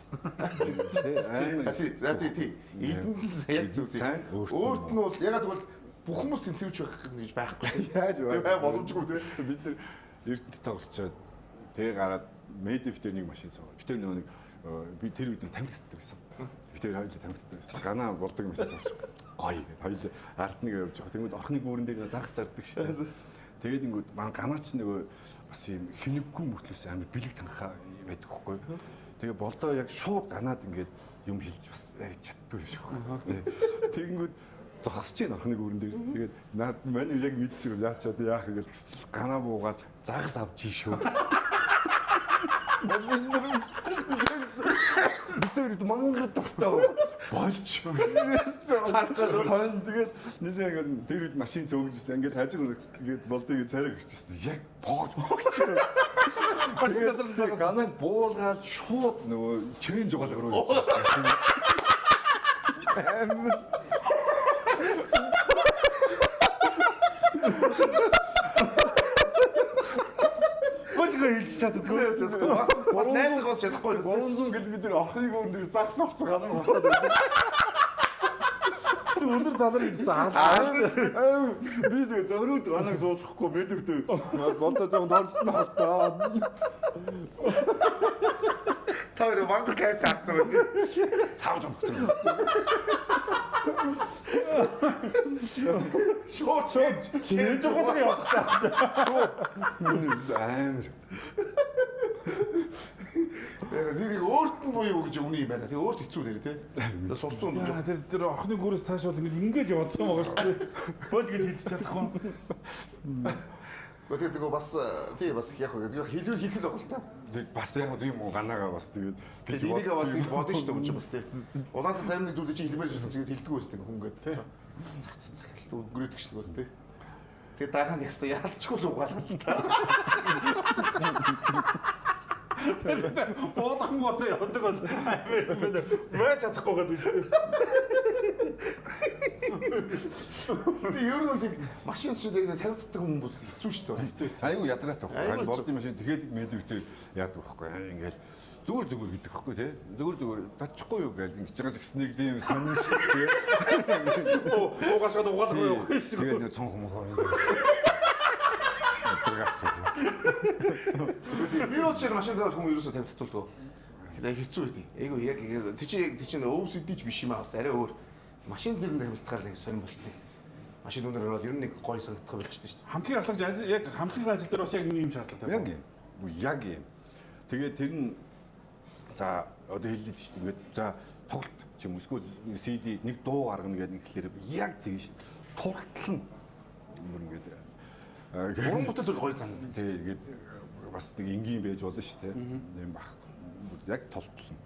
дээ. За тий. Эдэнд яг зүг сайн. Өөрт нь бол ягаад бол бүх хүмүүс тийм цэвэрч байх гэж байхгүй. Яаж бай боломжгүй тий. Бид нар эрдэнэт тоглолцоод тэгээ гараад медив дээр нэг машин суугаад бид нөгөө нэг би тэр үед тамхитдаг байсан. Би тэр хоёул тамхитдаг байсан. Гана болдог машин сууч. Гоё гэдэг. Хоёул ард нэг явж байгаа. Тэгмэд орхны гүүрэн дээр загас сардаг шүү дээ. Тэгээд ингүүд маань ганаач нөгөө бас юм хинэггүй мөртлөөс амар бэлэг танхаа байдаг хгүй. Тэгээ болдоо яг шууд ганаад ингээд юм хэлж бас ярьж чаддгүй юм шиг байна. Тэгэнгүүт зогсож байна орхны гүүрэн дээр. Тэгээд наад мань яг мэдчихв яачаад яах гэж ганаа буугаад загас авч шүү. Бид мангар дуртай болж харахад тэгээд нэлээ ингээд тэр үед машин зөөгжсэн ингээд хажиг ингээд болдгийг царай гэрчсэн яг боож машин дотор ганаг буулгаад шууд нөгөө чэнж жугаал руу явчихсан хэлж чаддаггүй. Бас найзах бас чадахгүй. 300 гэл бид нэр орхыг өөр нэр загс авцсан ганаа усаад байдаг. Чи өндөр талар хийсэн. Би тэгээ зөрүүд ганаг суулгахгүй мэдвэртэй. Болдоо жоохон томцсон хатаа. Тэр Монгол кайт таасан. Савж амгч. Шот чи жохол явах таа. Миний амар. Яг тэрийг өөрт нь буюу гэж өгнө юм байна. Тэгээ өөрт хэцүү нэр тий. Тэгээ сурцсан юм. Тэр охины гүрээс таашвал ингэж явуулсан байгаа шүү дээ. Бол гэж хэлж чадахгүй. Гэхдээ бас тий бас яг хэлүүл хэлэх л байгаа л та. Тэг бас яг юм ганаага бас тэгээд энийг бас гэж бодно шүү дээ бас тий. Улаан цай зарим нэг зүйлийг чи хэлмээр байсан чинь хэлдэг байсан хүн ингээд. Цац гүрээдэг шүү дээ бас тий. Тэгээ дааханд ястаа яалтчгүй л угаалаа л та. Боолхон готой явдаг бол мэ чадахгүй гэдэг шүү дээ. Тэгээ ер нь тийм машин шиг тавьдаг хүмүүс хэцүү шүү дээ. Айгу ядраатай байхгүй. Болдын машин тэгэхэд мэдвэртэй яадаг байхгүй. Ингээл зүгээр гэдэг байхгүй тий. Зүгээр датчихгүй юу гэж ингэж байгаа гэсэн нэг тийм сонин шиг тий. Угаашаад угаалгүй юу. Тэгээд нэг цонх мохоо ингээд. Би ч машин дээр хүмүүс ерөөсөө тавьдтуулдаг. Тэгээд хэцүү байдیں۔ Айгу яг тийч OCD ч биш юм аа. Арай өөр. Машин дээр тавьдтахаар нэг сонин болтыг. Машин үнээр бол ер нь нэг гой санагдах болчихсон шүү дээ. Хамтлагийн ахлагч яг хамтлагийн ажил дээр бас яг ийм шаардлагатай. Яг юм. Тэгээд тэр нь за одоо хэлээд шүү дээ. Ингээд за тоглолт ч юм уу эсвэл CD нэг дуу гаргана гэдэг нэг хэлээр яг тэгэж тоглолтол нь бүр ингээд Уран бүтээл гоё зан. Тэгээд бас нэг энгийн байж болно шүү дээ. Юм байхгүй. Яг тоглолтол нь.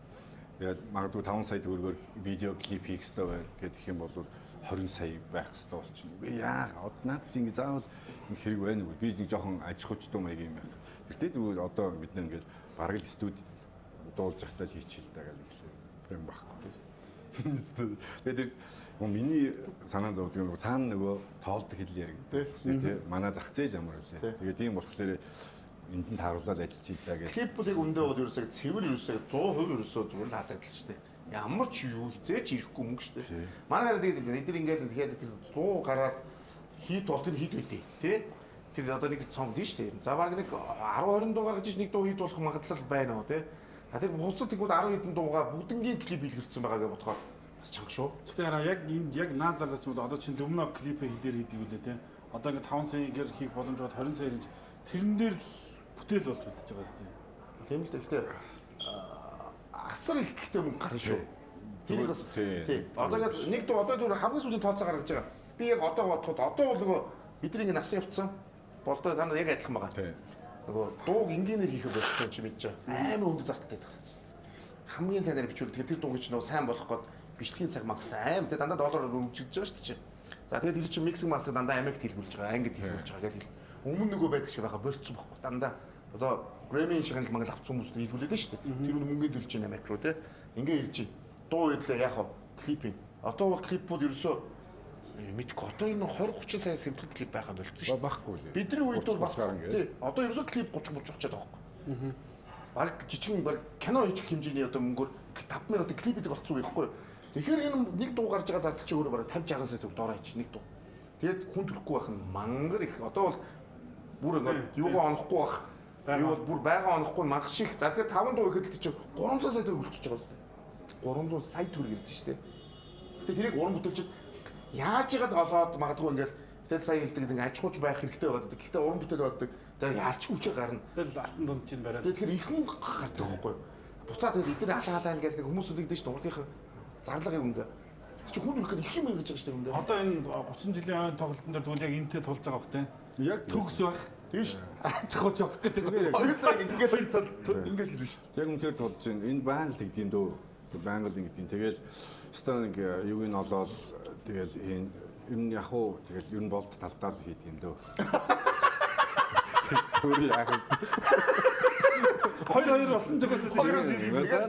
Тэгээд магадгүй 5 сая төгрөгөөр видео клип хийх хэрэгтэй байл гэдэг юм бол 20 сая байх хэрэгтэй болчихно. Үгүй яа, наад чи ингэ заавал нэг хэрэг байна уу? Би нэг жоохон аж ахуйчтай маяг юм байх. Тэгтээ одоо бид нэг ингээд бараг л студид дуулж захтаа хийчихэл таа гэх юм байхгүй. Тэгээд миний санаа зовдөг юм цаана нөгөө тоолдог хэл яриг. Тий. Манай зах зээл ямар вэ? Тэгээд тийм болохоор энд нь тааруулаад ажиллаж ил даа гэх. Клипүүдийг өндөө бол ерөөсөө цэвэр ерөөсөө 100% ерөөсөө зүгээр л хадагдал шүү дээ. Ямар ч юу хизээч ирэхгүй мөнгө шүү дээ. Манай хараа тэгээд эдгээр ингээд тэгэхээр тэр 100 гараад хийд бол тэр хийд байдیں۔ Тий. Тэр одоо нэг цомд нь шүү дээ. За баг нэг 10 20 дуу гаргаж нэг дуу хийд болох магадлал байна уу тий. А тэр бусад тэгвэл 10 хэдэн дуугаа бүгднгийн клип хийлгэлсэн байгаа гэж бодохоор бас чанга шүү. Гэхдээ хараа яг энд яг наад залгаач бол одоо чинь өмнө клип хийдээр хийдэг үлээ тий. Одоо ингээд 5 саягаар хийх боломж бод 20 сая гэж тэрэн дээр л бүтээл болж үлдэж байгаа зү. Тийм л гэхдээ асар их гэхдээ мөнгө гарна шүү. Тийм бас тий. Одоо нэг дуу одоо зүгээр хамгийн сүүлийн тооцоо гаргаж байгаа. Би яг одоо бодоход одоо бол нөгөө бидний насан явцсан болдоо та нар яг адилхан байгаа. Нөгөө дууг энгийнээр хийх болсон чи мэдэж байгаа. Амар өндөр зардалтай тохиолдсон. Хамгийн сайнаар бичвэл тэр дууг чи нөгөө сайн болох гээд бичлэгийн цаг магтсан амар тий дандаа доллараар өгчөж байгаа шүү дээ. За тэгээд тэр чинь миксинг мастер дандаа Америкт хэлбүүлж байгаа, ангид хэлбүүлж байгаа гэдэг. Өмнө нөгөө байдаг шиг байгаа болцсон байхгүй. Дандаа одоо Grammy шиг мангал авцсан хүмүүст хэлбүүлээд нь шүү дээ. Тэр нь мөнгөнд төлж байгаа Америк руу тий. Ингээ ирж чинь дуу ирлээ яг хаа клипинг. Одоо бол клипүүд ерөөсөө мэдгүй одоо энэ 20 30 сая сэмплэг клип байхад болцсон шүү. Байхгүй лээ. Бидний үед бол бас тий. Одоо ерөөсөө клип 30 30 очиад байгаа байхгүй. Баг жижигэн баг кино хийх хэмжээний одоо мөнгөөр 5 минутын клип хийдэг болцсон уу байхгүй. Тэгэхээр энэ нэг дуу гарч байгаа зардал чи өөрөө бараг 50 60 сая төгрөг доороо хийчих нэг дуу. Тэгээд хүн төрөхгүй байх нь мангар их. Одоо бол бүр юугаа онохгүй байх. Юу бол бүр байгаа онохгүй мангар шиг. За тэгэхээр 5 дуу ихэд чи 300 сая төгрөг болчихж байгаа зү. 300 сая төгрөг ирдэ шүү дээ. Тэгээд тэрийг уран бүтээлчид яаж яагаад олоод магадгүй ингээд тэгэл сая хэлдэг нэг аж ахуйч байх хэрэгтэй байдаг. Гэхдээ уран бүтээл байдаг. Тэгээд яалчгүй үчиг гарна. Тэгэл алтан дунд чинь бариад. Тэгэхээр их мөнгө гардаг байхгүй. Буцаад тэгээд эдгээр хаалаа ингээд нэг хүмүүс үлдэж шүү дээ. Зарлагын үндэ. Чи хүн үргэлж их юм гэж байгаа шүү дээ үндэ. Одоо энэ 30 жилийн тоглолтын дээр тэгвэл яг энтэй тулж байгаа бох те. Яг Төгс байх. Тийш. Аж ахуйч байх гэдэг. Ингээд Хоёр тал ингээд хэлнэ шүү. яг үнээр тулж байна. Энэ байнга л тэгдэм дөө. Байнга л ингэдэм. Тэгэл өстой нэг юуг нь олоод тэгэл энэ ер нь яг уу тэгэл ер нь болд талдаа л хийд юм дөө. Хөөе яах вэ? Хоёр болсон ч гэсэн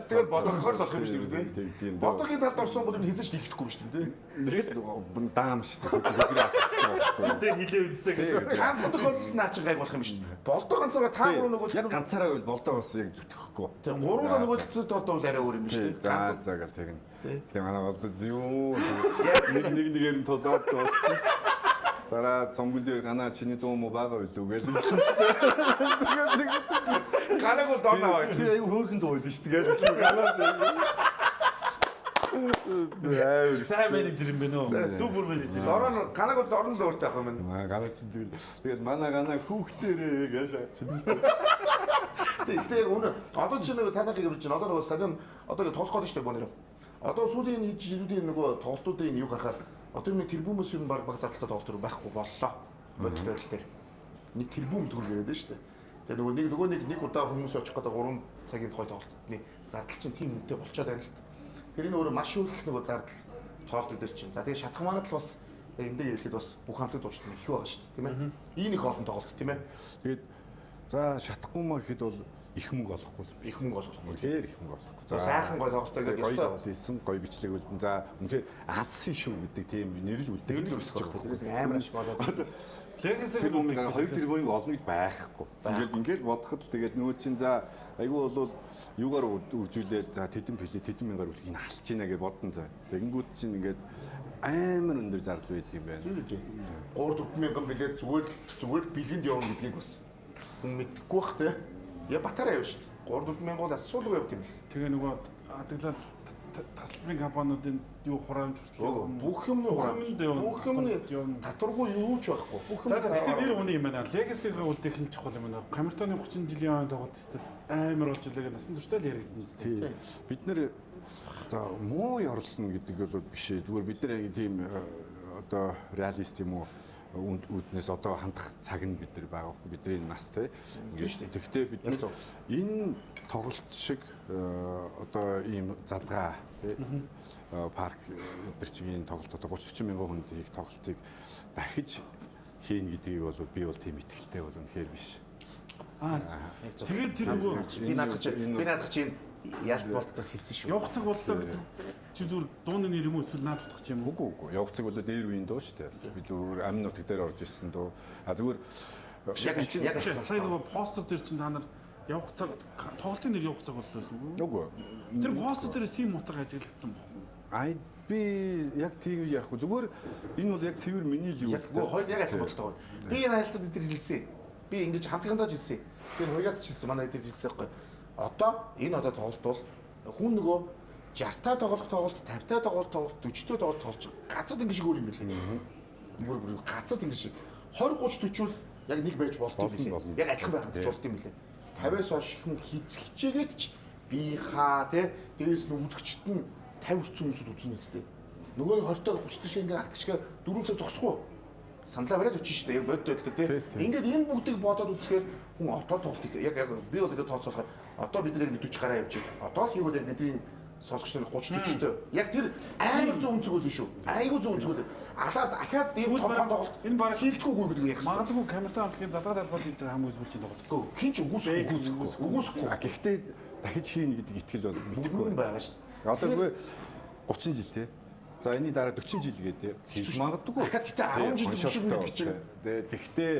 тэгэл бодохоор болох юм шүү дээ. Бодогийн талд орсон бол энэ хязгаарч хийхгүй юм шүү дээ. Тэгээд даам шүү дээ. Тэ хилээ үздэг гэдэг. Ганцхан тохиолдолд наа чи гайг болох юм шүү дээ. Болдоо ганцаараа та гурав нөгөө яг ганцаараа байвал болдоо бас яг зүтгэхгүй. Тэгээ гурваа нөгөө зүйд одоо бол арай өөр юм шүү дээ. За за гэл тэгнэ. Тэгээ манай болдоо юу нэг нэгээр нь тулаад болчих. Дараа цомгон дээр ганаа чиний дуу муу байгаа билүү гэж хэлсэн шүү дээ. Ганаг бол доноо байж. Аюу хөөрхөн дуу байдаг шүү дээ. Ганаа. Сайн менежер юм бэ нөө. Супер менежер. Дороо ганаг бол дорн л өөртэй ах юм байна. Ганаа чинь тэгээд манай ганаа хүүхдэрээ гэж шаачдаг шүү дээ. Тэгтээ яг үнэ одоо чинь нэг танах гэж байна. Одоо нөгөө стадион одоо ингэ тоглох гэдэг шүү дээ бонор. Одоо сүүлийн жилүүдийн нөгөө тоглолтуудын юу гарахаар одоо нэг тэрбумээс юм баг зардалтай тоглолт байхгүй боллоо. Бодит байдал дээр. Нэг тэрбум төгрөг яриад шүү дээ. Тэгээ нөгөө нэг удаа хүмүүс очих гэдэг 3 цагийн тухай тоглолтны зардал чинь тийм үнэтэй болчиход байна л. Тэр энэ өөрөө маш их нөгөө зардал тоолдог дээр чинь. За тэгээ шатах манад л бас эндээ хэлэхэд бас бүх хамтд дуучид их байгаа шүү дээ, тийм ээ. Ийм их олон тоглолт тийм ээ. Тэгээд за шатахгүй маа гэхэд бол их мөнгө олохгүй л Их мөнгө олох. үнэхээр их мөнгө олохгүй. За сайхан гой тоглолттой гэдэг гоё ёстой. тоглолт хийсэн, гоё бичлэг үлдэн. За үнэхээр алсын шүү гэдэг тийм нэрэл үлдээ. Нэрэл өсөж байгаа. Тэрээс амар ашиг болоод. Legacy Тэр мөнгө 2 тэрбумыг олно гэж байхгүй. Ингээд бодоход л тэгээд нөгөө чинь за айгүй бол юугаар үржүүлээд за тэдэн мянгаар үржих энэ алж ийна гэж бодсон за. Тэгэнгүүт чинь ингээд амар өндөр зардал байдаг юм байна. 3-4 мянган билет зүгээр бэлгэнд явна гэдгийг бас хүн мэдэхгүй бах те. Я батараа явна шүү дээ. 3-4 мянга бол асуулгүй явд юм л. Тэгээ нөгөө адаглал тасалбарын компаниудын юу хураамж хүртэл Бүх юм татваргүй юу ч байхгүй. Бүх юм. За гэхдээ нэр үний юм байна. Legacy-г үлдээх нь чухал юм байна. Камертоны 30 жилийн тоглолтод амар болж илээ насан туршдаа л яригдсан үстэй. Бид нэр за муу ярлна гэдэг бол биш ээ. Зүгээр бид нар тийм одоо реалист юм уу үүднээс одоо хандах цаг нь бид нар байгаа байхгүй бидний нас те. Тэгэхдээ бид нар энэ тоглолт шиг одоо ийм задгаа те парк өдр чигийн тоглолт одоо 30-40 мянган хүнд хийх тоглолтыг дахиж хийн гэдгийг бол би бол тийм итгэлтэй бол үнэхээр биш. Тэгээд тэр нөгөө би наадах чинь яалт болтоос хэлсэн шүү. явах цаг боллоо гэдэг чи зүгээр дууны нэр юм уу эсвэл наад утгач юм уу? Үгүй. Явах цаг бол дээр үеийн дуу шүү дээ. Би зүгээр амин нутаг дээр орж ирсэн дуу. Зүгээр Яг сая нөгөө постэр дээр чинь та нар явах цаг тоглолтын нэр явах цаг боллоо гэсэн үг. үгүй. Тэр постэр дээрээс тийм мутаг ажиглагдсан байхгүй. Би яг тийм яахгүй. Зүгээр энэ бол яг цэвэр миний л юу. яг хойд яг адилхан болтойгоо. Би энэ хайлтад эдэр хэлсэн. Би ингэж хамтгандаа хэлсэн. Би хуйгаад хэлсэн. Манай эдэр хэлсэн байхгүй. Одоо энэ тоглолт бол хүн нөгөө 60-таа тоглох тоглолт, 50-таа тоглох тоглолт, 40-таа тоглох тоглож газар ингэ шиг өөр юм билээ. Нөгөө газар ингэ шиг 20-30-40 бол яг нэг байж болт юм билээ. Яг адилхан байхад ч болт юм билээ. 50-аас хойш хүн хичээгээд ч би хаа те дээрээс нь үзэгчд нь 50 хүрсэн хүмүүсд үзнэ үстэй. Нөгөө 20-таа 30-таа шиг ингэ атгах шиг 4 цаг зогсох уу? Сандлаа бариад өчсөн шүү дээ. Яг боддог те. Ингээд энэ бүгдийг бодоод үзэхээр хүн отол тоглолтыг яг би бол ингээд тооцоолохоор одоо бид нэг 40 гараа явж байна. Одоо л хийгүүд бидний сонсогч нар 30-40-тэй. Яг тэр амар зөв үнцгүүд шүү. Айгуу зөв үнцгүүд. Алаад ахаад ийм том тоглолт энэ баг хийлдэхгүй гэдэг яг. магадгүй камертаа хамтлагийн задгаа талбайд хийж байгаа хамгийн сүүлчийн тоглолт. Хин ч үгүйсэхгүй. Гэхдээ дахиж хийн гэдэг итгэл бол Мэдгүй юм байгаа шүү. Одоо үгүй 30 жил те. За энэний дараа 40 жил гэдэг хийж магадгүй. Дахиад гэтээ 10 жил биш гэдэг чинь. Тэгэхдээ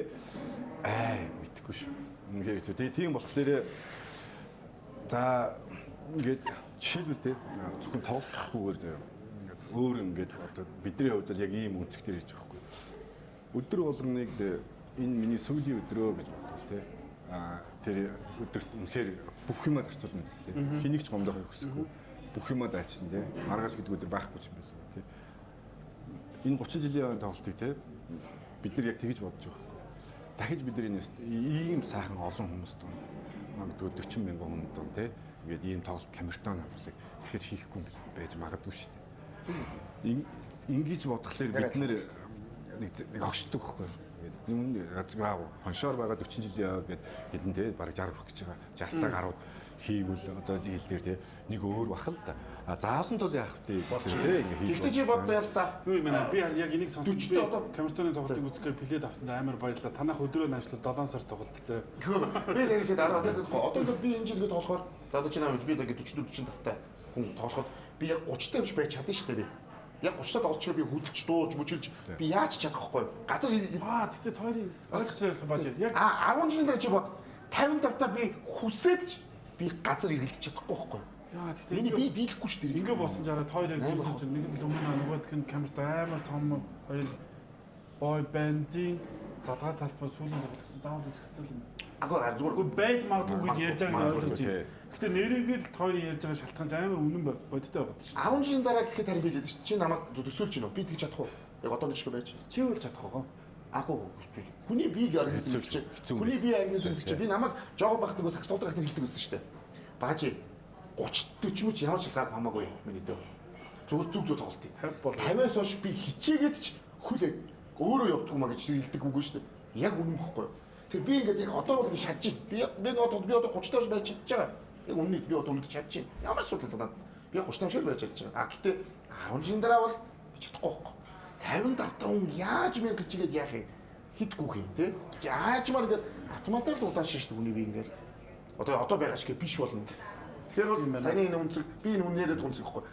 мэдхгүй шүү. Үнэхээр зү тийм болохоор за ингээд жишээлбэл те зөвхөн тоглохгүйгээр ингээд өөр ингээд одоо бидний хувьд л яг ийм үнцгтэр хийж байгаа хгүй. Өдөр болгоныг энэ миний сүүлийн өдрөө гэж бодвол те. Тэр өдөрт үнэхээр бүх юмаа зарцуулна үст те. Хэнийг ч гомдохыг хүсэхгүй. Бүх юмаа дайчна те. Маргааш гэдэг өдөр байхгүй ч юм байна те. Энэ 30 жилийн тоглолтыг те бид нар яг тэгж бодож байгаа. Дахиж бид нар ийм сайхан олон хүмүүс донд магадгүй 40 мянган хүн донд те ингээд ийм тоглолт камертон авлыг дахиж хийхгүй байж магадгүй шүү дээ. Ингэж бодглохлоор бид нэр нэг огшдог байхгүй. Ингээд юм хоншоор байгаа 40 жилийн яа гэд хэдэн те бараг 60 хүрэх гэж байгаа. 60-таа гарууд хийгүүл одоо хил дээр те нэг өөр бах л да. Заалан тул яах вэ те ингээд хийж. Гэхдээ чи боддоо ял та. Юу юм бэ? Би яг энийг сонсож камертоны тоглолтыг үзэхээр плед авсанд амар баярлалаа. Танах өдрөө нашлал 7 сар тоглолт зөө. Би тэгээд дараа одоо би энэ жил ингээд тоглохоор за одоо чи намайг би тэгээд 40-40 тавтай хүн тоглоход би яг 30-тай юмш байж чадна шүү дээ. Яг 30-таа тоглолчоо би хөдөлж дуулж мөчилж би яаж чадахгүй. Газар тэгтээ тойрын ойлгож байж яг 10 жилийн дараа чи бод 55-таа би хүсээд ч би газар ирэлдэж чадахгүй байхгүй. яа тэгтээ Миний би дийлэхгүй шүү дээ. ингээ болсон жаараа тойр яг зэмсэж нэг л өмнө нөгөөдг нь камерт амар том хоёр бой бензин задгаа талбай сүүлийн тоглолт заавал үзэх хэрэгтэй юм. Агаа зүгээр байж магадгүй гэж ярьж байгааг нь ойлгож байна. Гэтэ нэрийгэл тойрын ярьж байгаа шалтгаан амар үнэн бодтой байгаа шүү. 10 жилийн дараа гэхэд харин би хэлээд шүү. Чи намайг төсөөлж гинөө. Би тэгж чадах уу? Яг одоо нэг шиг байж. Чи үл чадах уу? Агуу. Хүний биеийг организм гэж. Хүний бие организм гэж. Би намайг жоохон байхад нөгөө сакс дуудах хэлдэг байсан шүү дээ. Баажи 30 40 ч ямар ч шалгаар хамаагүй миний дөө. Зүг тоглолтыг. 50-аас хойш би хичээгээд ч хөлөө өөрөө явдаг юм а гэж хэлдэг үгүй шүү дээ. Яг үнэн бохгүй юу? Тэр би ингээд яг одоо бол шатж байна. Би одоо 30 тав байж чадж байгаа. Яг үнэн би одоо үлдэж чадж байна. Ямар ч асуудал надад. Би 30 тав шиг байж чадж байгаа. А гэтээ 10 жилийн дараа бол чадахгүй байхгүй. 55 хүн яаж мэн гэж игээд яах юм? Хитгүүх юм те. Яаж маар ингээд автоматар л удааш шүү дээ үний би ингээд. Одоо байгаа шиг биш болно. Тэгэхээр бол саяны энэ үнцэг би энэ үнээрээ үнцэг гэхгүй.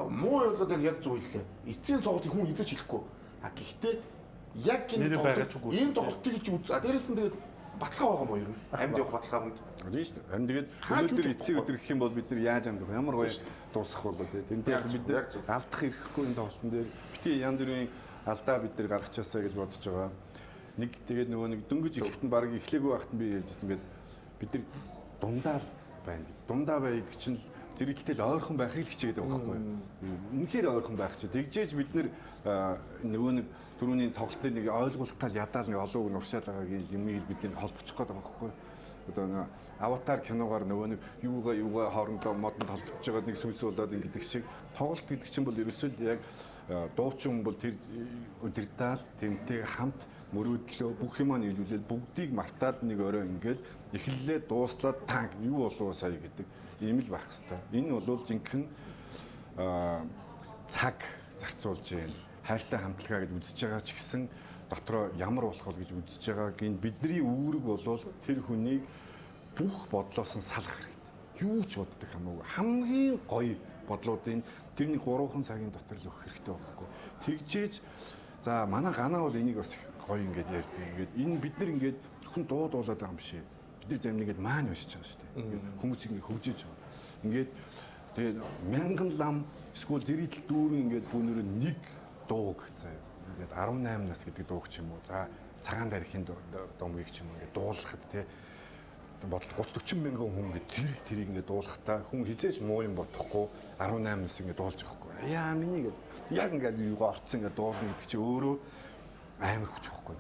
Муу явдлууд яг зөв хэллээ. Эцсийн цогтыг хүн эзэж хэлэхгүй. А гэхдээ яг энэ тоглолтыг ч үз. Дээрээс нь тэгээд баталгаа байгаа мó ер нь. Амьд явах баталгаа хүнд. Тийм шүү дээ. Харин тэгээд өнөөдөр эцсийг өдөр гэх юм бол бид нар яаж амдах ямар гоё дуусгах болоо тий. Тэнтэй бид нар алдах ирэхгүй энэ тоглолтын дээр бити янз бүрийн алдаа бид нар гаргачаасаа гэж бодож байгаа. Нэг тэгээд нөгөө нэг дөнгөж ихэхэд нь баг эхлээгүй байхад нь би ярьж ингээд бид нар дундаа л байна. Дундаа бай гэдэг чинь зэрэгтэл ойрхон байхыг л хичээдэг байгаа байхгүй юу? Үнэхээр ойрхон байх чи. Тэгжээж бид нөгөө нэг түрүүний тоглолтыг нэг ойлгуулах гал ядаал нэг олоог нуршаал байгаагийн юмыг бид нэг холбочих гээд байгаа байхгүй юу? Одоо нэг аватар киногаар нөгөө нэг юугаа хоорондоо модонд холбож байгаа нэг сүнс болоод ингэдэг шиг тоглолт гэдэг чинь бол ерөөсөө яг дуучин бол тэр өдөртаал тэмтэй хамт мөрөөдлөө бүх юмаа нийлүүлээд бүгдийг мартаад нэг орой ингээл эхлэлээ дууслаад танк юу болов сая гэдэг ийм л байх хэвээр. Энэ бол жинхэнэ цаг зарцуулж байна. Хайртай хамтлагаа гэж үзэж байгаа ч гэсэн дотроо ямар болох вэ гэж үзэж байгааг энэ бидний үүрэг болвол тэр хүнийг бүх бодлоос нь салах хэрэгтэй. Юу ч боддог хамаагүй. Хамгийн гоё бодлуудын тэрний 3 цагийн дотор л өгөх хэрэгтэй байхгүй. Тэгжээж за манай ганаа бол энийг бас гоё ингээд ярьдаг. Ингээд энэ бид нар ингээд зөвхөн дуулаад байгаа юм шиг. Бид нар зарим нэгэд маань уншиж байгаа шүү дээ. Ингээд хүмүүсийг ингээд хөгжиж байгаа. Ингээд тэгээд мянган лам эсвэл зэрэгтэл дүүрэн ингээд бүнөрөө нэг дууг заяа. Ингээд 18 нас гэдэг дууг ч юм уу. За цагаан дарихын домгийг ч юм уу ингээд дуулахад тий бодол 30 40 мянган хүн ингээд зэрэг тэрийг ингээд дуулахтаа хүн хизээж муу юм бодохгүй 18 нас ингээд дуулж байгаа хгүй. Яа миний яг ингээд юугаа орцсон ингээд дуулна гэдэг чинь өөрөө амар хүч байхгүй.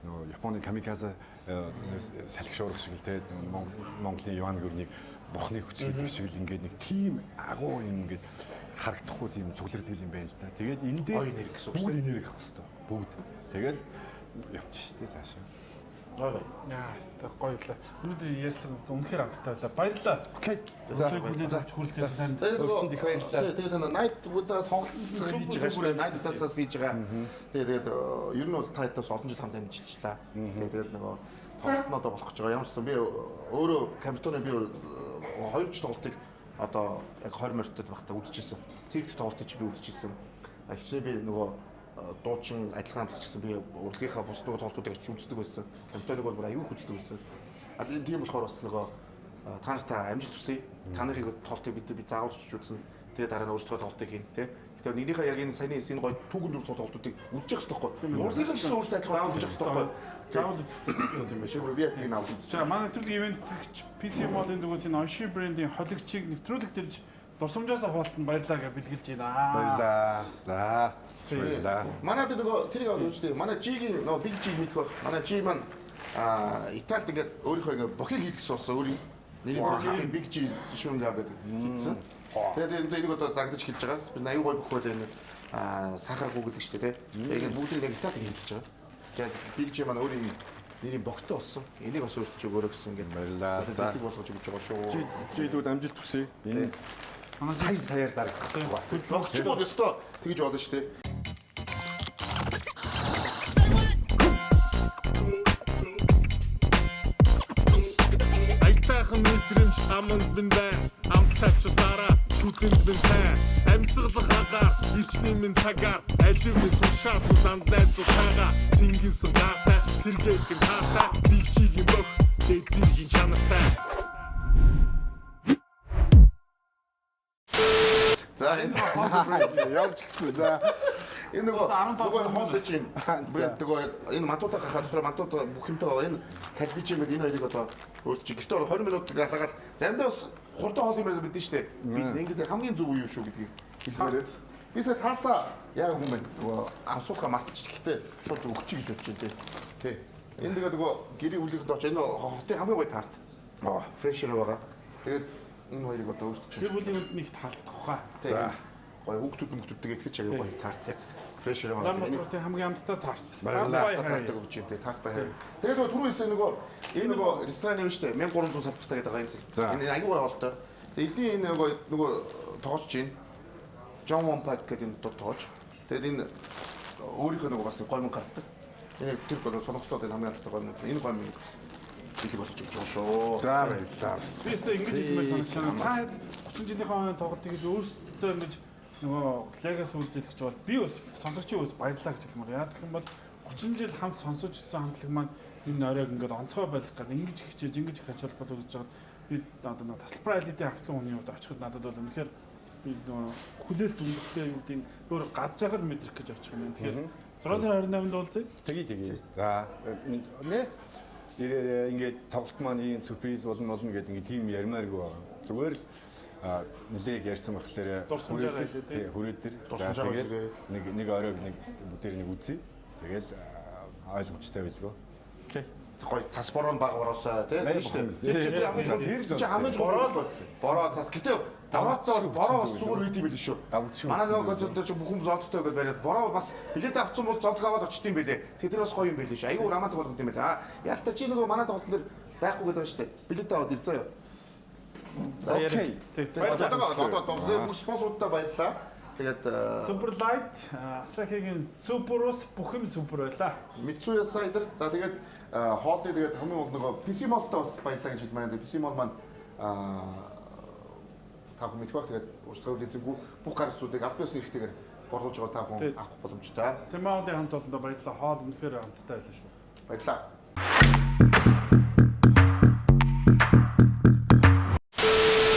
Нөгөө Японы камиказа салхи шуурах шиг л те Монголын Юан гүрнийг бохны хүч гэдэг шиг л ингээд нэг тийм агуу юм ингээд харагдахгүй тийм цуглардгал юм байна л да. Тэгээд эндээс бүгд энерги авах хэрэгтэй. Бүгд. Тэгээд явчих штэ цаашаа. Яа, өстой гоёлаа. Өнөөдөр ярьсан үнэхээр амттай байлаа. Баярлалаа. Окей. За хүлээж авч хүрэлцсэн танд. Өрсөн их баярлалаа. Тэгээд найт удаа сонголтын хийж байгаа шүү. Найт удаас хийж байгаа. Тэгээд ер нь бол та хэд бас олон жил хамт амьдчилчлаа. Тэгээд нөгөө тоглолтноо болох гэж байгаа. Ямарсан би өөрөө компьютерны би 2 жил тоглолтыг одоо яг 20 минутад багтаа үзчихсэн. Цирк тоглолтыг чи би үзчихсэн. Хичнээн би нөгөө дуучин адилхан хамтлагч гэсэн би урлагийнхаа бус дуу тоглолтуудыг ч үздэг байсан. Компьютерыг бол бүр аюул үздэг байсан. Тийм болохоор бас нөгөө та нартай амжилт хүсье. Та нарыг тоглолтыг бид заавал ч үзсэн. Тэгээ дараа нь өөрсдөө тоглолтыг хийн тэ. Гэтэ нэгнийхээ яг энэ саяны энэ гоё түүхэн дүр тоглолтуудыг үзчих хэрэгтэй байхгүй. Урлагийг ч гэсэн өөрсдөө адилхан үзчих хэрэгтэй байхгүй. Заавал үзэх хэрэгтэй юм шиг би яг энэ авах. За манай нэвтрүүлэг ивент төгч PC Mall-ын зүгээс энэ Oshi брендийн хоолигчийг нэвтрүүлэг төрж дурсамжаасаа хуваалцсан баярлалаа гэж бэлгэлж байна. Баярлалаа. За. Баярлалаа. Манай нөгөө тэрийг аваад үзтээ. Манай G-ийн нөгөө Big G мэдэх баг. Манай G маань Италид ингээд өөрийнхөө ингээд бохиг хийх гэсэн болсон өөрийн нэг бохиг Big G шүүнгээ аваад хийсэн. Тэгээд энийг одоо загдаж хэлж байгаа. Би аюу гой бохоо л энэ сахаргүй гэдэг чинь тий. Тэгээд бүгдийг яг Италид хийх гэж байгаа. Тэгээд Big G маань өөрийн нэрийн богтой болсон. Энийг бас өөртөө ч өгөөрэй гэсэн ингээд баярлалаа. За болгож өгч байгаа шүү. G-дүүд амжилт хүсье. Энэ саяар дарагдах ба. Богч бол өстой тэгж болно шүү дээ. Айтайхан мэдрэмж аманд бин байна. Амтач сара шүтэнд бин сайн. Амьсгалах агаар ирчний минь цагаар алив минь тушаад занд найзуудтайгаа сингинсэн гаатай сэргээхэн хаатай бигчигийн бөх дэзиргийн чанартай. За энэ явж гисэн. За энэ нөгөө хоол чинь нөгөө энэ матуудаа хахад матуудаа бүх юмтай энэ калбич юм энэ хоёрыг одоо өөрчилж гэртээ 20 минут галгаад заримдаа бас хурдан хоол юмээс мэдэн штэ. Би ингээд хамгийн зөв юу шүү гэдгийг хэлмээрээ. Би сая тартаа яг юм байна. Нөгөө амсуудаа мартчих гэхдээ шууд өгчих гэж бодож байна тий. Энэ тэгээ нөгөө гэрийн үлэхэд очиж энэ хотын хамгийн гоё тарт. Фрешер байгаа. Тэгээд энэ хоёрыг одоо өөрсдөө Тэр бүлийн үнд нэг таалдах хаа. за гоё хүүхдүүдтэйгээ итгэж аяа гоё тарт яг фрешер байгаа. Улаанбаатарын хамгийн амттай тарт. Баярлалаа тартаг өгч юм тий тарт баяр. Тэгээд нөгөө түрүү хэлсэн нөгөө энэ нөгөө ресторан юм шүү дээ 1300 савтартай гэдэг байгаа юм. Энэ аягүй гоё болтой. Тэгээд эдний энэ нөгөө тоож чинь John Wampak гэдэг энэ тоож. Тэгээд энэ өөрийнхөө нөгөө бас гомн гардаг. Энэ тэр гол соногцлоод энэ хамгийн алдартай гомн. Энэ гомн гэсэн. Билэг болгож өгч байгаа шүү. За баярлалаа. Би өөртөө ингэж хэлмээр санагдсан. Та 30 жилийн тоглолтыг гэж өөртөө ингэж нөгөө Легас үлдээлэгч бол би бас сонсогчийн бас баярлалаа гэж хэлмээр. Яа гэх юм бол 30 жил хамт сонсож ирсэн хамтлаг маань энэ оройг ингээд онцгой байх гэдэг ингэж хичээж ингэж их ач холбогдол гэж байгаа. Би одоо нэг тасалбар айлдын авцсан хүний хувьд очиход надад бол үнэхээр би нөгөө хүлээлт үнэтэй юу гэдэг өөр гадж байгаа л мэдрэх гэж очих юм. Тэгэхээр 6 сарын 28-нд уулзъя. Тэгээ. За нэ ирээрээ ингээд тоглолт маань ийм сюрприз болно гэдэг ингээд тийм ярмааргүй байгаа. Зүгээр л нэлээг ярьсан болохоор хүрээдэр за тэгээд нэг оройг нэг бүтээр нэг үзье. Тэгэл ойлгомжтой байлгүй. Окей. Гой цас бороо баг бороосоо тий. Тэр хамгийн бороо цас гэтээ бороо бас зүгээр үйд юм байл шүү. Манай нөгөө ч бүх юм зодтой гэж бариад бороо бас билет авсан бол зодг аваад очт юм байлээ. Тэгэхээр тэр бас гоё юм байл шүү. Айгүй рамаатай болгох юм байл. Ялта чи нөгөө манай тоглолт дээр байхгүй гэдэг байна шүү дээ. Билет аваад ир заяа. Окей. Одоо спонсорудаа баярлаа. Тэгээд Super Light Asahi-гийн Super-ус бүх юм супер байлаа. Mitsuya Cider. За тэгээд хоолны тэгээд хамгийн гол нөгөө PC Mall-тай бас баярлалаа гэж хэлмээр. PC Mall маань та бүхэн мэдэх баг тэгээд урьдчилан үлээзэггүй бүх гар усуудыг аль биесний ихтэйгээр борлуулж байгаа та бүхэн авах боломжтой. Simao-ийн хамт олондоо баярлалаа. Хоол үнэхээр амттай байлаа шүү. Баярлалаа.